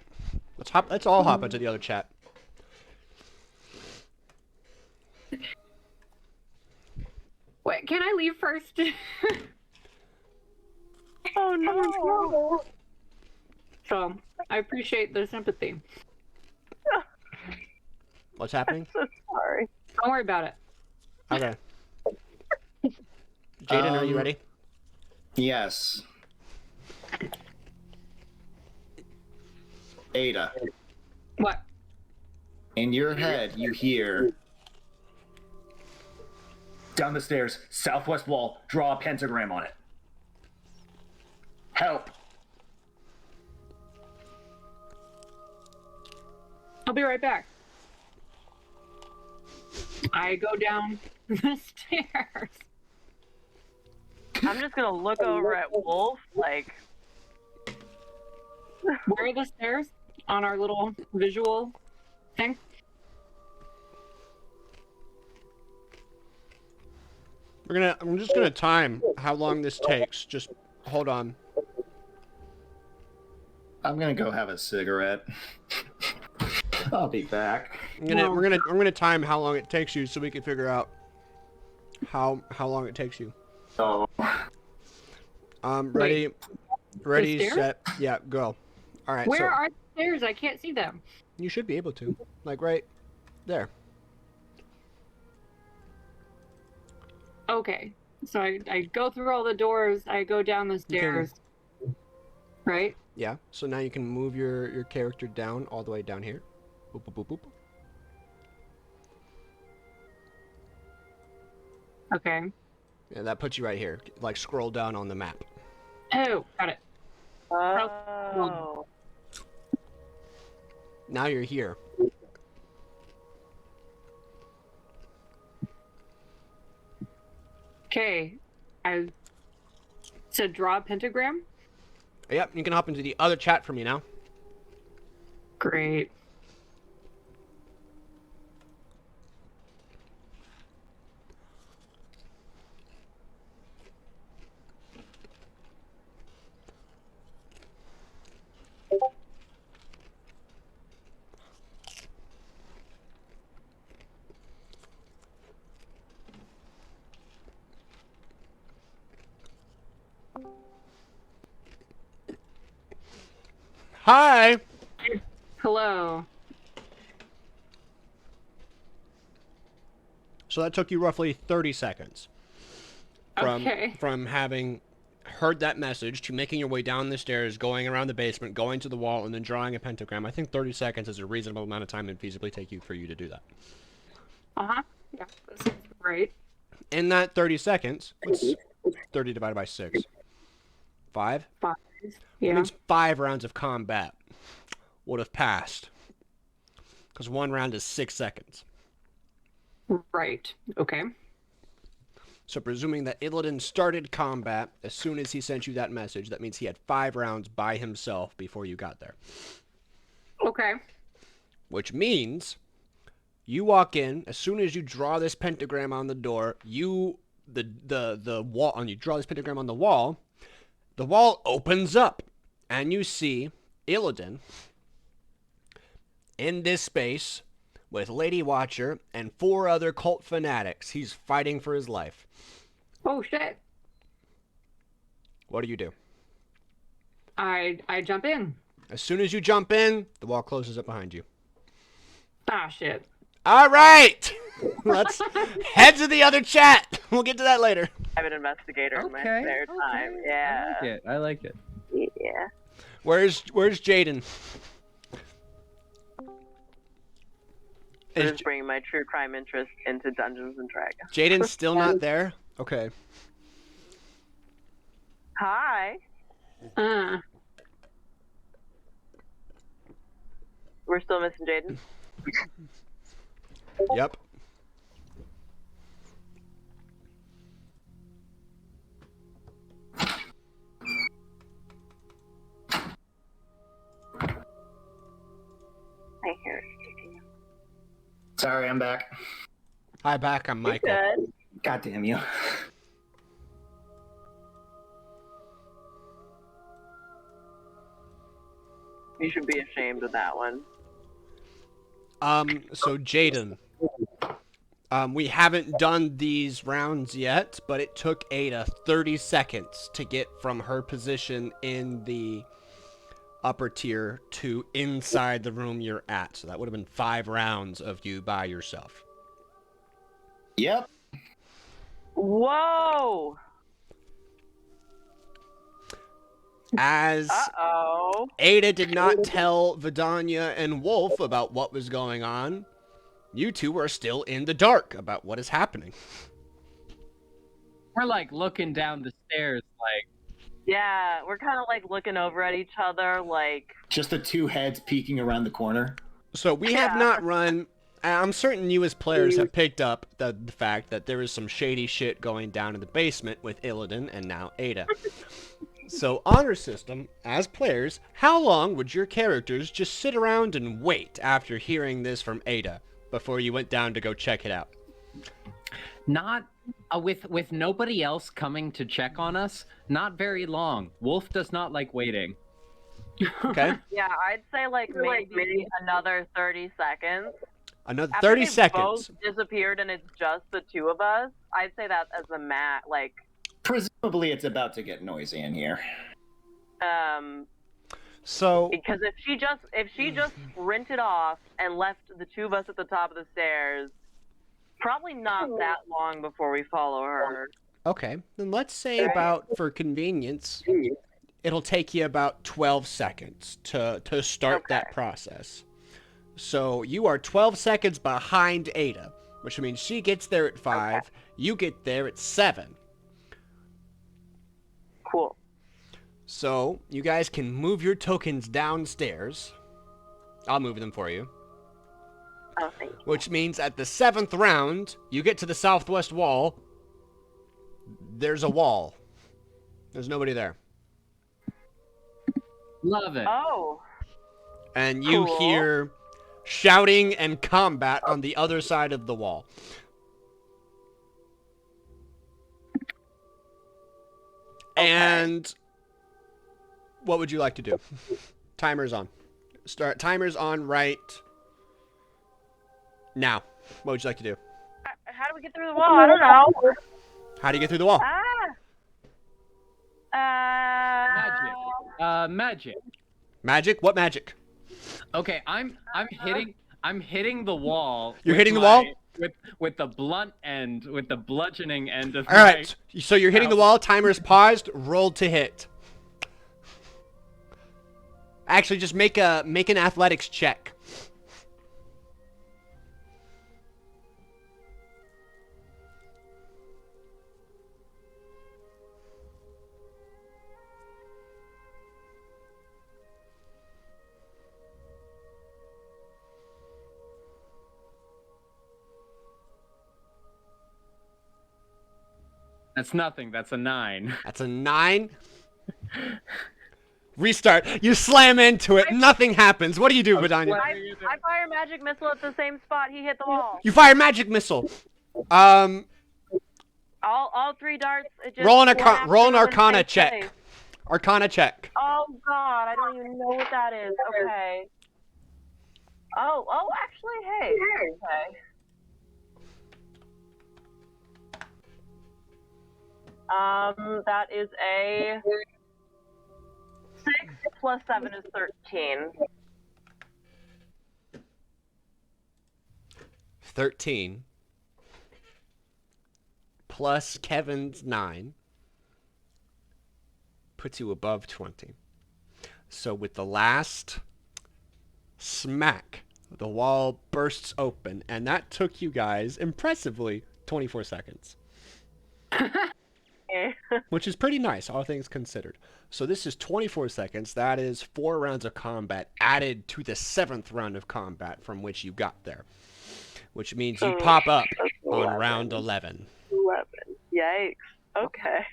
Let's all hop into the other chat. Wait, can I leave first? Oh no. So, I appreciate the sympathy. What's happening? So sorry. Don't worry about it. Okay. Jaden, are you ready? Yes. Ada, What? in your head, you hear. Down the stairs, southwest wall, draw a pentagram on it. Help! I'll be right back. I go down the stairs. I'm just gonna look over at Wolf, like, Where are the stairs? On our little visual thing? I'm just gonna time how long this takes. Just hold on. I'm gonna go have a cigarette. I'll be back. We're gonna time how long it takes you so we can figure out how long it takes you. Oh. Ready, ready, stairs? set, yeah, go. All right. Where so are the stairs? I can't see them. you should be able to, like right there. Okay. So I go through all the doors. I go down the stairs. Right? Yeah. So now you can move your character down all the way down here. Boop, boop, boop, boop. Okay. Yeah, that puts you right here. Like scroll down on the map. Oh, got it. Oh. Now you're here. Okay. I said draw a pentagram. Yep. You can hop into the other chat for me now. Great. Hi. Hello. So that took you roughly 30 seconds Okay. from having heard that message to making your way down the stairs, going around the basement, going to the wall, and then drawing a pentagram. I think 30 seconds is a reasonable amount of time and feasibly take you for you to do that. Uh-huh. Yeah, that sounds right. In that 30 seconds, what's 30 divided by 6? 5? 5. That Yeah. means 5 rounds of combat would have passed. Because 1 round is 6 seconds. Right. Okay. So presuming that Illidan started combat as soon as he sent you that message, that means he had 5 rounds by himself before you got there. Okay. Which means you walk in, as soon as you draw this pentagram on the door, the wall, and you draw this pentagram on the wall opens up, and you see Illidan in this space with Lady Watcher and 4 other cult fanatics. He's fighting for his life. Oh shit. What do you do? I jump in. As soon as you jump in, the wall closes up behind you. Ah shit. All right! Let's head to the other chat. We'll get to that later. I'm an investigator in my Okay, spare time. Yeah. I like it. Yeah. Where's Jaden? I'm Is just bringing my true crime interest into Dungeons and Dragons. Jaden still not there? Okay. Hi. We're still missing Jaden. Yep. I hear it. Sorry, I'm back. Hi, back. I'm Michael. Good. God damn you. You should be ashamed of that one. So Jaden, we haven't done these rounds yet, but it took Ada 30 seconds to get from her position in the upper tier to inside the room you're at. So that would have been 5 rounds of you by yourself. Yep. Whoa! As Uh-oh. Ada did not tell Vidania and Wolf about what was going on, you two are still in the dark about what is happening. We're like looking down the stairs, like, Yeah, we're kind of like looking over at each other, like, Just the 2 heads peeking around the corner. So we have Yeah. not run. I'm certain you as players have picked up the fact that there is some shady shit going down in the basement with Illidan and now Ada. So honor system, as players, how long would your characters just sit around and wait after hearing this from Ada before you went down to go check it out? not with nobody else coming to check on us. Not very long. Wolf does not like waiting. Okay. yeah, I'd say like maybe another 30 seconds. Another After 30 they seconds. both disappeared and it's just the two of us, I'd say that as a like, Presumably, it's about to get noisy in here. So because if she just sprinted off and left the two of us at the top of the stairs, probably not that long before we follow her. okay, then let's say about for convenience, it'll take you about 12 seconds to start that Okay. process. So you are 12 seconds behind Ada, which means she gets there at 5, you get there at 7. Cool. So you guys can move your tokens downstairs. I'll move them for you. Oh, thank you. Which means at the 7th round, you get to the southwest wall. There's a wall. There's nobody there. Love it. Oh. And you Cool. hear shouting and combat on the other side of the wall. Okay. And what would you like to do? Timer's on. Timer's on right now. What would you like to do? How do we get through the wall? I don't know. How do you get through the wall? Magic. Magic? What magic? Okay, I'm hitting the wall. You're with hitting the wall? with the blunt end, with the bludgeoning end of All right. So you're hitting the wall. Timer's paused. Roll to hit. Actually, just make an athletics check. That's nothing. That's a 9. That's a 9. Restart. You slam into it. Nothing happens. What do you do, Vidania? I fire magic missile at the same spot he hit the wall. You fire magic missile. All 3 darts. It just Roll an one after roll an another Arcana takes check. place. Arcana check. Oh God, I don't even know what that is. Okay. Oh, actually, hey. Okay. That is a 6 plus 7 is 13. 13 plus Kevin's 9 puts you above 20. So with the last smack, the wall bursts open, and that took you guys impressively 24 seconds. Which is pretty nice, all things considered. So this is 24 seconds. That is 4 rounds of combat added to the 7th round of combat from which you got there. Which means you pop up on round 11. 11. Yikes. Okay.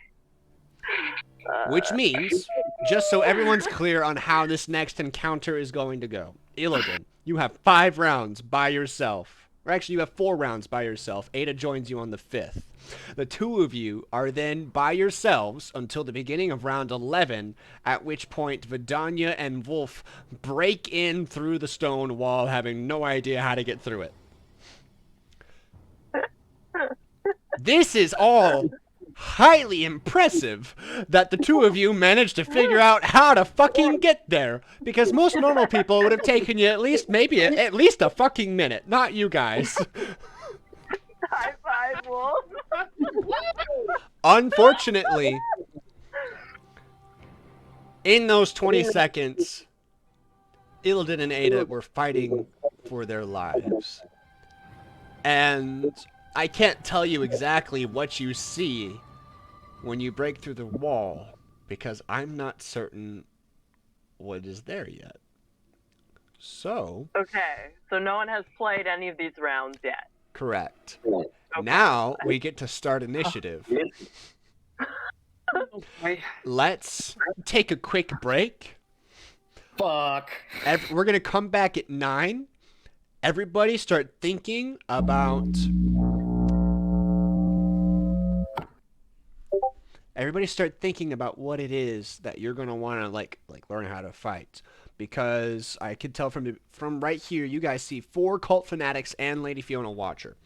Which means, just so everyone's clear on how this next encounter is going to go, Illidan, you have 5 rounds by yourself. Or actually, you have 4 rounds by yourself. Ada joins you on the 5th. The 2 of you are then by yourselves until the beginning of round 11, at which point Vidania and Wolf break in through the stone wall, having no idea how to get through it. This is all highly impressive that the 2 of you managed to figure out how to fucking get there, because most normal people would have taken you at least a fucking minute, not you guys. High five, Wolf. Unfortunately, in those 20 seconds, Illidan and Ada were fighting for their lives. And I can't tell you exactly what you see when you break through the wall, because I'm not certain what is there yet. So... Okay, so no one has played any of these rounds yet. Correct. Okay. Now we get to start initiative. Let's take a quick break. Fuck. We're going to come back at 9. Everybody start thinking about... Everybody start thinking about what it is that you're going to want to like learn how to fight. because I could tell from right here, you guys see 4 cult fanatics and Lady Fiona Watcher.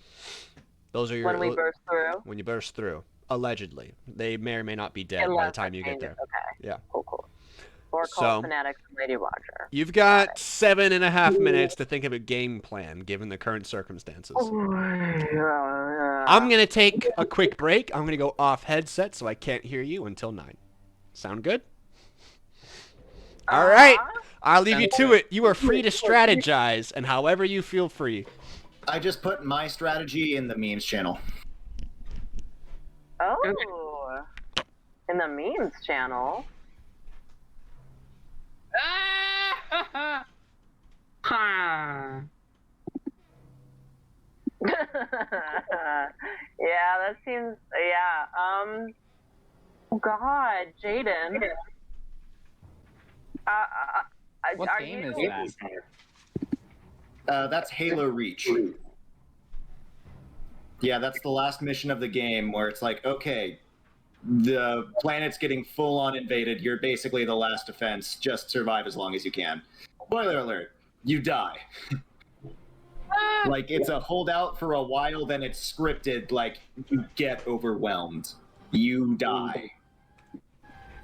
Those are your When we burst through. when you burst through. Allegedly, they may or may not be dead by the Unless time I you get change there. it. Okay. Yeah. Cool. 4 So- cult fanatics and Lady Watcher. You've got 7.5 minutes to think of a game plan given the current circumstances. I'm gonna take a quick break. I'm gonna go off headset so I can't hear you until 9. Sound good? All right. I'll leave you to it. You are free to strategize, and however you feel free. I just put my strategy in the memes channel. Oh. In the memes channel. Ha. Yeah, that seems. Yeah. Oh God, Jaden. What are game you... is that? That's Halo Reach. Yeah, that's the last mission of the game where it's like, okay, the planet's getting full on invaded. You're basically the last defense. Just survive as long as you can. Spoiler alert, you die. Like, it's a holdout for a while, then it's scripted, like, you get overwhelmed. You die.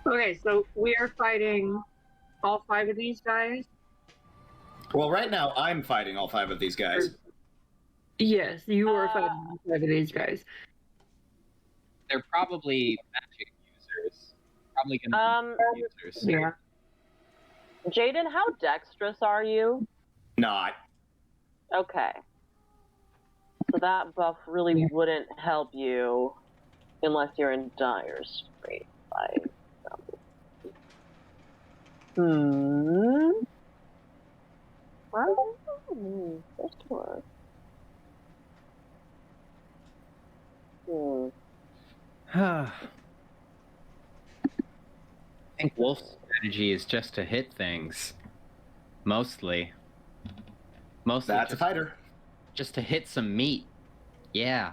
Okay, so we are fighting all 5 of these guys. Well, right now, I'm fighting all 5 of these guys. Yes, you are fighting all 5 of these guys. They're probably magic users. Probably gonna be users. Yeah. Jaden, how dexterous are you? Not. Okay. So that buff really wouldn't help you unless you're in dire straits. Well, there's 2. I think Wolf's strategy is just to hit things. Mostly. Mostly That's a just, fighter. just to hit some meat. Yeah.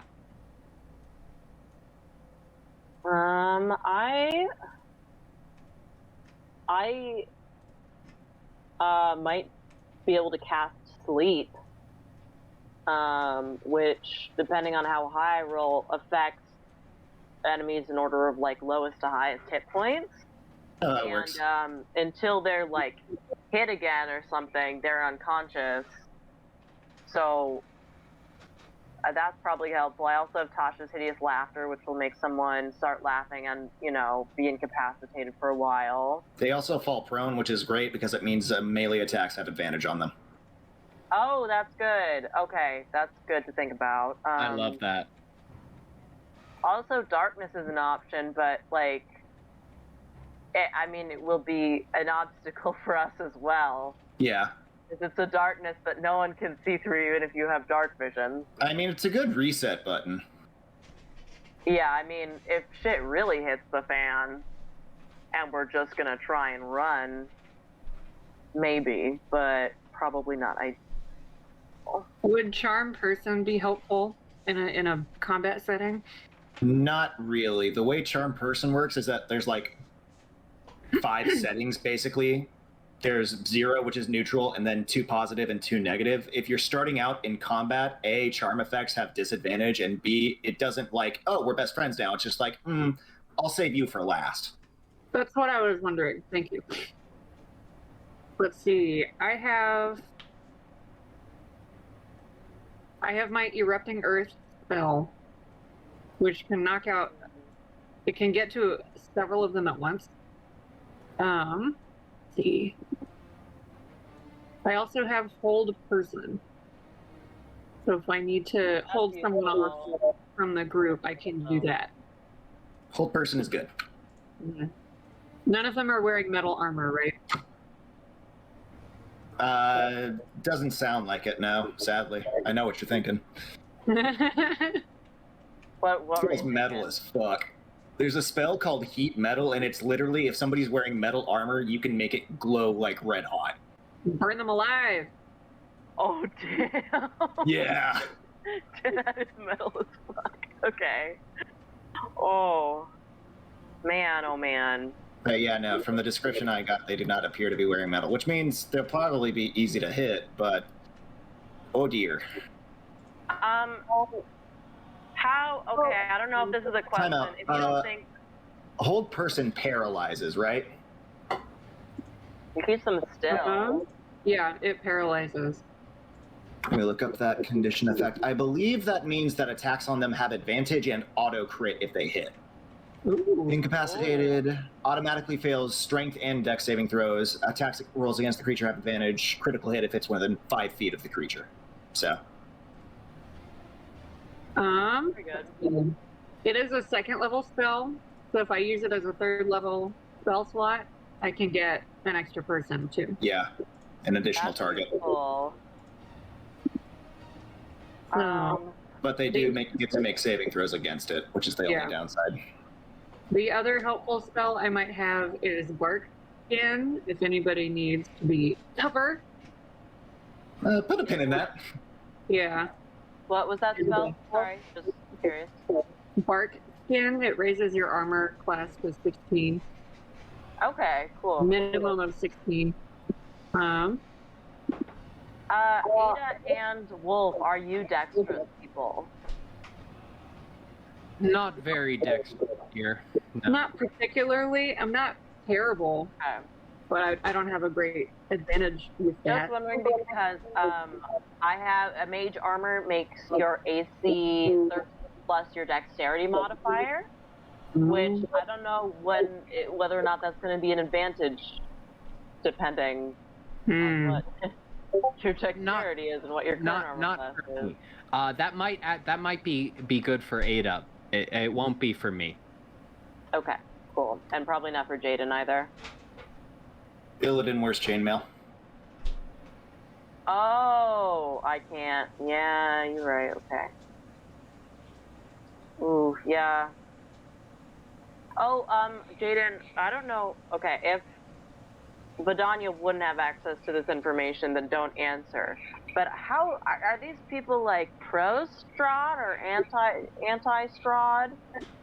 I might be able to cast sleep, which, depending on how high I roll, affects enemies in order of like lowest to highest hit points. Oh, that works. And until they're like hit again or something, they're unconscious. So that's probably helpful. I also have Tasha's Hideous Laughter, which will make someone start laughing and, be incapacitated for a while. They also fall prone, which is great because it means melee attacks have advantage on them. Oh, that's good. Okay, that's good to think about. I love that. Also, darkness is an option, but, like, it will be an obstacle for us as well. Yeah. It's a darkness that no one can see through even if you have dark vision. I mean, it's a good reset button. Yeah, I mean, if shit really hits the fan and we're just gonna try and run, maybe, but probably not. Would Charm Person be helpful in a combat setting? Not really. The way Charm Person works is that there's like 5 settings basically. There's 0, which is neutral, and then 2 positive and 2 negative. If you're starting out in combat, A, charm effects have disadvantage, and B, it doesn't like, oh, we're best friends now. It's just like, I'll save you for last. That's what I was wondering. Thank you. Let's see. I have my Erupting Earth spell, which can knock out. It can get to several of them at once. Let's see. I also have Hold Person. So if I need to hold someone off from the group, I can do that. Hold Person is good. Mhm. None of them are wearing metal armor, right? Doesn't sound like it, no, sadly. I know what you're thinking. What were Feels you metal thinking? as fuck. There's a spell called Heat Metal, and it's literally, if somebody's wearing metal armor, you can make it glow like red hot. Burn them alive. Oh, damn. Yeah. That is metal as fuck. Okay. Oh. Man, oh man. But yeah, no, from the description I got, they do not appear to be wearing metal, which means they'll probably be easy to hit, but oh dear. How? Okay, I don't know if this is a question. Time out. If you don't think Hold person paralyzes, right? it keeps them still. Yeah, it paralyzes. Let me look up that condition effect. I believe that means that attacks on them have advantage and auto crit if they hit. Ooh. Incapacitated, automatically fails strength and dex saving throws. Attacks rolls against the creature have advantage. Critical hit if it's within 5 feet of the creature. So. Very good. It is a 2nd level spell, so if I use it as a 3rd level spell slot, I can get an extra person too. Yeah, an additional That's target. Cool. But they do get to make saving throws against it, which is the only downside. The other helpful spell I might have is Bark Skin, if anybody needs to be tougher. Put a pin in that. Yeah. What was that spell? Sorry, just curious. Bark Skin, it raises your armor class to 16. Okay, cool. Minimum of 16. Ada and Wolf, are you dexterous people? Not very dexterous here. No. Not particularly. I'm not terrible, Okay. but I don't have a great advantage with that. Just wondering because I have a mage armor makes your AC 13 plus your dexterity modifier, which I don't know whether or not that's going to be an advantage, depending on what your dexterity is and what your current armor Not class for is. me. That might be good for Ada. It won't be for me. Okay, cool, and probably not for Jaden either. Illidan wears chainmail. Oh, I can't. Yeah, you're right. Okay. Ooh, yeah. Oh, Jaden, I don't know. Okay, if Vidania wouldn't have access to this information, then don't answer. But how are these people like pro Strahd or anti Strahd?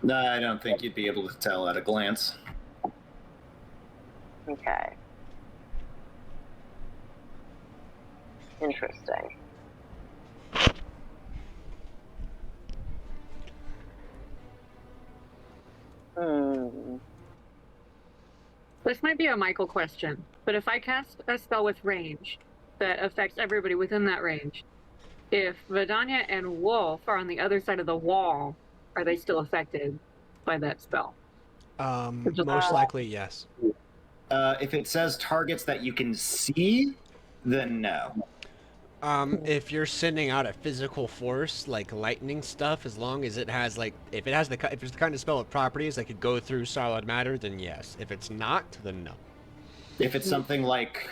No, I don't think you'd be able to tell at a glance. Okay. Interesting. This might be a Michael question, but if I cast a spell with range that affects everybody within that range, if Vidania and Wolf are on the other side of the wall, are they still affected by that spell? Most likely, yes. If it says targets that you can see, then no. If you're sending out a physical force like lightning stuff, as long as it has if it's the kind of spell with properties that could go through solid matter, then yes. If it's not, then no. If it's something like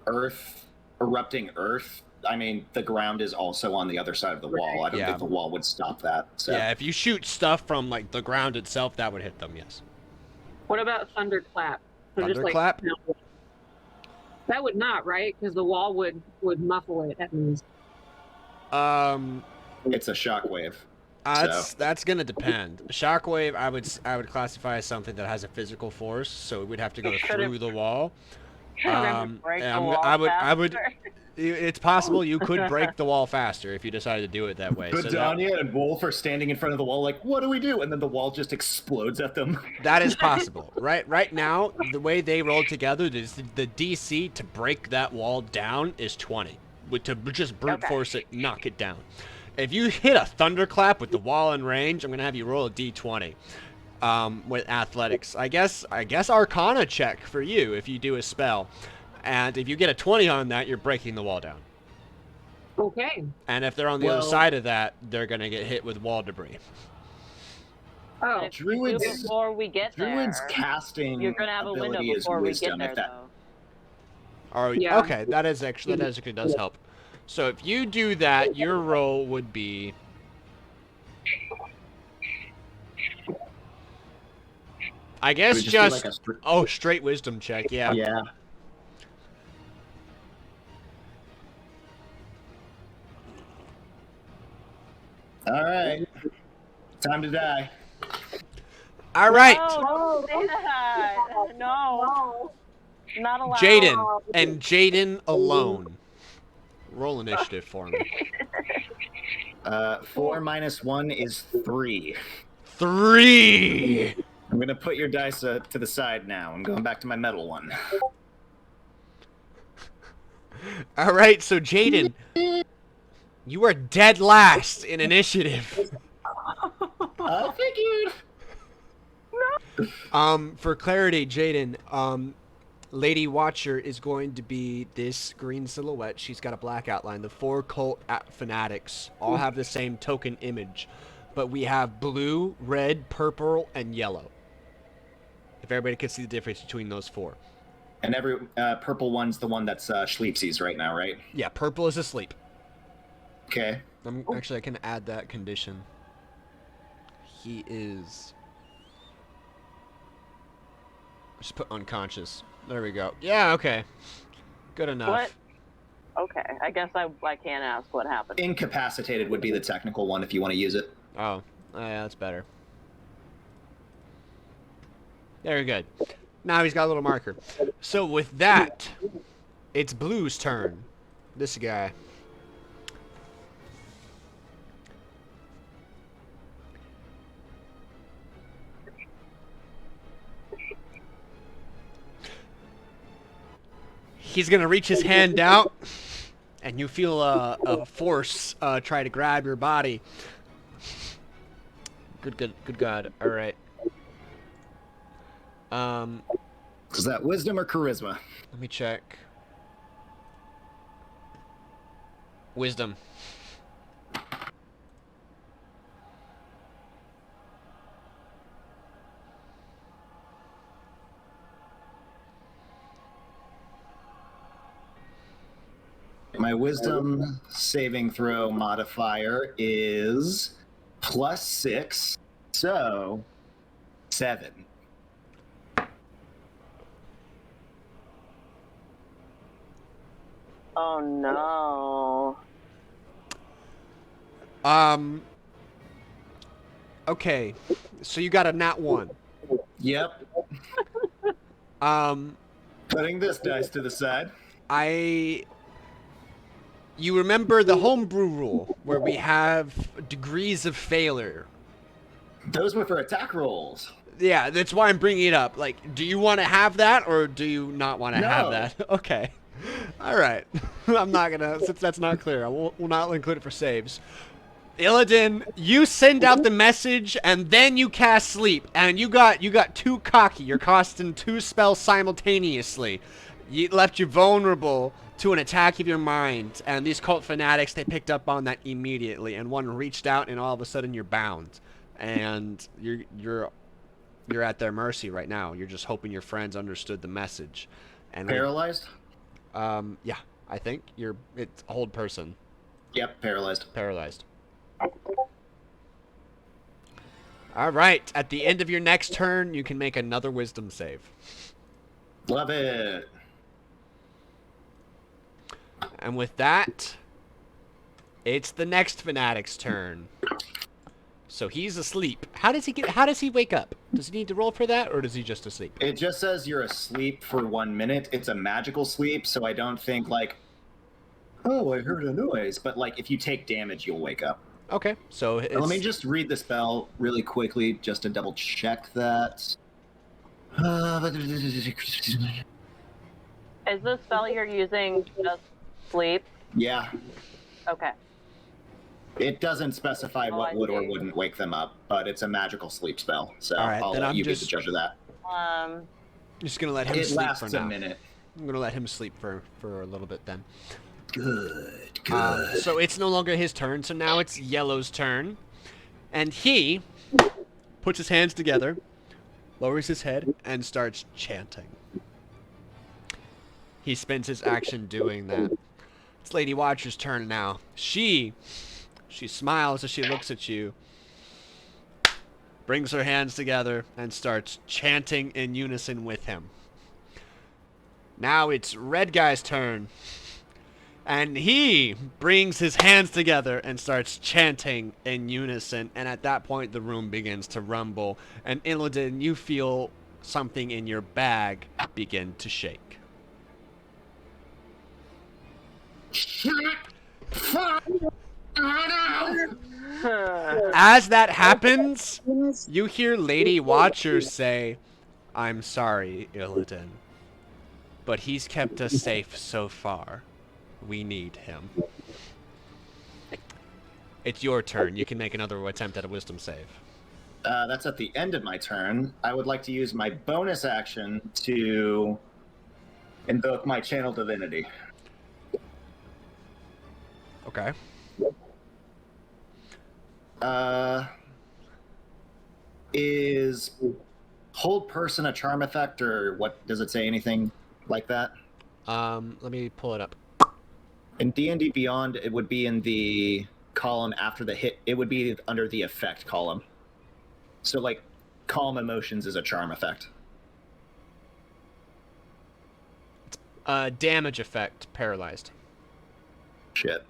earth, erupting earth, I mean, the ground is also on the other side of the wall. I don't think the wall would stop that. So. Yeah, if you shoot stuff from the ground itself, that would hit them. Yes. What about thunderclap? So Thunderclap? That would not, right? Because the wall would muffle it at least. It's a shockwave. That's gonna depend. Shockwave, I would classify as something that has a physical force, so it would have to go through the wall. I would. It's possible you could break the wall faster if you decided to do it that way. Vidania and Wolf are standing in front of the wall like, what do we do? And then the wall just explodes at them. That is possible. Right now, the way they rolled together, the DC to break that wall down is 20. To just brute force it, knock it down. If you hit a thunderclap with the wall in range, I'm going to have you roll a D20 with athletics. I guess Arcana check for you if you do a spell. And if you get a 20 on that, you're breaking the wall down. Okay. And if they're on the other side of that, they're going to get hit with wall debris. Oh, Druid's, before we get there, Druid's casting you're gonna have a window ability is before we wisdom, get there, if that... Oh, yeah. Okay, that actually does help. So if you do that, your roll would be... I guess just... straight wisdom check, yeah. Yeah. All right. Time to die. All right, No, don't say that. No, not allowed. Jaden and Jaden alone. Roll initiative for me. 4 minus 1 is 3. 3. I'm gonna put your dice to the side now. I'm going back to my metal one. All right, so Jaden, you are dead last in initiative. I figured. For clarity, Jaden, Lady Watcher is going to be this green silhouette. She's got a black outline. The 4 cult fanatics all have the same token image, but we have blue, red, purple, and yellow. If everybody could see the difference between those 4. And every purple one's the one that's Schleepsies right now, right? Yeah, purple is asleep. Okay. Actually, I can add that condition. He is... Just put unconscious. There we go. Yeah, okay. Good enough. What? Okay, I guess I can't ask what happened. Incapacitated would be the technical one if you want to use it. Oh, yeah, that's better. Very good. Now he's got a little marker. So with that, it's Blue's turn. This guy. He's gonna reach his hand out, and you feel a force try to grab your body. Good God. All right. Is that wisdom or charisma? Let me check. Wisdom. My wisdom saving throw modifier is +6, so 7. Oh no. Okay. So you got a nat 1. Yep. Putting this dice to the side. You remember the homebrew rule where we have degrees of failure. Those were for attack rolls. Yeah, that's why I'm bringing it up. Like, do you want to have that or do you not want to have that? Okay. All right. I'm not going to, since that's not clear, we'll not include it for saves. Illidan, you send out the message and then you cast sleep, and you got too cocky. You're casting 2 spells simultaneously. It left you vulnerable to an attack of your mind, and these cult fanatics, they picked up on that immediately, and one reached out, and all of a sudden you're bound, and you're at their mercy right now. You're just hoping your friends understood the message. And Paralyzed? Yeah, I think it's a hold person. Yep, paralyzed. Paralyzed. All right. At the end of your next turn, you can make another wisdom save. Love it. And with that, it's the next fanatic's turn. So he's asleep. How does he wake up? Does he need to roll for that, or does he just asleep? It just says you're asleep for 1 minute. It's a magical sleep, so I don't think like, oh, I heard a noise. But like, if you take damage, you'll wake up. Okay, so it's... Let me just read the spell really quickly, just to double check that. Is the spell you're using just sleep? Yeah. Okay. It doesn't specify what I would or see. wouldn't wake them up, but it's a magical sleep spell, so All right, I'll then let I'm you be just- the judge of that. I'm just gonna let him It sleep lasts for a now. minute. I'm gonna let him sleep for a little bit then. Good, good. So it's no longer his turn, so now it's Yellow's turn. And he puts his hands together, lowers his head, and starts chanting. He spends his action doing that. It's Lady Watcher's turn now. She smiles as she looks at you, brings her hands together, and starts chanting in unison with him. Now it's Red Guy's turn. And he brings his hands together and starts chanting in unison. And at that point, the room begins to rumble. And Illidan, you feel something in your bag begin to shake. As that happens, you hear Lady Wachers say, "I'm sorry, Illidan, but he's kept us safe so far. We need him." It's your turn. You can make another attempt at a wisdom save. That's at the end of my turn. I would like to use my bonus action to invoke my channel divinity. Okay. Is hold person a charm effect, or what? Does it say anything like that? Let me pull it up. In D&D Beyond, it would be in the column after the hit. It would be under the effect column. So, like, calm emotions is a charm effect. Damage effect, paralyzed. Shit.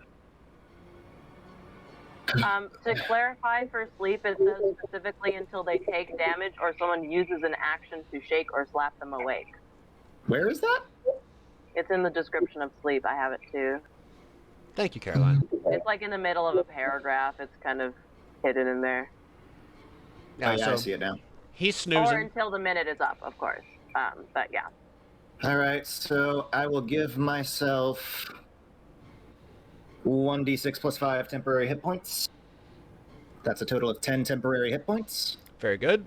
To clarify, for sleep, it says specifically until they take damage or someone uses an action to shake or slap them awake. Where is that? It's in the description of sleep. I have it too. Thank you, Caroline. It's like in the middle of a paragraph. It's kind of hidden in there. Yeah, I so see it now. he's Or snoozing. until the minute is up, of course. But yeah. All right, so I will give myself 1d6 plus 5 temporary hit points. That's a total of 10 temporary hit points. Very good.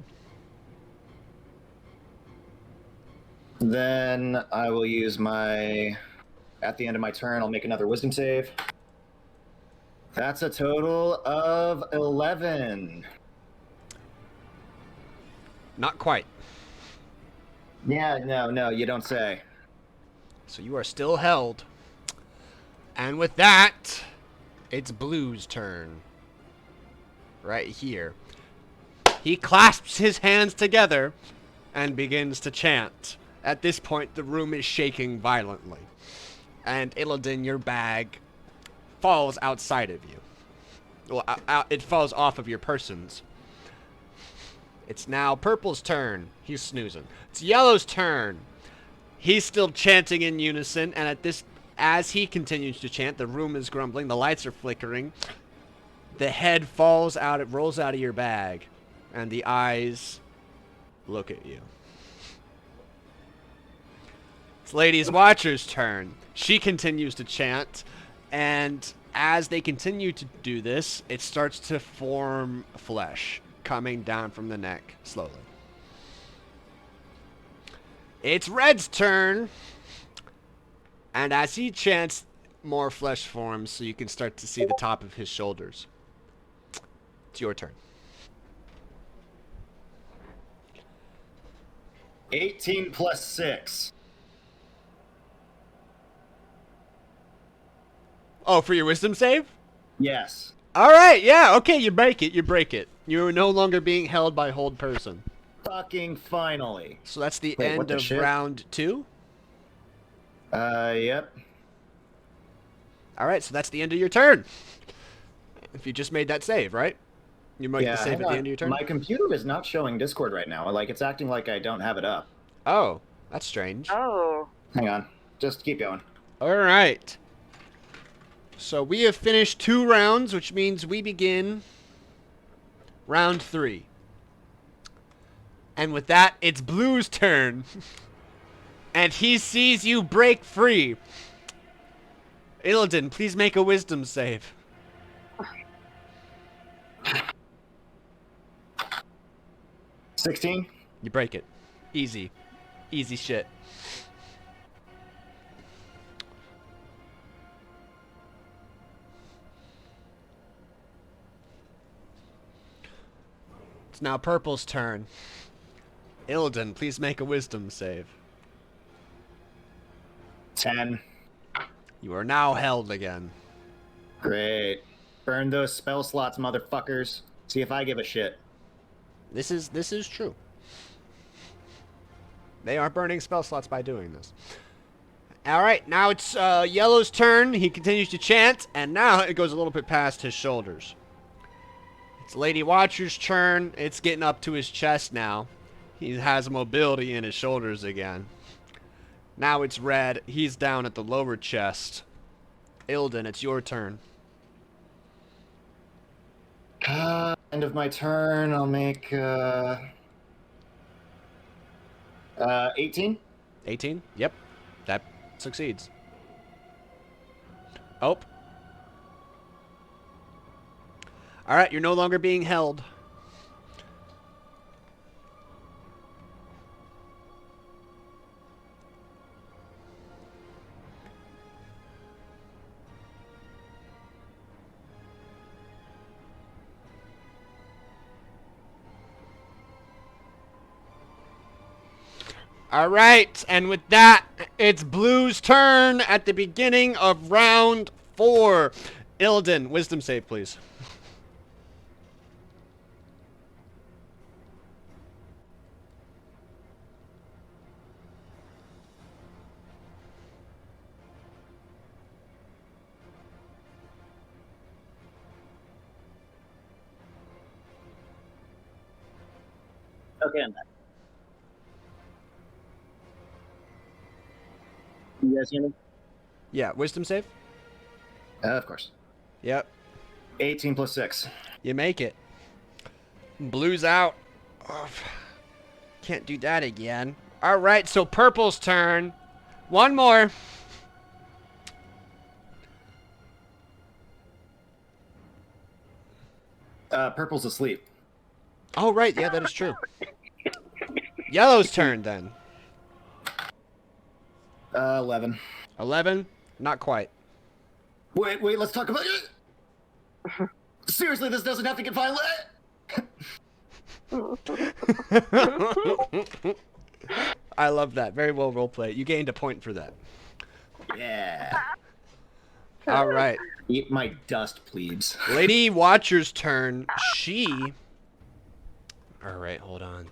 Then I will use my... At the end of my turn, I'll make another wisdom save. That's a total of 11. Not quite. Yeah, no, you don't say. So you are still held. And with that, it's Blue's turn. Right here. He clasps his hands together and begins to chant. At this point, the room is shaking violently. And Illidan, your bag falls outside of you. Well, it falls off of your persons. It's now Purple's turn. He's snoozing. It's Yellow's turn. He's still chanting in unison, and as he continues to chant, the room is grumbling, the lights are flickering. The head falls out, it rolls out of your bag, and the eyes look at you. It's Lady Wachers' turn. She continues to chant, and as they continue to do this, it starts to form flesh coming down from the neck slowly. It's Red's turn, and as he chants, more flesh forms so you can start to see the top of his shoulders. It's your turn. 18 plus 6. Oh, for your wisdom save? Yes. All right, yeah, okay, you break it. You're no longer being held by hold person. Fucking finally. So that's the Wait, what end the of shit? round 2. Yep. All right, so that's the end of your turn. If you just made that save, right? You make the save hang at the on. end of your turn? My computer is not showing Discord right now. Like, it's acting like I don't have it up. Oh, that's strange. Oh. Hang on. Just keep going. All right. So we have finished 2 rounds, which means we begin round 3. And with that, it's Blue's turn. And he sees you break free. Illidan, please make a wisdom save. 16? You break it. Easy. Easy shit. It's now Purple's turn. Illidan, please make a wisdom save. 10. You are now held again. Great. Burn those spell slots, motherfuckers. See if I give a shit. This is true. They are burning spell slots by doing this. All right, now it's Yellow's turn. He continues to chant, and now it goes a little bit past his shoulders. It's Lady Watcher's turn. It's getting up to his chest now. He has mobility in his shoulders again. Now it's Red. He's down at the lower chest. Ilden, it's your turn. End of my turn. I'll make 18. 18? Yep. That succeeds. Oh. Alright, you're no longer being held. All right, and with that, it's Blue's turn at the beginning of round 4. Ilden, wisdom save, please. Okay, I'm back. You guys hear me? Yeah, wisdom save? Of course. Yep, 18 plus 6. you make it. Blue's out. Oh, can't do that again. All right, so Purple's turn. One more. Purple's asleep. Oh, right, yeah, that is true. Yellow's turn, then. 11. 11? Not quite. Wait, let's talk about it. Seriously, this doesn't have to get violent. I love that. Very well roleplayed. You gained a point for that. Yeah. All right. Eat my dust, plebes. Lady Watcher's turn. She... All right, hold on.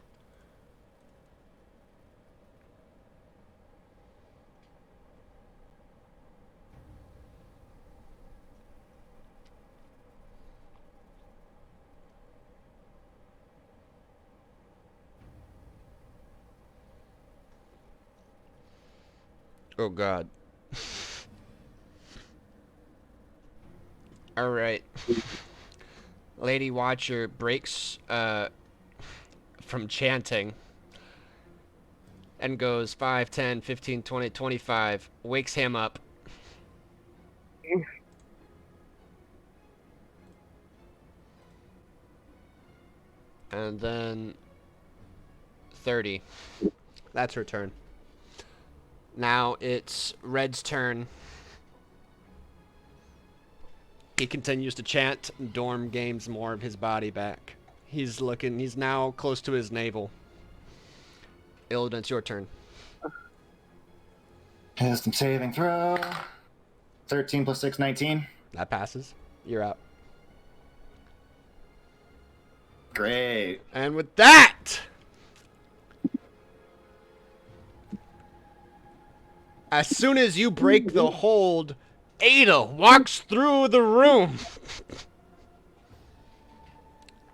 Oh, God. All right. Lady Watcher breaks from chanting and goes 5, 10, 15, 20, 25. Wakes him up. And then 30. That's her turn. Now it's Red's turn. He continues to chant. Dorm gains more of his body back. He's now close to his navel. Ilden, it's your turn. Wisdom saving throw. 13 plus 6, 19. That passes. You're out. Great. And with that, as soon as you break the hold, Ada walks through the room.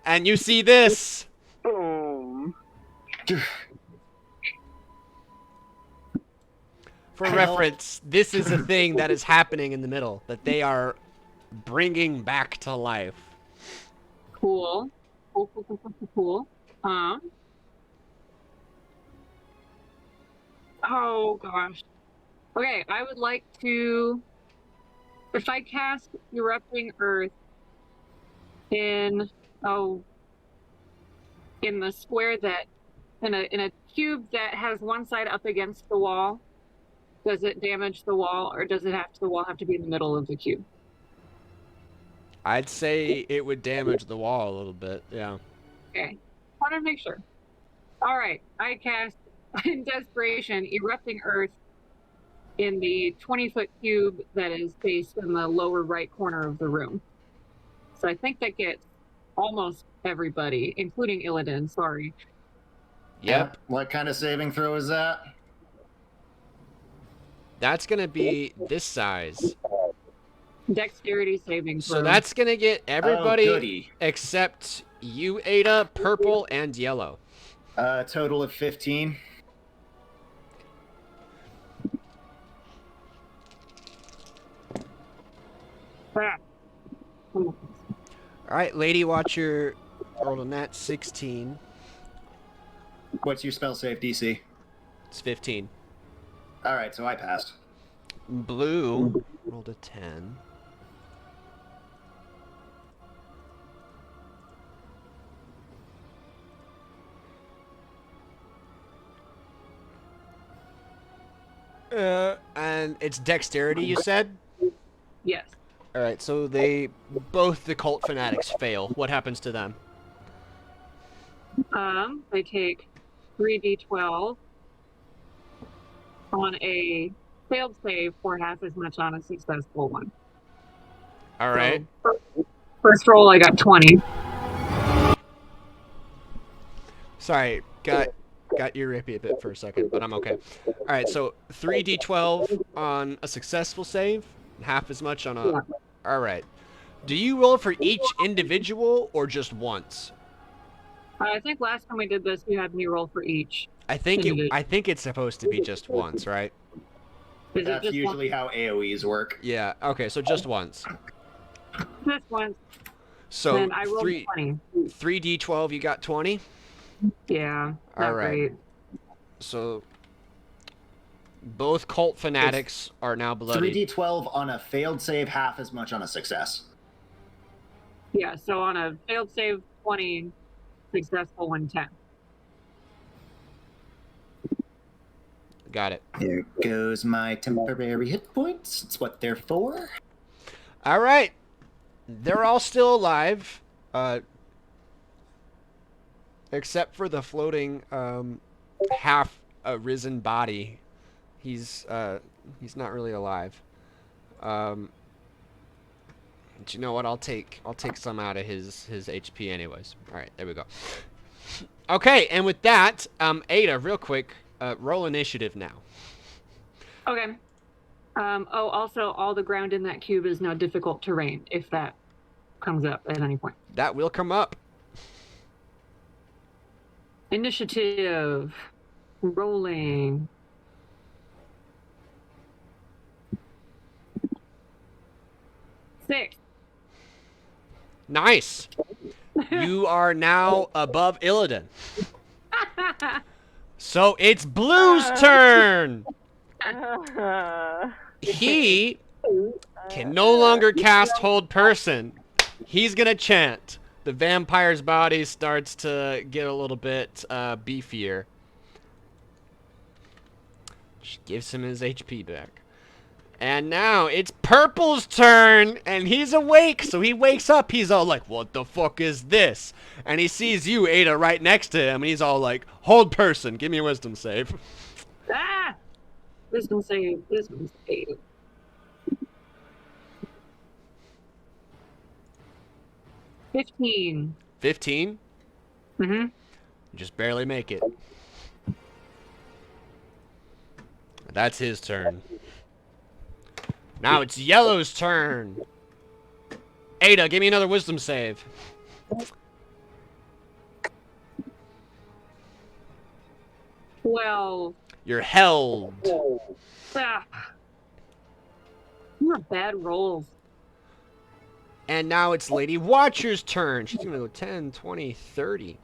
And you see this. Boom. For reference, this is a thing that is happening in the middle that they are bringing back to life. Cool. Cool. Oh gosh. Okay, I would like to. If I cast Erupting Earth in in the square that in a cube that has one side up against the wall, does it damage the wall, or does the wall have to be in the middle of the cube? I'd say it would damage the wall a little bit, yeah. Okay, want to make sure. All right, I cast in desperation Erupting Earth in the 20-foot cube that is based in the lower right corner of the room. So I think that gets almost everybody, including Illidan. Sorry. Yep. What kind of saving throw is that? That's going to be this size. Dexterity saving throw. So that's going to get everybody goody. except you, Ada, purple, and yellow. Total of 15. Ah. All right, Lady Watcher rolled a nat 16. What's your spell save DC? It's 15. All right, so I passed. Blue rolled a 10. And it's dexterity, you said? Yes. All right, so both the cult fanatics fail. What happens to them? They take 3d12 on a failed save for half as much on a successful one. All right. So, first roll, I got 20. Sorry, got ear-rippy a bit for a second, but I'm okay. All right, so 3d12 on a successful save, half as much on a... Yeah. All right. Do you roll for each individual or just once? I think last time we did this, you had me roll for each. I think it's supposed to be just once, right? Is it That's just usually how AoEs work. Yeah. Okay, so just once. Just once. So Then I rolled 20. 3d12, you got 20. Yeah. Not All right. great. So both cult fanatics are now bloodied. 3d12 on a failed save, half as much on a success. Yeah, so on a failed save, 20, successful one, 10. Got it. There goes my temporary hit points. It's what they're for. All right. They're all still alive, except for the floating half risen body. He's not really alive. But you know what? I'll take some out of his HP anyways. All right, there we go. Okay, and with that, Ada, real quick, roll initiative now. Okay. Also, all the ground in that cube is now difficult terrain, if that comes up at any point. That will come up. Initiative. Rolling. Six. Nice. You are now above Illidan. So it's Blue's turn. He can no longer cast Hold Person. He's gonna chant. The vampire's body starts to get a little bit beefier. She gives him his HP back. And now it's Purple's turn, and he's awake, so he wakes up. He's all like, what the fuck is this? And he sees you, Ada, right next to him, and he's all like, Hold Person, give me a wisdom save. Ah! Wisdom save. Wisdom save. 15. 15? Mm-hmm. You just barely make it. That's his turn. Now it's Yellow's turn. Ada, give me another wisdom save. 12. You're held. Ah. These are bad rolls. And now it's Lady Watcher's turn. She's going to go 10, 20, 30.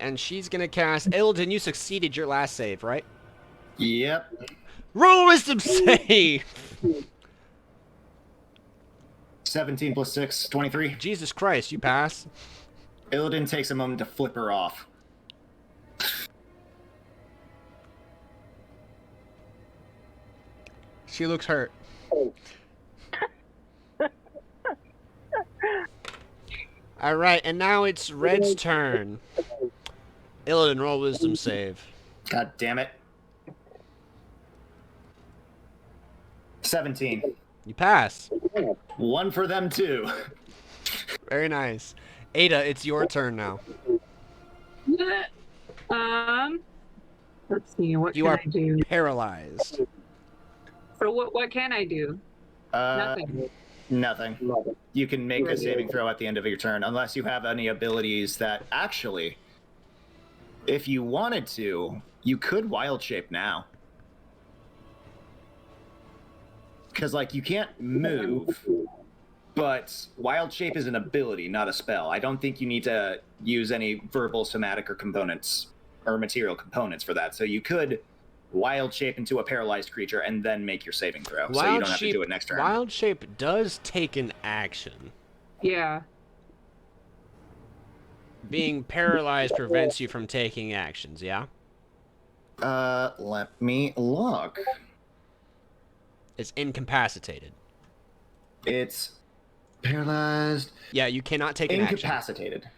And she's going to cast... Illidan, you succeeded your last save, right? Yep. Roll a wisdom save! 17 plus 6, 23. Jesus Christ, you pass. Illidan takes a moment to flip her off. She looks hurt. Alright, and now it's Red's turn. Illidan, roll wisdom save. God damn it. 17. You pass. One for them too. Very nice. Ada, it's your turn now. Let's see, what You can are I do? paralyzed. So what can I do? Nothing. Nothing. You can make a saving throw at the end of your turn, unless you have any abilities that actually, if you wanted to, you could wild shape now. Because, like, you can't move, but wild shape is an ability, not a spell. I don't think you need to use any verbal, somatic, or components or material components for that. So you could wild shape into a paralyzed creature and then make your saving throw. So you don't have to do it next turn. Wild shape does take an action. Yeah. Being paralyzed prevents you from taking actions, yeah? Let me look. It's incapacitated. It's paralyzed. Yeah, you cannot take an action. Incapacitated.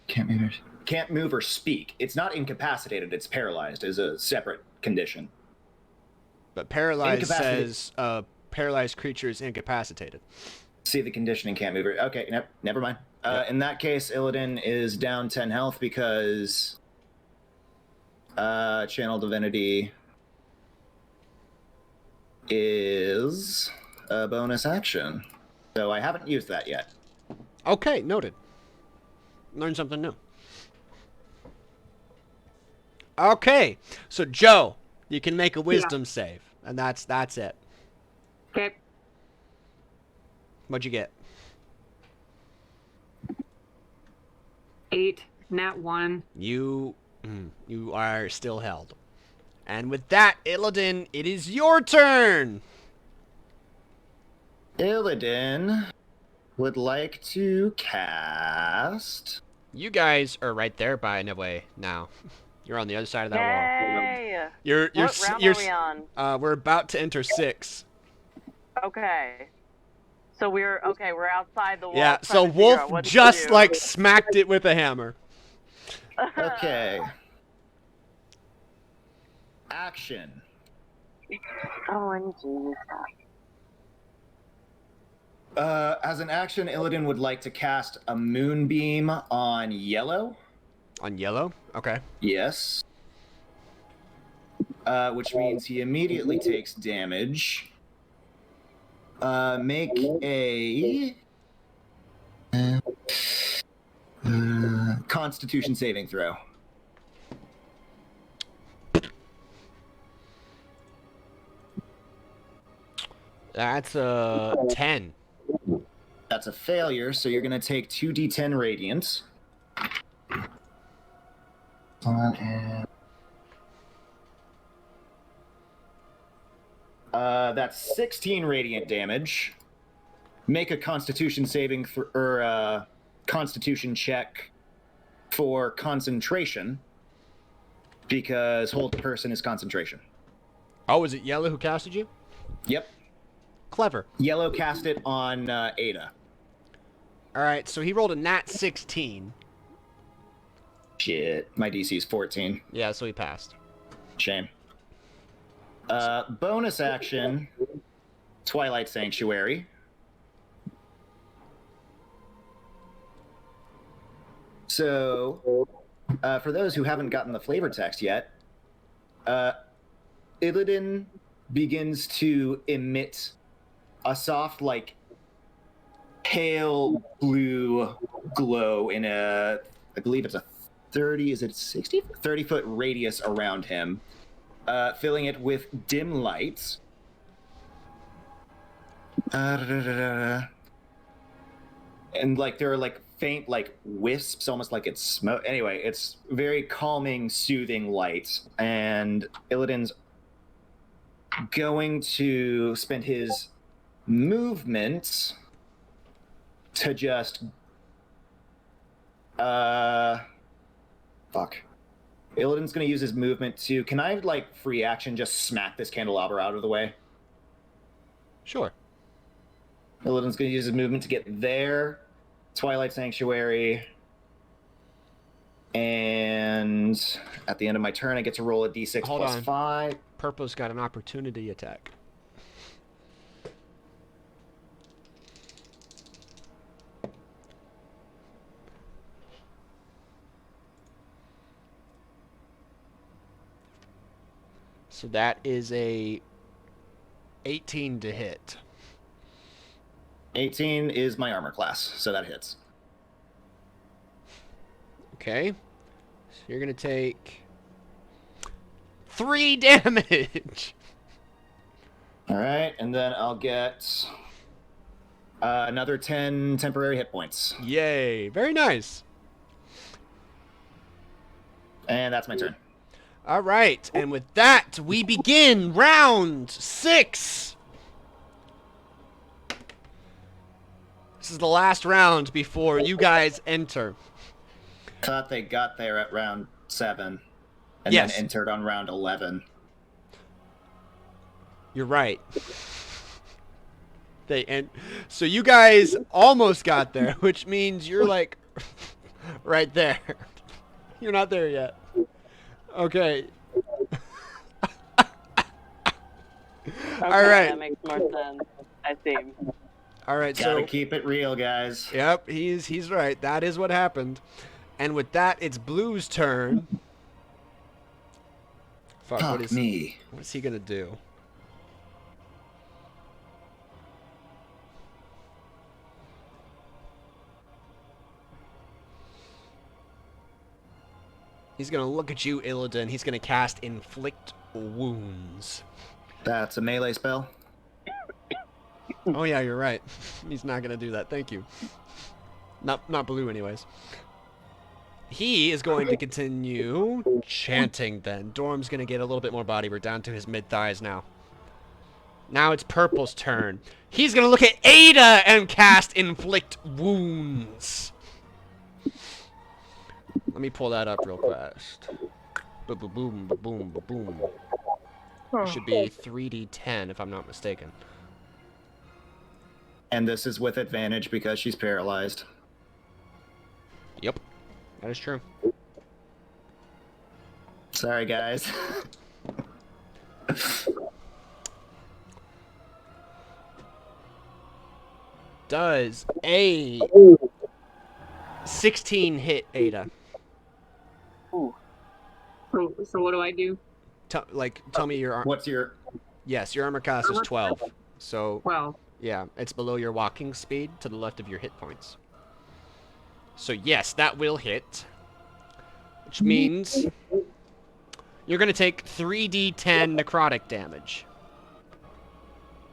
Can't move or speak. It's not incapacitated, it's paralyzed is a separate condition. But paralyzed says paralyzed creature is incapacitated. See the condition and can't move. Okay, never mind. In that case, Illidan is down 10 health because Channel Divinity is a bonus action. So I haven't used that yet. Okay, noted. Learn something new. Okay, so Joe, you can make a wisdom save, and that's it. Okay. What'd you get? 8, nat 1. You are still held. And with that, Illidan, it is your turn! Illidan would like to cast... You guys are right there by the way now. You're on the other side of that wall. Yay! You're What round are we on? We're about to enter 6. Okay. So we're outside the wall. Yeah, trying so to figure out Wolf what to just do. like smacked it with a hammer. Okay. Action. OMG. As an action, Illidan would like to cast a moonbeam on yellow. On yellow? Okay. Yes. Which means he immediately takes damage. Make a Constitution saving throw. That's a 10. That's a failure, so you're going to take 2d10 radiant. That's 16 radiant damage. Make a Constitution saving or Constitution check for concentration, because hold person is concentration. Oh, is it yellow who casted you? Yep. Clever. Yellow cast it on Ada. Alright, so he rolled a nat 16. Shit. My DC is 14. Yeah, so he passed. Shame. Bonus action, Twilight Sanctuary. So, for those who haven't gotten the flavor text yet, Illidan begins to emit a soft, like, pale blue glow in I believe it's a 30-foot radius around him, filling it with dim lights. And, like, there are, like, faint, like, wisps, almost like it's smoke. Anyway, it's very calming, soothing light. And Illidan's going to spend his movement to just... Fuck. Illidan's going to use his movement to... Can I, like, free action just smack this candelabra out of the way? Sure. Illidan's going to use his movement to get there. Twilight Sanctuary. And at the end of my turn, I get to roll a d6 Hold plus on. 5. Purple's got an opportunity attack. So that is a 18 to hit. 18 is my armor class, so that hits. Okay. So you're going to take 3 damage. All right, and then I'll get another 10 temporary hit points. Yay. Very nice. And that's my turn. All right. And with that, we begin round 6. This is the last round before you guys enter. Thought they got there at round 7 and Yes. then entered on round 11. You're right. So you guys almost got there, which means you're like right there. You're not there yet. Okay. Okay, All right. that makes more sense. I see. All right. Gotta So keep it real, guys. yep, he's right. That is what happened. And with that, it's Blue's turn. Fuck. Fuck me. What is he gonna do? He's gonna look at you, Illidan. He's gonna cast Inflict Wounds. That's a melee spell. Oh yeah, you're right. He's not gonna do that. Thank you. Not Blue, anyways. He is going to continue chanting. Then Dorm's gonna get a little bit more body. We're down to his mid thighs now. Now it's Purple's turn. He's gonna look at Ada and cast Inflict Wounds. Let me pull that up real fast. Boom, boom, boom, boom, boom, boom. It should be 3d10 if I'm not mistaken. And this is with advantage because she's paralyzed. Yep, that is true. Sorry, guys. Does a 16 hit Ada? So what do I do? Tell me your What's your... Yes, your armor class is 12. So Well, yeah, it's below your walking speed to the left of your hit points. So yes, that will hit. Which means you're gonna take 3d10 necrotic damage.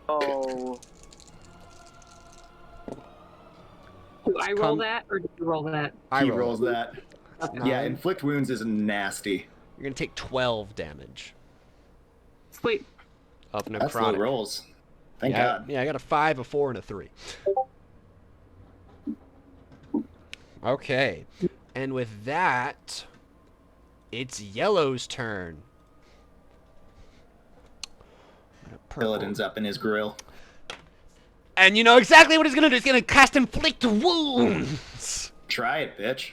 Oh. do I roll that or do you roll that? He rolls that. No, Yeah, inflict wounds is nasty. you're gonna take 12 damage Sweet. of That's low necrotic. rolls. Thank Yeah, God. yeah, I got a 5, a 4, and a 3. Okay. And with that, it's Yellow's turn. Purple. Illidan's up in his grill. And you know exactly what he's gonna do. He's gonna cast Inflict Wounds. Try it, bitch.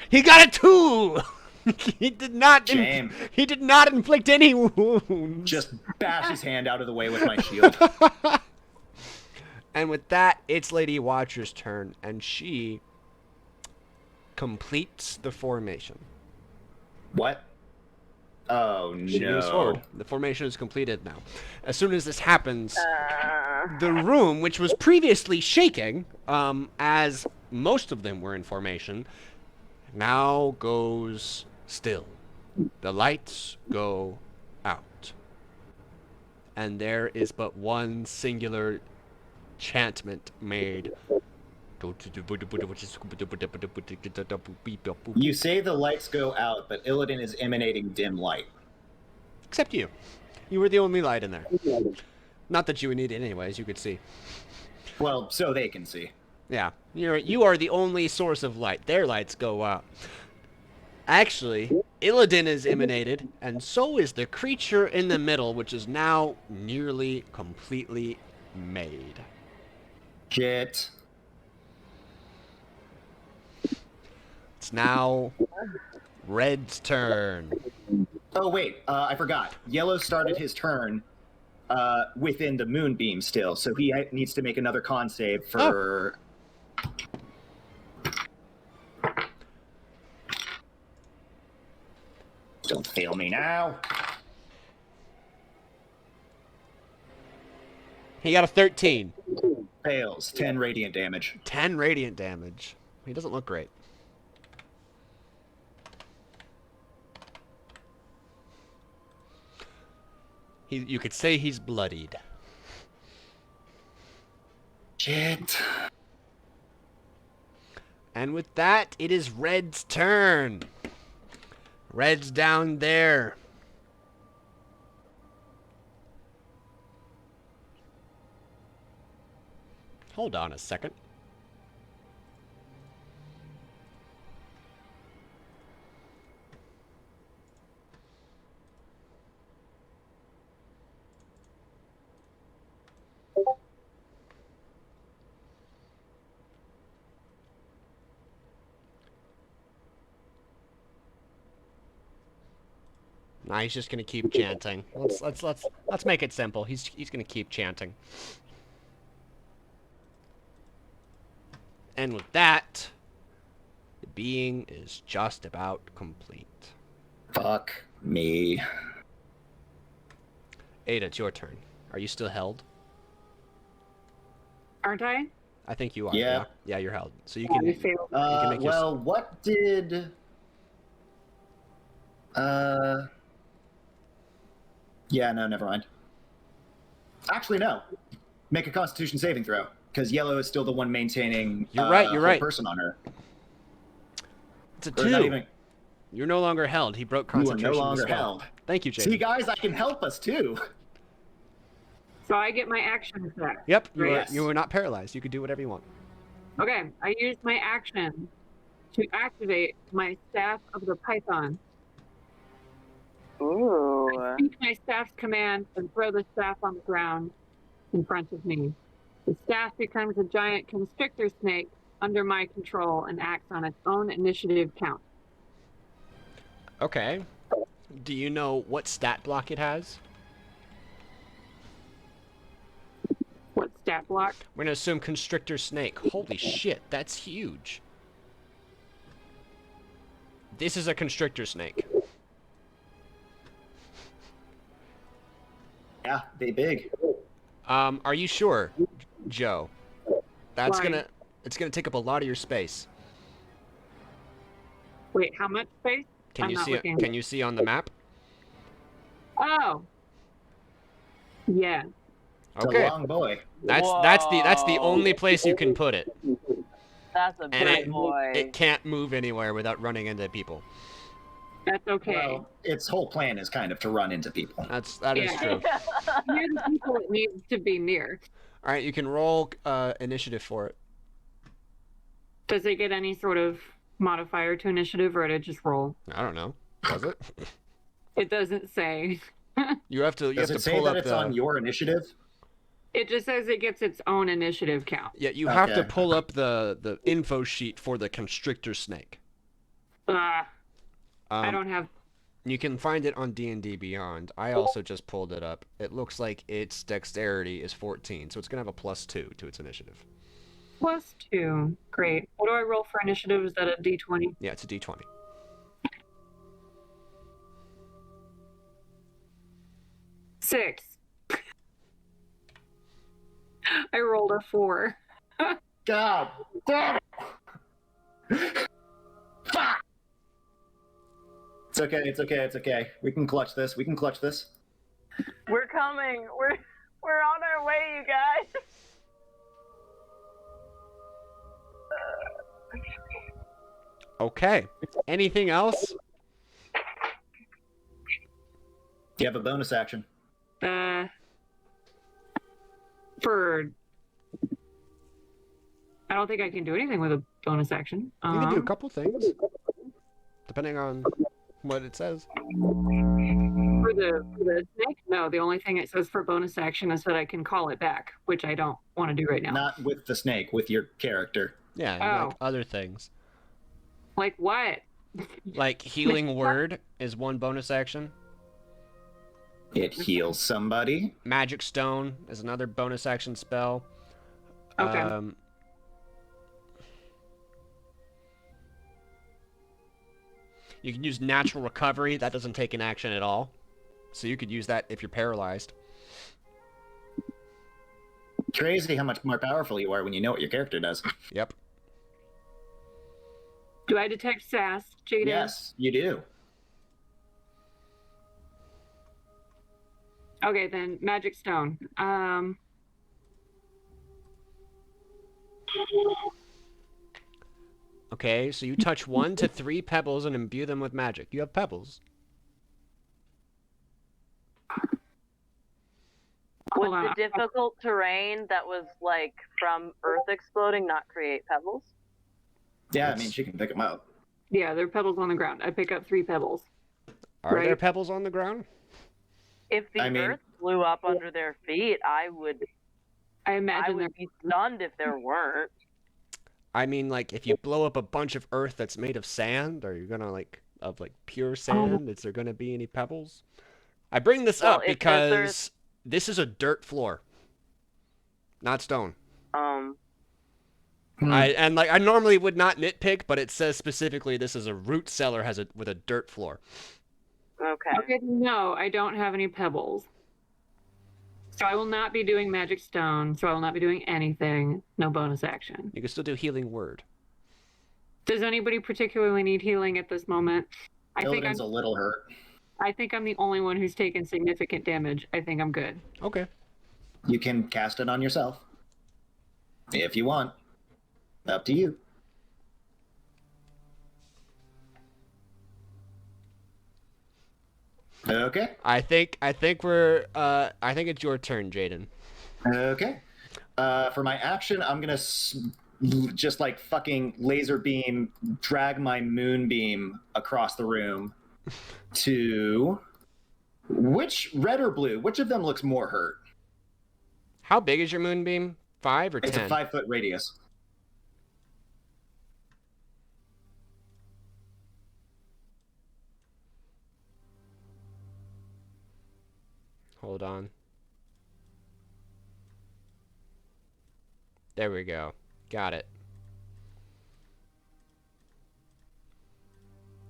He got a 2. He did not. Shame. He did not inflict any wounds. Just bash his hand out of the way with my shield. And with that, it's Lady Wachers' turn, and she completes the formation. What? Oh, She moves forward. no. The formation is completed now. As soon as this happens, the room, which was previously shaking, as most of them were in formation, now goes still. The lights go out. And there is but one singular enchantment made. You say the lights go out, but Illidan is emanating dim light. Except you. You were the only light in there. Not that you would need it anyways, you could see. Well, so they can see. Yeah, you are the only source of light. Their lights go out. Actually, Illidan is emanated, and so is the creature in the middle, which is now nearly completely made. Shit. It's now Red's turn. Oh, wait. I forgot. Yellow started his turn within the moonbeam still, so he needs to make another con save for... Don't fail me now. He got a 13. Fails. 10 radiant damage. 10 radiant damage. He doesn't look great. You could say he's bloodied. Shit. And with that, it is Red's turn. Red's down there. Hold on a second. Nah, he's just gonna keep chanting. Let's make it simple. He's gonna keep chanting. And with that, the being is just about complete. Fuck me. Ada, it's your turn. Are you still held? Aren't I? I think you are. Yeah. Yeah, you're held. So you Yeah, can. you failed. can make your- Well, what did... Yeah, no, never mind. Actually, no. Make a Constitution saving throw, because Yellow is still the one maintaining You're right, you're whole right. person on her. It's a Or not 2. even... You're no longer held. He broke You are concentration. no longer spell. held. Thank you, See, Jake. guys, I can help us, too. So I get my action back. Yep, Yes. you were not paralyzed. You could do whatever you want. Okay, I use my action to activate my Staff of the Python. Ooh. I speak my staff's command and throw the staff on the ground in front of me. The staff becomes a giant constrictor snake under my control and acts on its own initiative count. Okay. Do you know what stat block it has? What stat block? We're gonna assume constrictor snake. Holy shit, that's huge. This is a constrictor snake. Yeah, they big. Are you sure, Joe? That's Why? it's gonna take up a lot of your space. Wait, how much space? Can I'm you not see? looking. Can you see on the map? Oh. Yeah. It's Okay. a long boy. That's the Whoa. only place you can put it, That's a and big boy. it can't move anywhere without running into people. That's okay. Well, its whole plan is kind of to run into people. That is Yeah. true. Near the people it needs to be near. All right, you can roll initiative for it. Does it get any sort of modifier to initiative, or did it just roll? I don't know. Does it? It doesn't say. You have to. You Does have it to say pull that up it's the. on your initiative? It just says it gets its own initiative count. Yeah, you have to Okay. pull up the info sheet for the constrictor snake. I Um, don't have. You can find it on D&D Beyond. I also just pulled it up. It looks like its dexterity is 14, so it's gonna have a +2 to its initiative. +2. Great. What do I roll for initiative? Is that a D20? Yeah, it's a D20. 6. I rolled a 4. God damn it! Fuck! It's okay, it's okay, it's okay. We can clutch this. We can clutch this. We're coming. We're on our way, you guys. Okay. Anything else? You have a bonus action. For. I don't think I can do anything with a bonus action. You can do a couple things, depending on what it says. For the snake? No, the only thing it says for bonus action is that I can call it back, which I don't want to do right now. Not with the snake, with your character. Yeah, Oh. like other things. Like what? Like healing word is one bonus action. It heals somebody. Magic stone is another bonus action spell. Okay. You can use natural recovery. That doesn't take an action at all. So you could use that if you're paralyzed. Crazy how much more powerful you are when you know what your character does. Yep. Do I detect sass, Jaden? Yes, you do. Okay, then magic stone. Okay, so you touch 1 to 3 pebbles and imbue them with magic. You have pebbles. Would Hold on. the difficult terrain that was like from Earth exploding not create pebbles? Yeah, I mean, she can pick them up. Yeah, there are pebbles on the ground. I pick up 3 pebbles. Are there Right. pebbles on the ground? If the I mean- Earth blew up under their feet, I I imagine would be stunned if there weren't. I mean, like, if you blow up a bunch of earth that's made of sand, are you gonna, like, of, like, pure sand? Is there gonna be any pebbles? I bring this Well, up if because this is a dirt floor, not stone. I normally would not nitpick, but it says specifically this is a root cellar with a dirt floor. Okay. Okay, no, I don't have any pebbles. So I will not be doing magic stone. So I will not be doing anything. No bonus action. You can still do healing word. Does anybody particularly need healing at this moment? Illidan's a little hurt. I think I'm the only one who's taken significant damage. I think I'm good. Okay. You can cast it on yourself. If you want. Up to you. Okay. I think it's your turn, Jaden. Okay. For my action, I'm gonna just like fucking laser beam, drag my moonbeam across the room to which red or blue? Which of them looks more hurt? How big is your moonbeam? 5 or 10? It's a 5-foot radius. Hold on. There we go. Got it.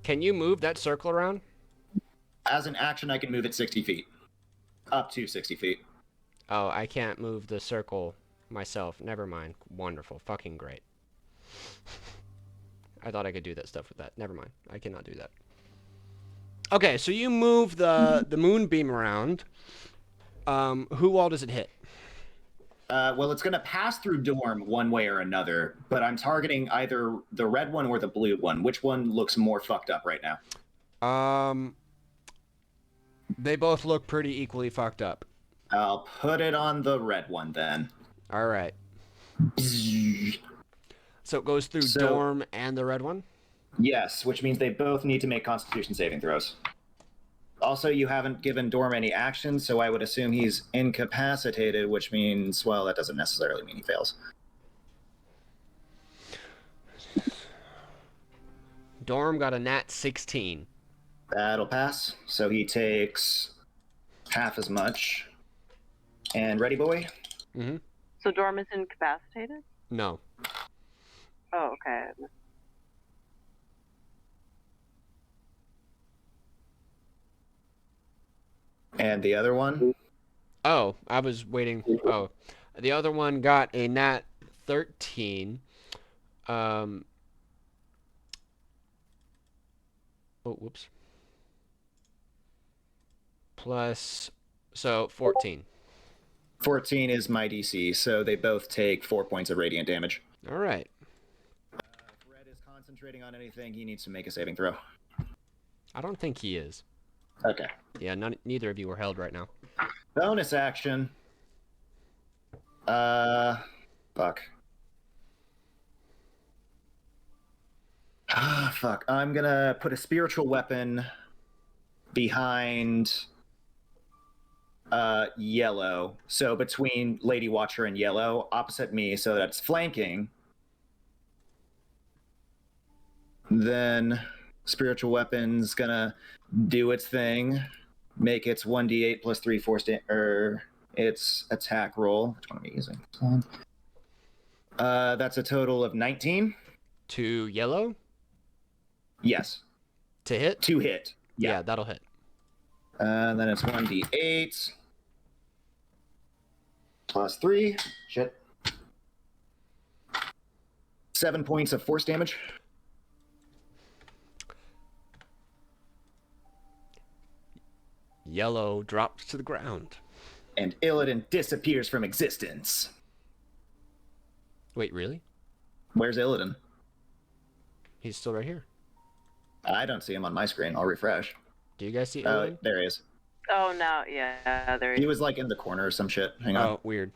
Can you move that circle around? As an action, I can move it 60 feet. Up to 60 feet. Oh, I can't move the circle myself. Never mind. Wonderful. Fucking great. I thought I could do that stuff with that. Never mind. I cannot do that. Okay, so you move the moonbeam around. Who all does it hit? Well, it's going to pass through Dorm one way or another, but I'm targeting either the red one or the blue one. Which one looks more fucked up right now? They both look pretty equally fucked up. I'll put it on the red one then. All right. So it goes through Dorm and the red one? Yes, which means they both need to make Constitution saving throws. Also, you haven't given Dorm any action, so I would assume he's incapacitated, which means, well, that doesn't necessarily mean he fails. Dorm got a nat 16. That'll pass. So he takes half as much. And ready, boy? Mm-hmm. So Dorm is incapacitated? No. Oh, okay. And the other one? Oh, I was waiting. Oh, the other one got a nat 13. Oh, whoops. Plus, so 14. 14 is my DC, so they both take 4 points of radiant damage. All right. If Red is concentrating on anything, he needs to make a saving throw. I don't think he is. Okay. Yeah, neither of you are held right now. Bonus action. Fuck. Fuck. I'm gonna put a spiritual weapon behind yellow. So between Lady Watcher and yellow, opposite me, so that's flanking. Then spiritual weapon's gonna do its thing. Make its 1d8 plus 3 force its attack roll. Which one am I using? That's a total of 19. To yellow? Yes. To hit? To hit. Yeah, that'll hit. And then it's 1d8. Plus 3. Shit. 7 points of force damage. Yellow drops to the ground. And Illidan disappears from existence. Wait, really? Where's Illidan? He's still right here. I don't see him on my screen. I'll refresh. Do you guys see Oh, Illidan? there he is. Oh no, yeah, there He was like in the corner or some shit. Hang on. Oh, weird.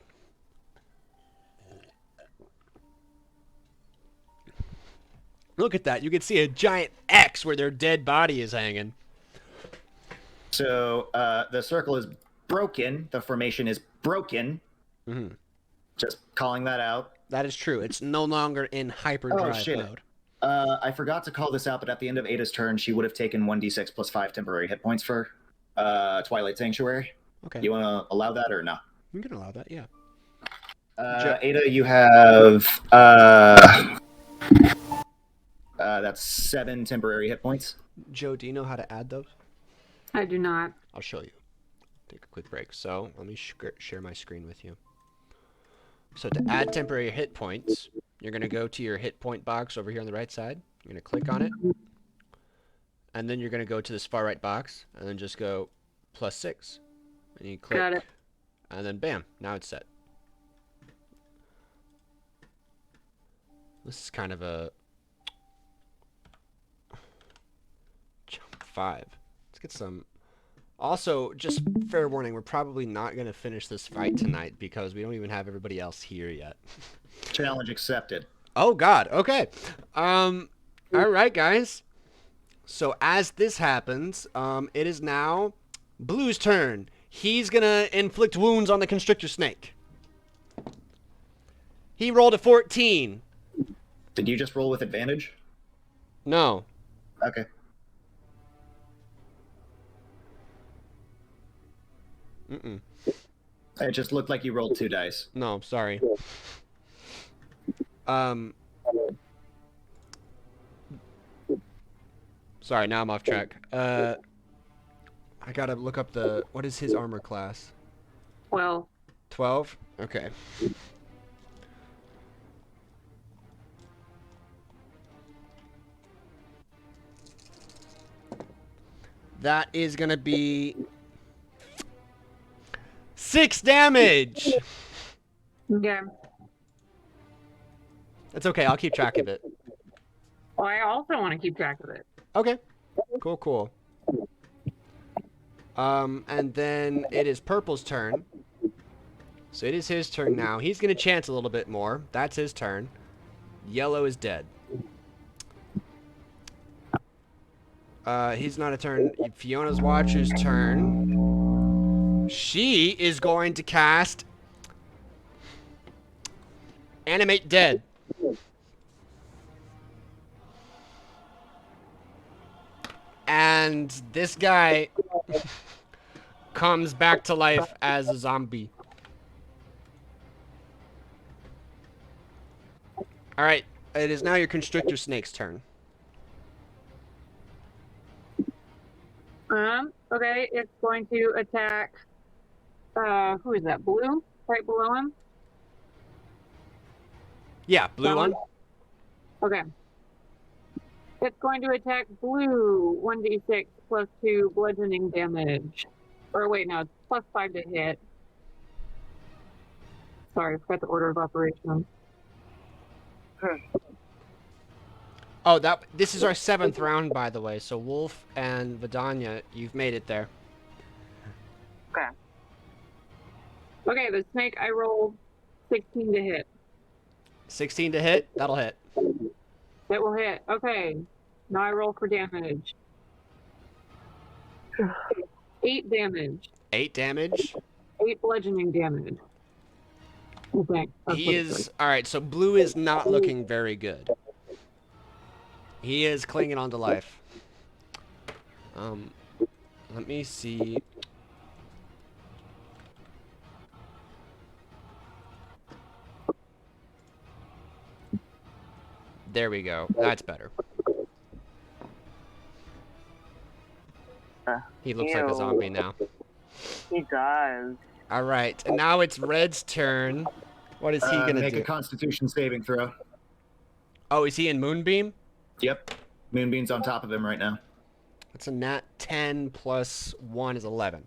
Look at that. You can see a giant X where their dead body is hanging. So the circle is broken. The formation is broken. Mm-hmm. Just calling that out. That is true. It's no longer in hyperdrive shit. mode. I forgot to call this out, but at the end of Ada's turn, she would have taken 1d6 plus 5 temporary hit points for Twilight Sanctuary. Okay. You want to allow that or no? We can allow that, yeah. Ada, you have that's 7 temporary hit points. Joe, do you know how to add those? I do not. I'll show you. Take a quick break. So let me share my screen with you. So to add temporary hit points, you're going to go to your hit point box over here on the right side. You're going to click on it. And then you're going to go to this far right box and then just go +6. And you click. Got it. And then bam, now it's set. This is kind of a 5. Let's get some. Also, just fair warning, we're probably not going to finish this fight tonight because we don't even have everybody else here yet. Challenge accepted. Oh God. Okay. All right, guys. So as this happens, it is now Blue's turn. He's gonna inflict wounds on the constrictor snake. He rolled a 14. Did you just roll with advantage? No. Okay. Mm-mm. It just looked like you rolled 2 dice. No, sorry. Sorry, now I'm off track. I gotta look up what is his armor class? Well, 12? Okay. That is gonna be 6 damage! okay. That's okay, I'll keep track of it. Well, I also want to keep track of it. Okay. Cool, cool. And then it is Purple's turn. So it is his turn now. He's gonna chance a little bit more. That's his turn. Yellow is dead. He's not a turn. Fiona's Watcher's turn. She is going to cast Animate Dead. And this guy comes back to life as a zombie. Alright, it is now your Constrictor Snake's turn. Okay, it's going to attack, who is that, Blue? Right below him? Yeah, blue one. Okay. It's going to attack Blue, 1d6 plus 2 bludgeoning damage. Or wait, no, it's plus 5 to hit. Sorry, I forgot the order of operations. Oh, this is our 7th round, by the way. So Wolf and Vidania, you've made it there. Okay. Okay, the snake I rolled 16 to hit. 16 to hit. That'll hit. That will hit. Okay. Now I roll for damage. 8 damage. 8 damage. 8 bludgeoning damage. Okay. He is... Alright, so Blue is not looking very good. He is clinging on to life. Let me see... There we go. That's better. He looks like a Ew. zombie now. He does. All right, and now it's Red's turn. What is he gonna Make do? a Constitution saving throw. Oh, is he in Moonbeam? Yep. Moonbeam's on top of him right now. That's a nat 10 plus 1 is 11.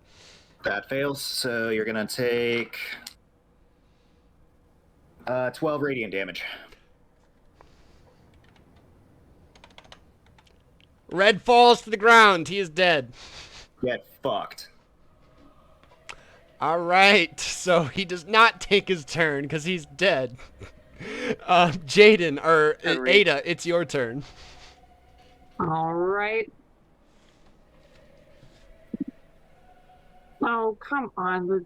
That fails, so you're gonna take 12 radiant damage. Red falls to the ground. He is dead. Get fucked. All right, so he does not take his turn because he's dead. Jaden, or Ada, it's your turn. All right. Oh, come on. The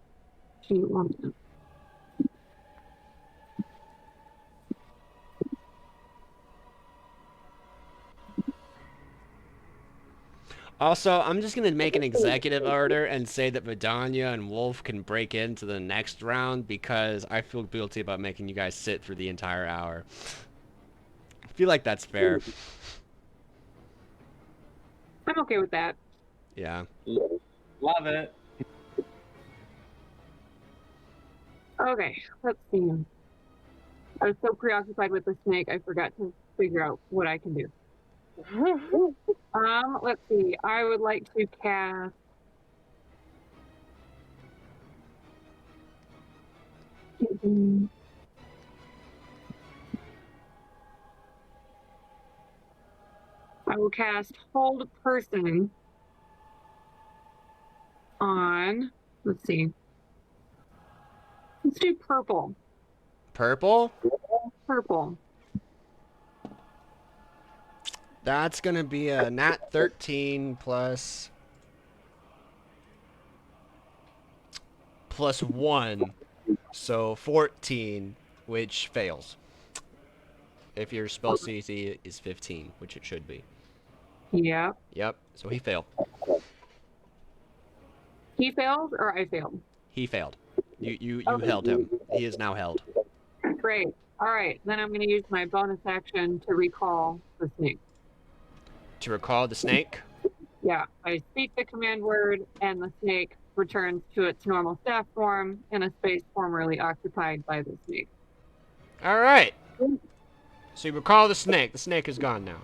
cute woman. Also, I'm just gonna make an executive order and say that Vidania and Wolf can break into the next round because I feel guilty about making you guys sit for the entire hour. I feel like that's fair. I'm okay with that. Yeah. Love it. Okay, let's see. I was so preoccupied with the snake, I forgot to figure out what I can do. Let's see. I would like to cast. I will cast Hold Person on. Let's see. Let's do purple. Purple? Purple. That's gonna be a nat 13 plus 1, so 14, which fails. If your spell CC is 15, which it should be. Yeah. Yep. So he failed. He failed or I failed? He failed. You held him. He is now held. Great. All right. Then I'm going to use my bonus action to recall the snake. To recall the snake. Yeah. I speak the command word, and the snake returns to its normal staff form in a space formerly occupied by the snake. All right. So you recall the snake. The snake is gone now.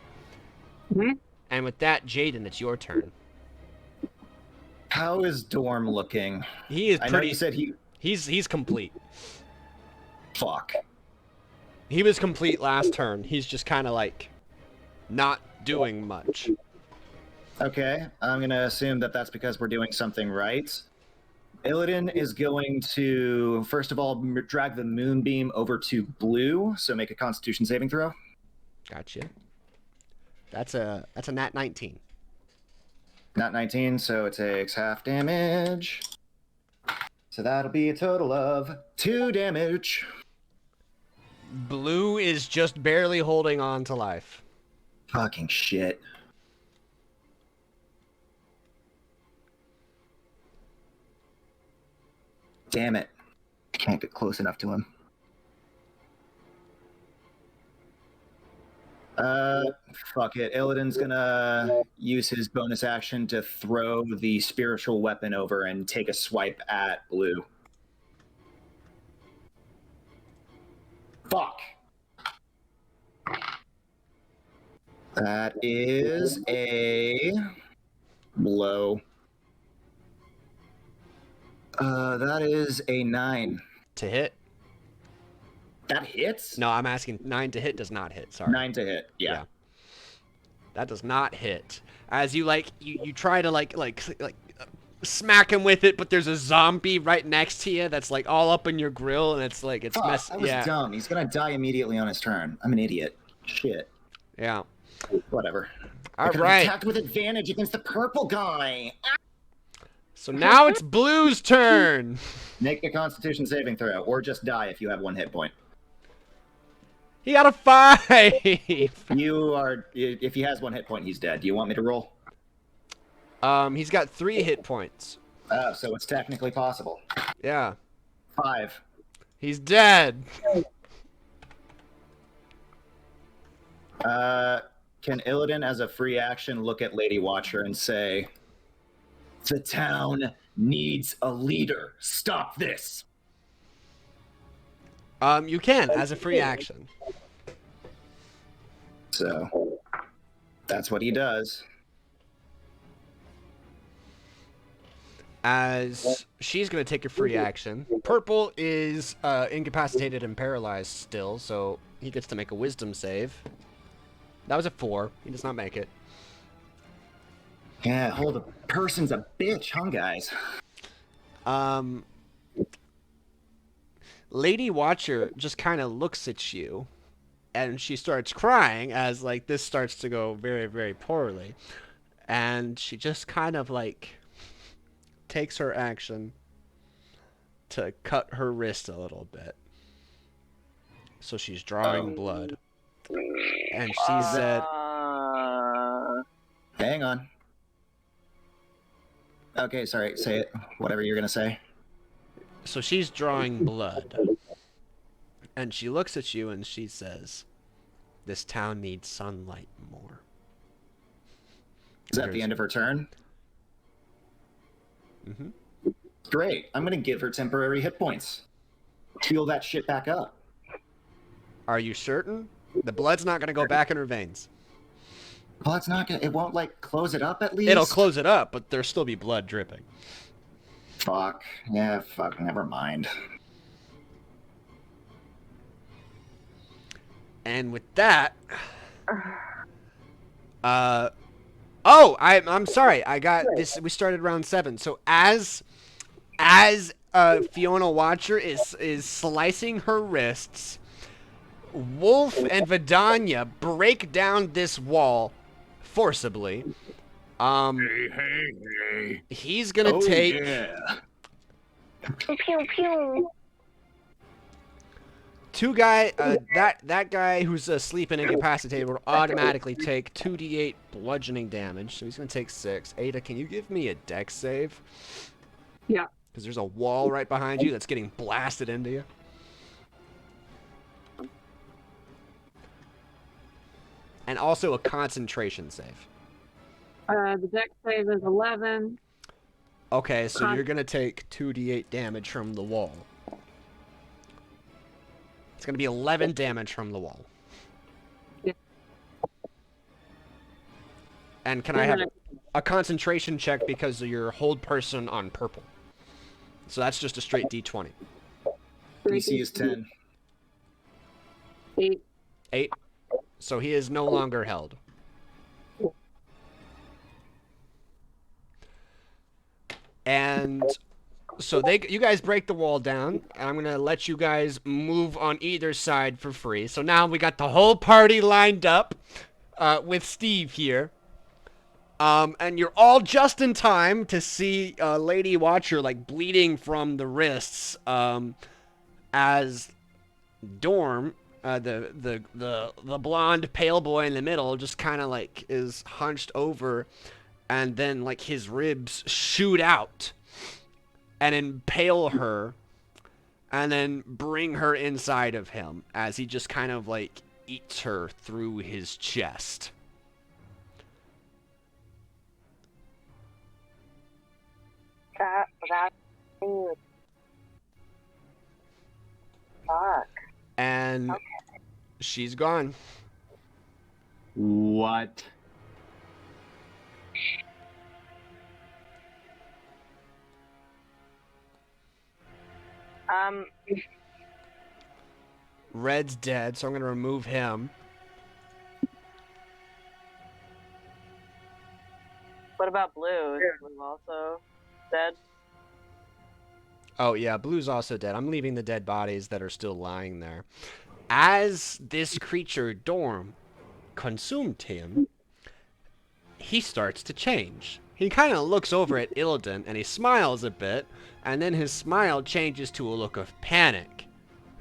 Mm-hmm. And with that, Jaden, it's your turn. How is Dorm looking? He is I know pretty. you said He's complete. Fuck. He was complete last turn. He's just kind of like not doing much. Okay, I'm gonna assume that that's because we're doing something right. Illidan is going to, first of all, drag the Moonbeam over to blue, so make a Constitution saving throw. Gotcha. That's a nat 19. Not 19, so it takes half damage. So that'll be a total of 2 damage. Blue is just barely holding on to life. Fucking shit. Damn it. I can't get close enough to him. Fuck it. Illidan's gonna use his bonus action to throw the spiritual weapon over and take a swipe at blue. Fuck. That is a blow. That is a 9. To hit? That hits? No, I'm asking 9 to hit does not hit. Sorry. 9 to hit. Yeah. That does not hit. As you you try to like smack him with it, but there's a zombie right next to you that's like all up in your grill, and it's like it's Fuck, that was dumb. He's gonna die immediately on his turn. I'm an idiot. Shit. Yeah. Whatever. All I could have right. attacked with advantage against the purple guy. So now it's Blue's turn. Make a Constitution saving throw, or just die if you have 1 hit point. He got a 5. You are. If he has 1 hit point, he's dead. Do you want me to roll? He's got 3 hit points. Oh, so it's technically possible. Yeah. 5. He's dead. Can Illidan, as a free action, look at Lady Watcher and say, "The town needs a leader. Stop this. You can as a free action. So that's what he does. As she's going to take a free action. Purple is incapacitated and paralyzed still, so he gets to make a wisdom save. That was a 4. He does not make it. Yeah, hold a person's a bitch, huh, guys? Lady Watcher just kind of looks at you, and she starts crying as, like, this starts to go very, very poorly. And she just kind of, like, takes her action to cut her wrist a little bit. So she's drawing blood. And she said... Hang on. Okay, sorry, say it. Whatever you're gonna say. So she's drawing blood. And she looks at you and she says, "This town needs sunlight more." Is that the end of her turn? Mm-hmm. Great. I'm gonna give her temporary hit points. Heal that shit back up. Are you certain? The blood's not going to go back in her veins. Well, it's not gonna. It won't like close it up at least. It'll close it up, but there'll still be blood dripping. Fuck. Yeah. Fuck. Never mind. And with that, I'm sorry. I got this. We started round 7. So as Fiona Watcher is slicing her wrists, Wolf and Vidania break down this wall forcibly. Hey. He's gonna take. Yeah. Pew pew pew. That guy who's asleep and incapacitated will automatically take 2d8 bludgeoning damage. So he's gonna take 6. Ada, can you give me a dex save? Yeah. Because there's a wall right behind you that's getting blasted into you. And also a concentration save. The dex save is 11. Okay, so you're gonna take 2d8 damage from the wall. It's gonna be 11 damage from the wall. Yeah. And can I have a concentration check because of your hold person on purple? So that's just a straight d20. DC is 10. 8. 8. So he is no longer held. And so you guys break the wall down, and I'm gonna let you guys move on either side for free. So now we got the whole party lined up with Steve here. And you're all just in time to see Lady Watcher like bleeding from the wrists as Dorm, the blonde pale boy in the middle, just kind of like is hunched over, and then like his ribs shoot out and impale her, and then bring her inside of him as he just kind of like eats her through his chest. That dude. Fuck. And Okay. she's gone. What? Red's dead, so I'm going to remove him. What about Blue? Is Blue also dead? Oh, yeah, Blue's also dead. I'm leaving the dead bodies that are still lying there. As this creature, Dorm, consumed him, he starts to change. He kind of looks over at Illidan, and he smiles a bit, and then his smile changes to a look of panic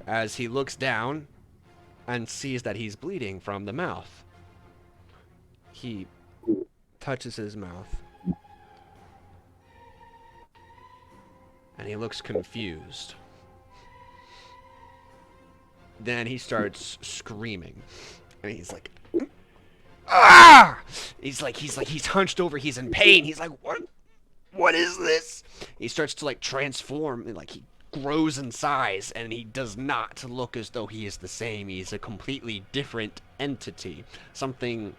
as he looks down and sees that he's bleeding from the mouth. He touches his mouth, and he looks confused. Then he starts screaming, and he's like, "Ah!" He's hunched over, he's in pain. He's like, what is this? He starts to like transform, and like he grows in size, and he does not look as though he is the same. He's a completely different entity, something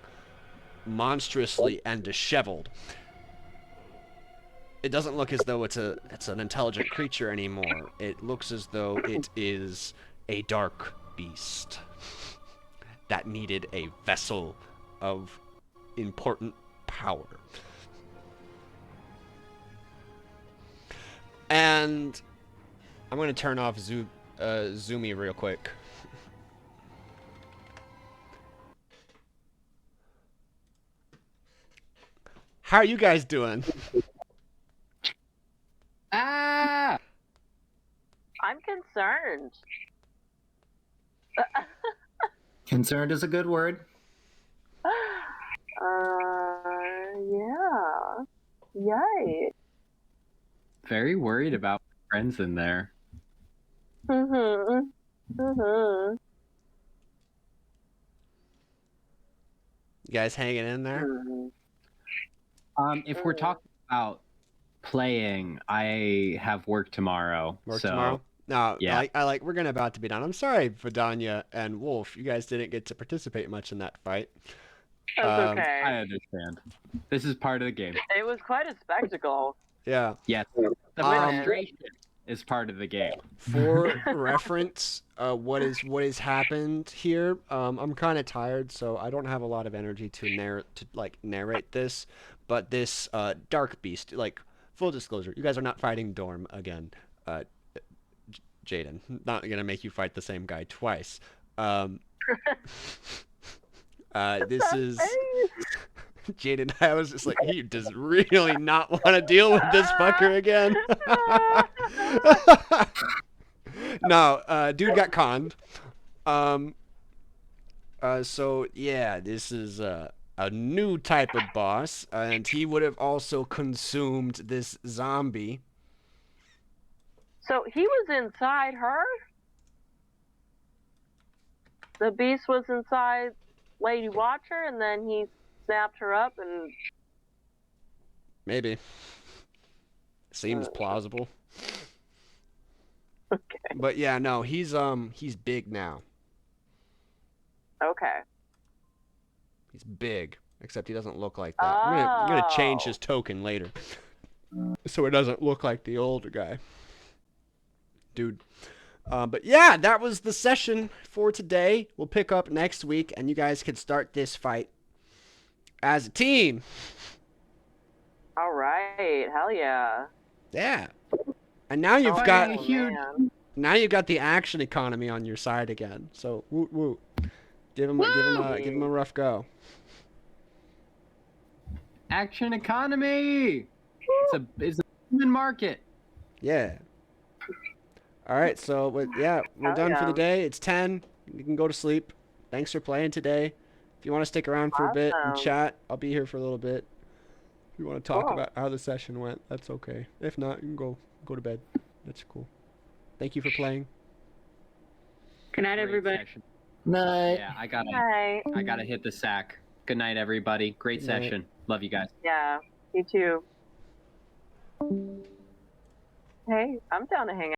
monstrously and disheveled. It doesn't look as though it's an intelligent creature anymore. It looks as though it is a dark beast that needed a vessel of important power. And I'm going to turn off Zoomy real quick. How are you guys doing? Ah! I'm concerned. Concerned is a good word. Yeah. Yikes. Very worried about friends in there. Mhm. Mhm. You guys hanging in there? Mhm. If we're talking about playing, I have work tomorrow. Work so, tomorrow? No, yeah. we're gonna about to be done. I'm sorry, Vidania and Wolf. You guys didn't get to participate much in that fight. That's Um, okay. I understand. This is part of the game. It was quite a spectacle. Yeah. Yes. The Um, frustration is part of the game. For reference, what is happened here? I'm kind of tired, so I don't have a lot of energy to narrate this. But this dark beast, like full disclosure, you guys are not fighting Dorm again. Jaden, not gonna make you fight the same guy twice. This is Jaden. I was just like, he does really not want to deal with this fucker again. No, dude got conned. So yeah, this is a new type of boss, and he would have also consumed this zombie. So he was inside her? The beast was inside Lady Watcher, and then he snapped her up and... Maybe. Seems plausible. Okay. But yeah, no, he's big now. Okay. He's big, except he doesn't look like that. I'm gonna change Oh. his token later, so it doesn't look like the older guy, dude. But yeah, that was the session for today. We'll pick up next week, and you guys can start this fight as a team. All right. Hell yeah. Yeah. And now you've Oh, got man. the action economy on your side again. So woot woot. Give him a rough go. Action economy. It's a human market. Yeah. All right, so we're Hell done for yeah. the day. It's 10. You can go to sleep. Thanks for playing today. If you want to stick around for a bit and Awesome. chat, I'll be here for a little bit. If you want to talk Cool. about how the session went, that's okay. If not, you can go to bed. That's cool. Thank you for playing. Good night, Great everybody. session. Night. Yeah, I Bye. gotta hit the sack. Good night, everybody. Great Good night. session. Love you guys. Yeah. You too. Hey, I'm down to hang out.